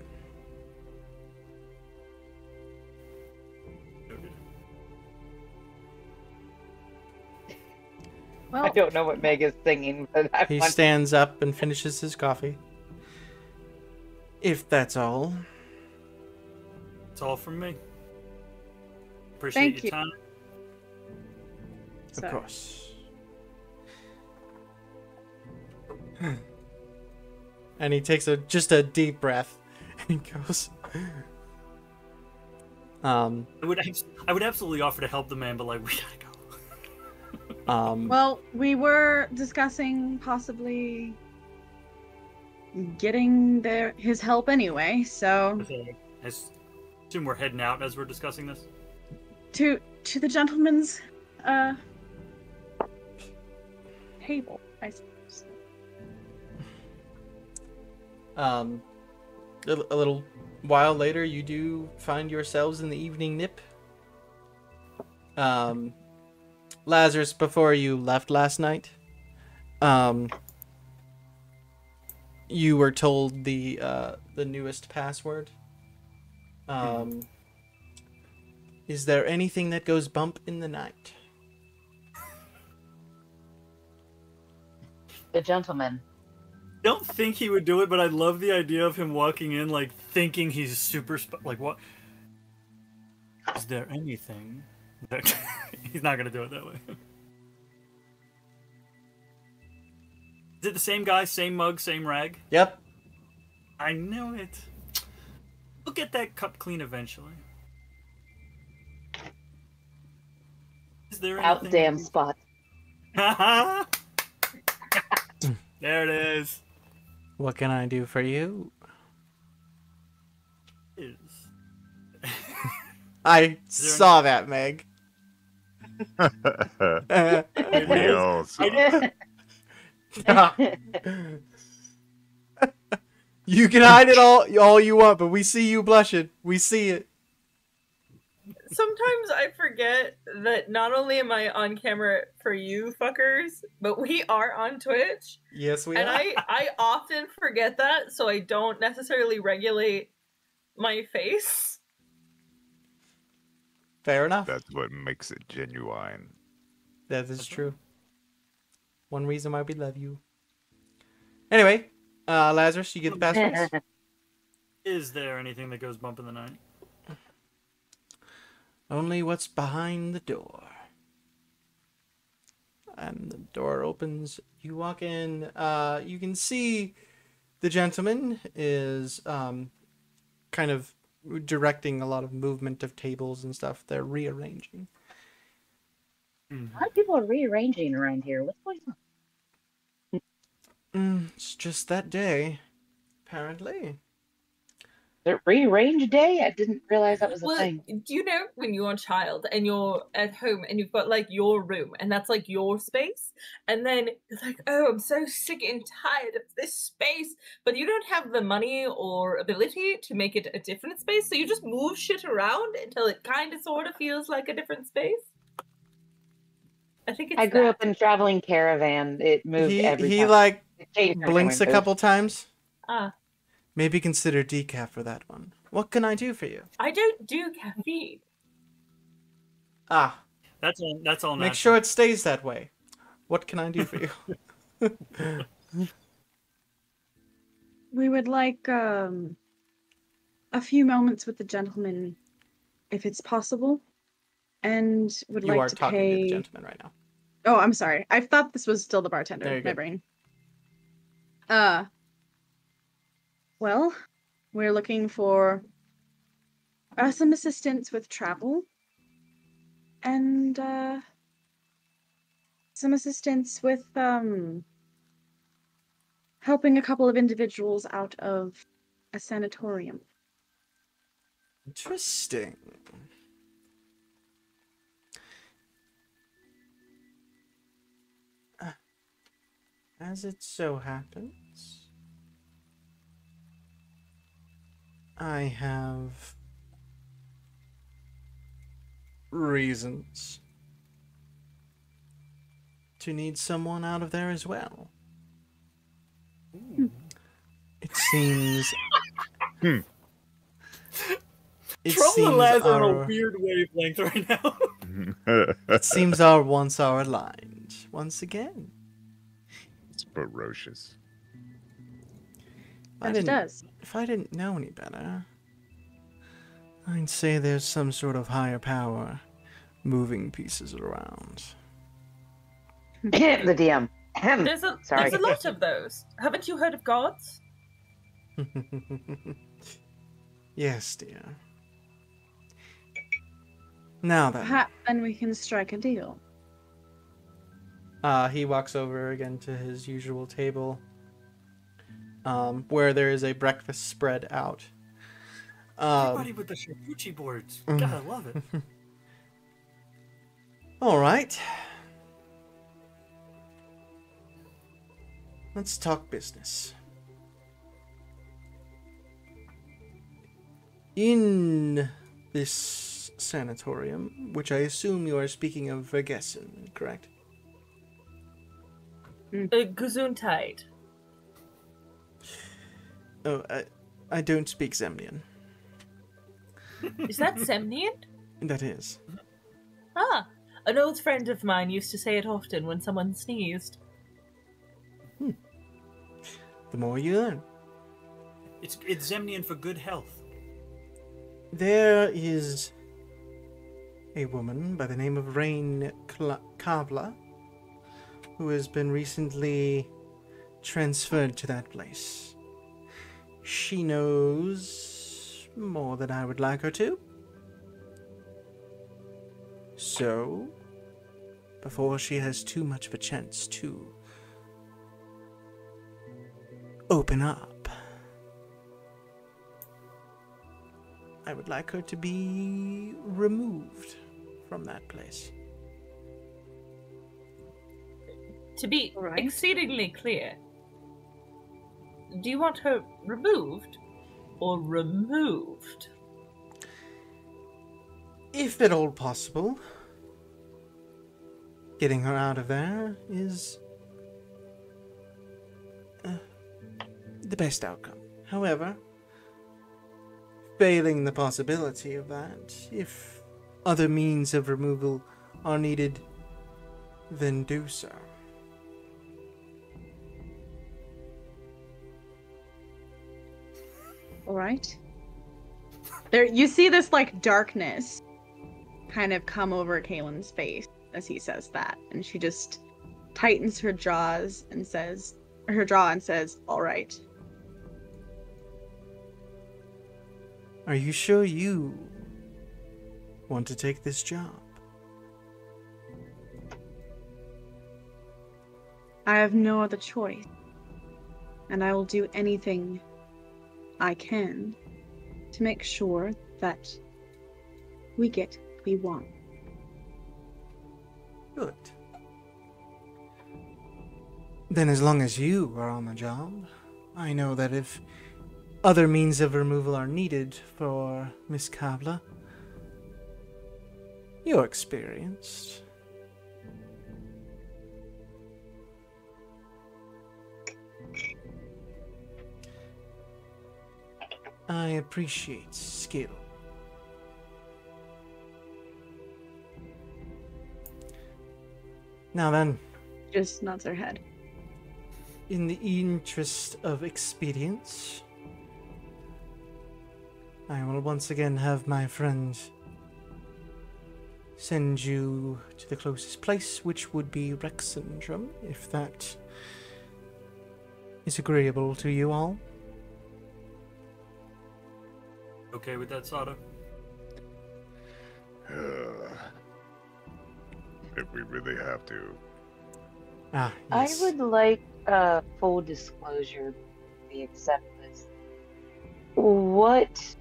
I Well, don't know what Meg is singing, but I He want stands up and finishes his coffee. If that's all. It's all from me. Appreciate Thank your you. time. Of sorry. course. And he takes just a deep breath and goes. I would absolutely offer to help the man, but like we gotta go. Well, we were discussing possibly getting his help anyway, so I assume we're heading out as we're discussing this. to the gentleman's table, I suppose. A little while later, you do find yourselves in the evening nip. Lazarus, before you left last night, you were told the newest password. Is there anything that goes bump in the night? the gentleman. Don't think he would do it, but I love the idea of him walking in like thinking he's super like what? Is there anything? That... he's not gonna do it that way. Is it the same guy, same mug, same rag? Yep. I knew it. We'll get that cup clean eventually. Is there Out anything? damn spot. There it is. What can I do for you? Is. I saw that, Meg. We all saw You can hide it all you want, but we see you blushing. We see it. Sometimes I forget that not only am I on camera for you fuckers, but we are on Twitch. Yes, we And are. I often forget that, so I don't necessarily regulate my face. Fair enough. That's what makes it genuine. That is true. One reason why we love you. Anyway, Lazarus, you get the passwords? Is there anything that goes bump in the night? Only what's behind the door. And the door opens. You walk in. You can see the gentleman is kind of directing a lot of movement of tables and stuff. They're rearranging. A lot of people are rearranging around here. What's going on? It's just that day, apparently. Is it rearrange day? I didn't realize that was a Well, thing. do you know when you're a child and you're at home and you've got like your room and that's like your space, and then it's like, oh, I'm so sick and tired of this space, but you don't have the money or ability to make it a different space, so you just move shit around until it kind of sort of feels like a different space. I think it's I grew that. up in traveling caravan. It moved every He time. like It changed every blinks a time it couple times. Ah, Maybe consider decaf for that one. What can I do for you? I don't do caffeine. Ah, That's all. That's all. make natural. sure it stays that way. What can I do for you? We would like a few moments with the gentleman, if it's possible, and would You like are to talking pay. to the gentleman right now. Oh, I'm sorry. I thought this was still the bartender. There you My go. brain. Well, we're looking for some assistance with travel and some assistance with helping a couple of individuals out of a sanatorium. Interesting. As it so happens, I have reasons to need someone out of there as well. It seems. Hmm. It Trouble seems and Laz are on our. a weird wavelength right now. It seems our wants are aligned once again. It's ferocious. As it does. If I didn't know any better, I'd say there's some sort of higher power moving pieces around. The DM. There's a Sorry. lot of those. Haven't you heard of gods? Yes, dear. Now then. Perhaps then we can strike a deal. He walks over again to his usual table, where there is a breakfast spread out. Everybody with the charcuterie boards. God, I love it. All right. Let's talk business. In this sanatorium, which I assume you are speaking of Vergessen, correct? Gesundheit. Oh, I don't speak Zemnian. Is that Semnian? That is. Ah, an old friend of mine used to say it often when someone sneezed. The more you learn. It's Zemnian for good health. There is a woman by the name of Rain Kavla who has been recently transferred to that place. She knows more than I would like her to. So, before she has too much of a chance to open up, I would like her to be removed from that place. To be Right. exceedingly clear, do you want her removed or removed? If at all possible, getting her out of there is the best outcome. However, failing the possibility of that, if other means of removal are needed, then do so. All right. There, you see this like darkness kind of come over Kaylin's face as he says that, and she just tightens her jaws and says, "All right." Are you sure you want to take this job? I have no other choice, and I will do anything I can to make sure that we get what we want. Good. Then as long as you are on the job, I know that if other means of removal are needed for Miss Kavla, you're experienced. I appreciate skill. Now then, Just nods her head. in the interest of expedience, I will once again have my friend send you to the closest place, which would be Rexendrum, if that is agreeable to you all. Okay with that, Sada? If we really have to. Ah, I yes. would like full disclosure if we accept this. What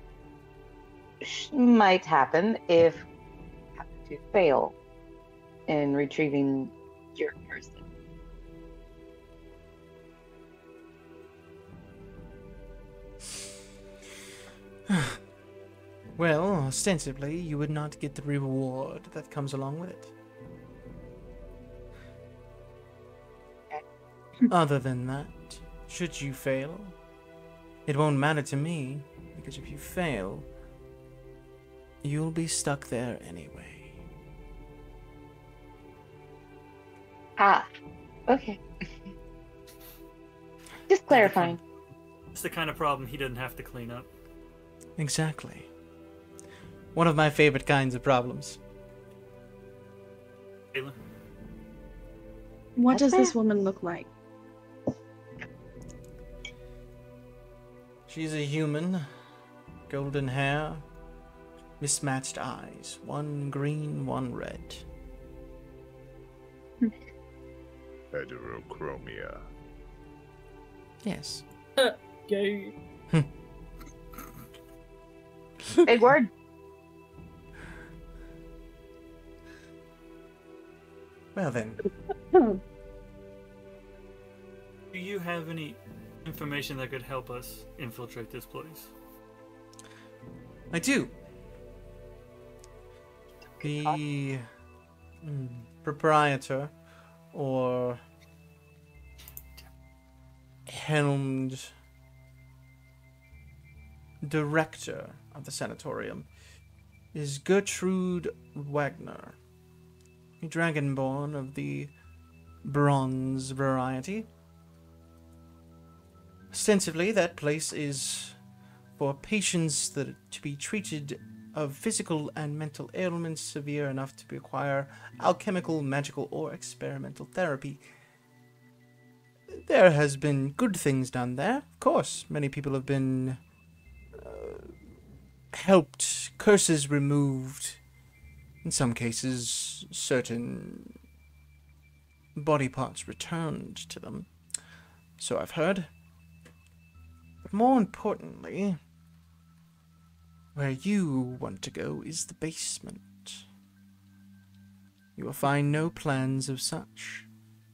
might happen if we have to fail in retrieving your person? Well, ostensibly, you would not get the reward that comes along with it. Other than that, should you fail, it won't matter to me, because if you fail, you'll be stuck there anyway. Ah, okay. Just clarifying. It's the kind of problem he didn't have to clean up. Exactly. One of my favorite kinds of problems. Caitlin? What That's does this fair. woman look like? She's a human. Golden hair. Mismatched eyes. One green, one red. Heterochromia. Yes. Gay. Big word. Well then. Do you have any information that could help us infiltrate this place? I do. The proprietor or helmed director of the sanatorium is Gertrude Wagner, a dragonborn of the bronze variety. Ostensibly, that place is for patients that to be treated of physical and mental ailments severe enough to require alchemical, magical, or experimental therapy. There has been good things done there, of course. Many people have been helped, curses removed, in some cases, certain body parts returned to them. So I've heard. But more importantly, where you want to go is the basement. You will find no plans of such.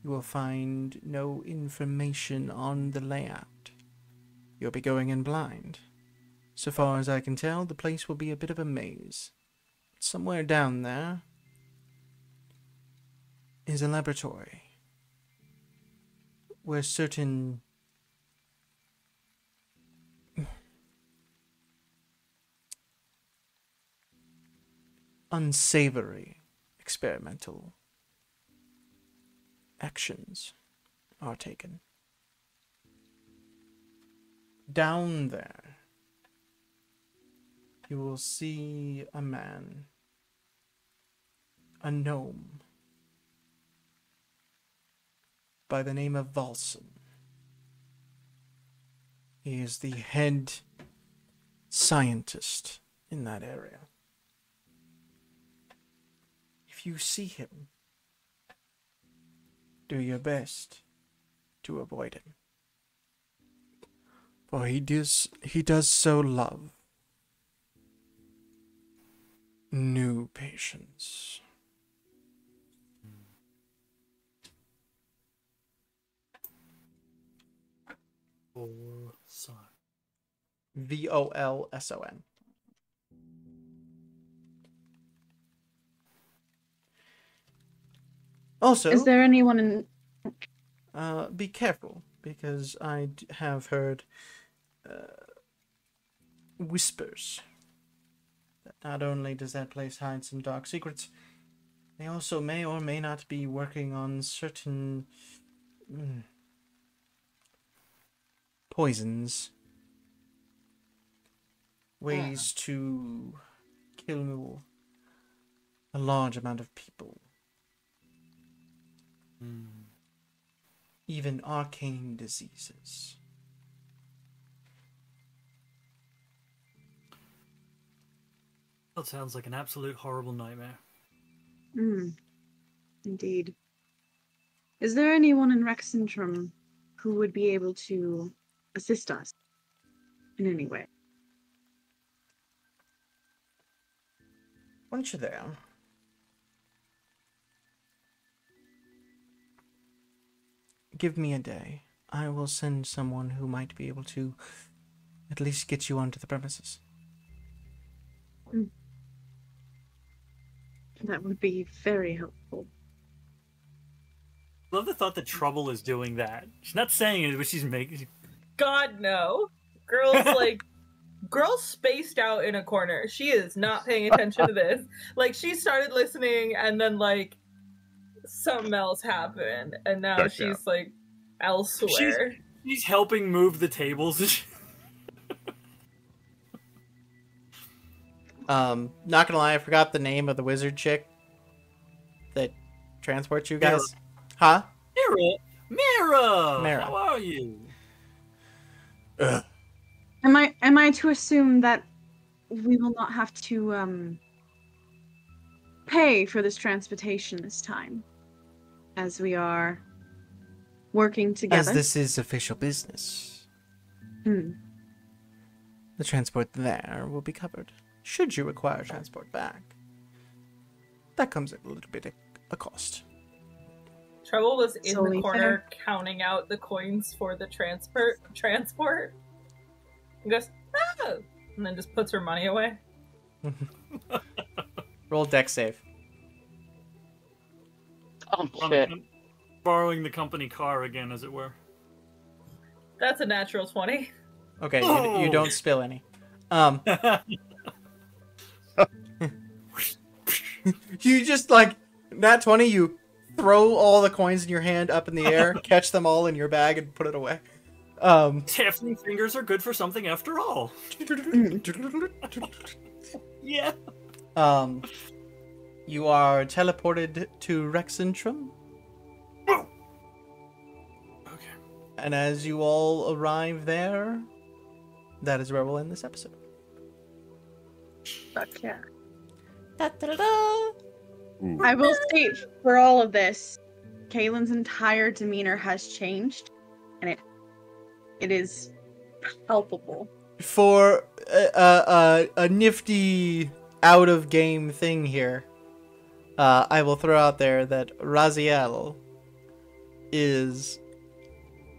You will find no information on the layout. You'll be going in blind. So far as I can tell, the place will be a bit of a maze. Somewhere down there is a laboratory where certain unsavory experimental actions are taken. Down there, you will see a man, a gnome, by the name of Volson. He is the head scientist in that area. If you see him, do your best to avoid him. For he does so love new patients. Volson. Volson. Also, Is there anyone in? be careful, because I have heard whispers that not only does that place hide some dark secrets, they also may or may not be working on certain poisons, ways to kill a large amount of people. Even arcane diseases. That sounds like an absolute horrible nightmare. Indeed. Is there anyone in Rexentrum who would be able to assist us in any way? Once you're there, give me a day. I will send someone who might be able to at least get you onto the premises. That would be very helpful. I love the thought that Trouble is doing that. She's not saying it, but she's making. God no. Girl's like girl spaced out in a corner. She is not paying attention to this. Like she started listening and then like something else happened and now Check she's out. like elsewhere. She's helping move the tables. Not gonna lie, I forgot the name of the wizard chick that transports you guys. Huh? Mira! Mira. How are you? Ugh. Am I to assume that we will not have to pay for this transportation this time, as we are working together? As this is official business, the transport there will be covered. Should you require transport back, that comes at a little bit of a cost. Trouble was in Solely the corner counting out the coins for the transport. And goes, oh! And then just puts her money away. Roll deck save. Oh shit. Borrowing the company car again, as it were. That's a natural 20. Okay, you Oh! don't spill any. You just like nat 20. You throw all the coins in your hand up in the air, catch them all in your bag, and put it away. Halfling fingers are good for something after all. Yeah. You are teleported to Rexentrum, Okay. and as you all arrive there, that is where we'll end this episode. Fuck yeah. Da-da-da-da. Ooh. I will state for all of this, Kaylin's entire demeanor has changed, and it is palpable. For a nifty out of game thing here, I will throw out there that Raziel is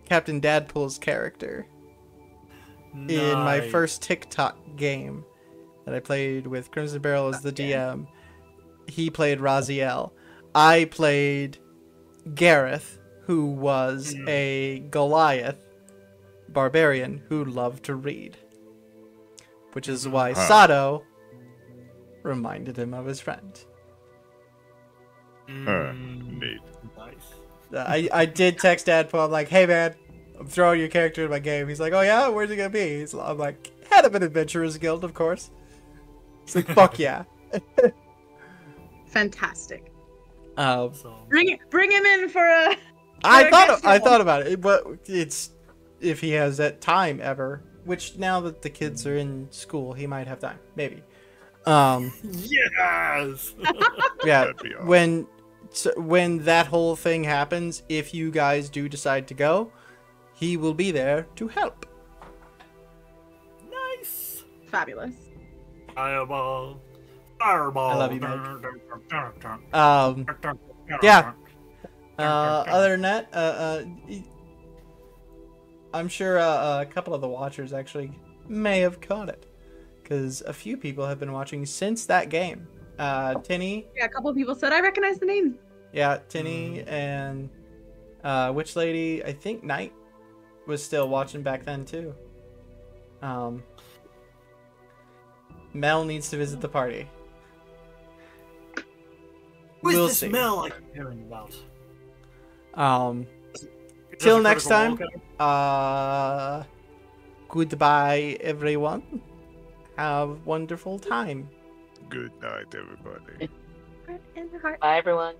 Captain Dadpool's character in my Nice. first TikTok game that I played with Crimson Barrel as the DM. He played Raziel. I played Gareth, who was a Goliath barbarian who loved to read. Which is why Sato reminded him of his friend. Neat. Nice. I did text Dadpool. I'm like, hey man, I'm throwing your character in my game. He's like, oh yeah, where's he gonna be? I'm like, head of an adventurers guild, of course. He's like, fuck yeah. Fantastic. Um, So, Bring him in for a. I guess thought about it, but it's if he has that time ever. Which now that the kids are in school, he might have time, maybe. yes. Yeah, That'd be awesome. when that whole thing happens, if you guys do decide to go, he will be there to help. Nice. Fabulous. Fireball. Fireball. I love you, yeah. Other than that, I'm sure a couple of the watchers actually may have caught it, because a few people have been watching since that game. Tinny, Yeah, a couple of people said I recognize the name. yeah, Tinny and Witch Lady. I think Knight was still watching back then too. Mel needs to visit the party. Who's We'll this see. smell I keep hearing about? Is Till this a next critical time. role? Goodbye, everyone. Have a wonderful time. Good night, everybody. In the heart. Bye, everyone.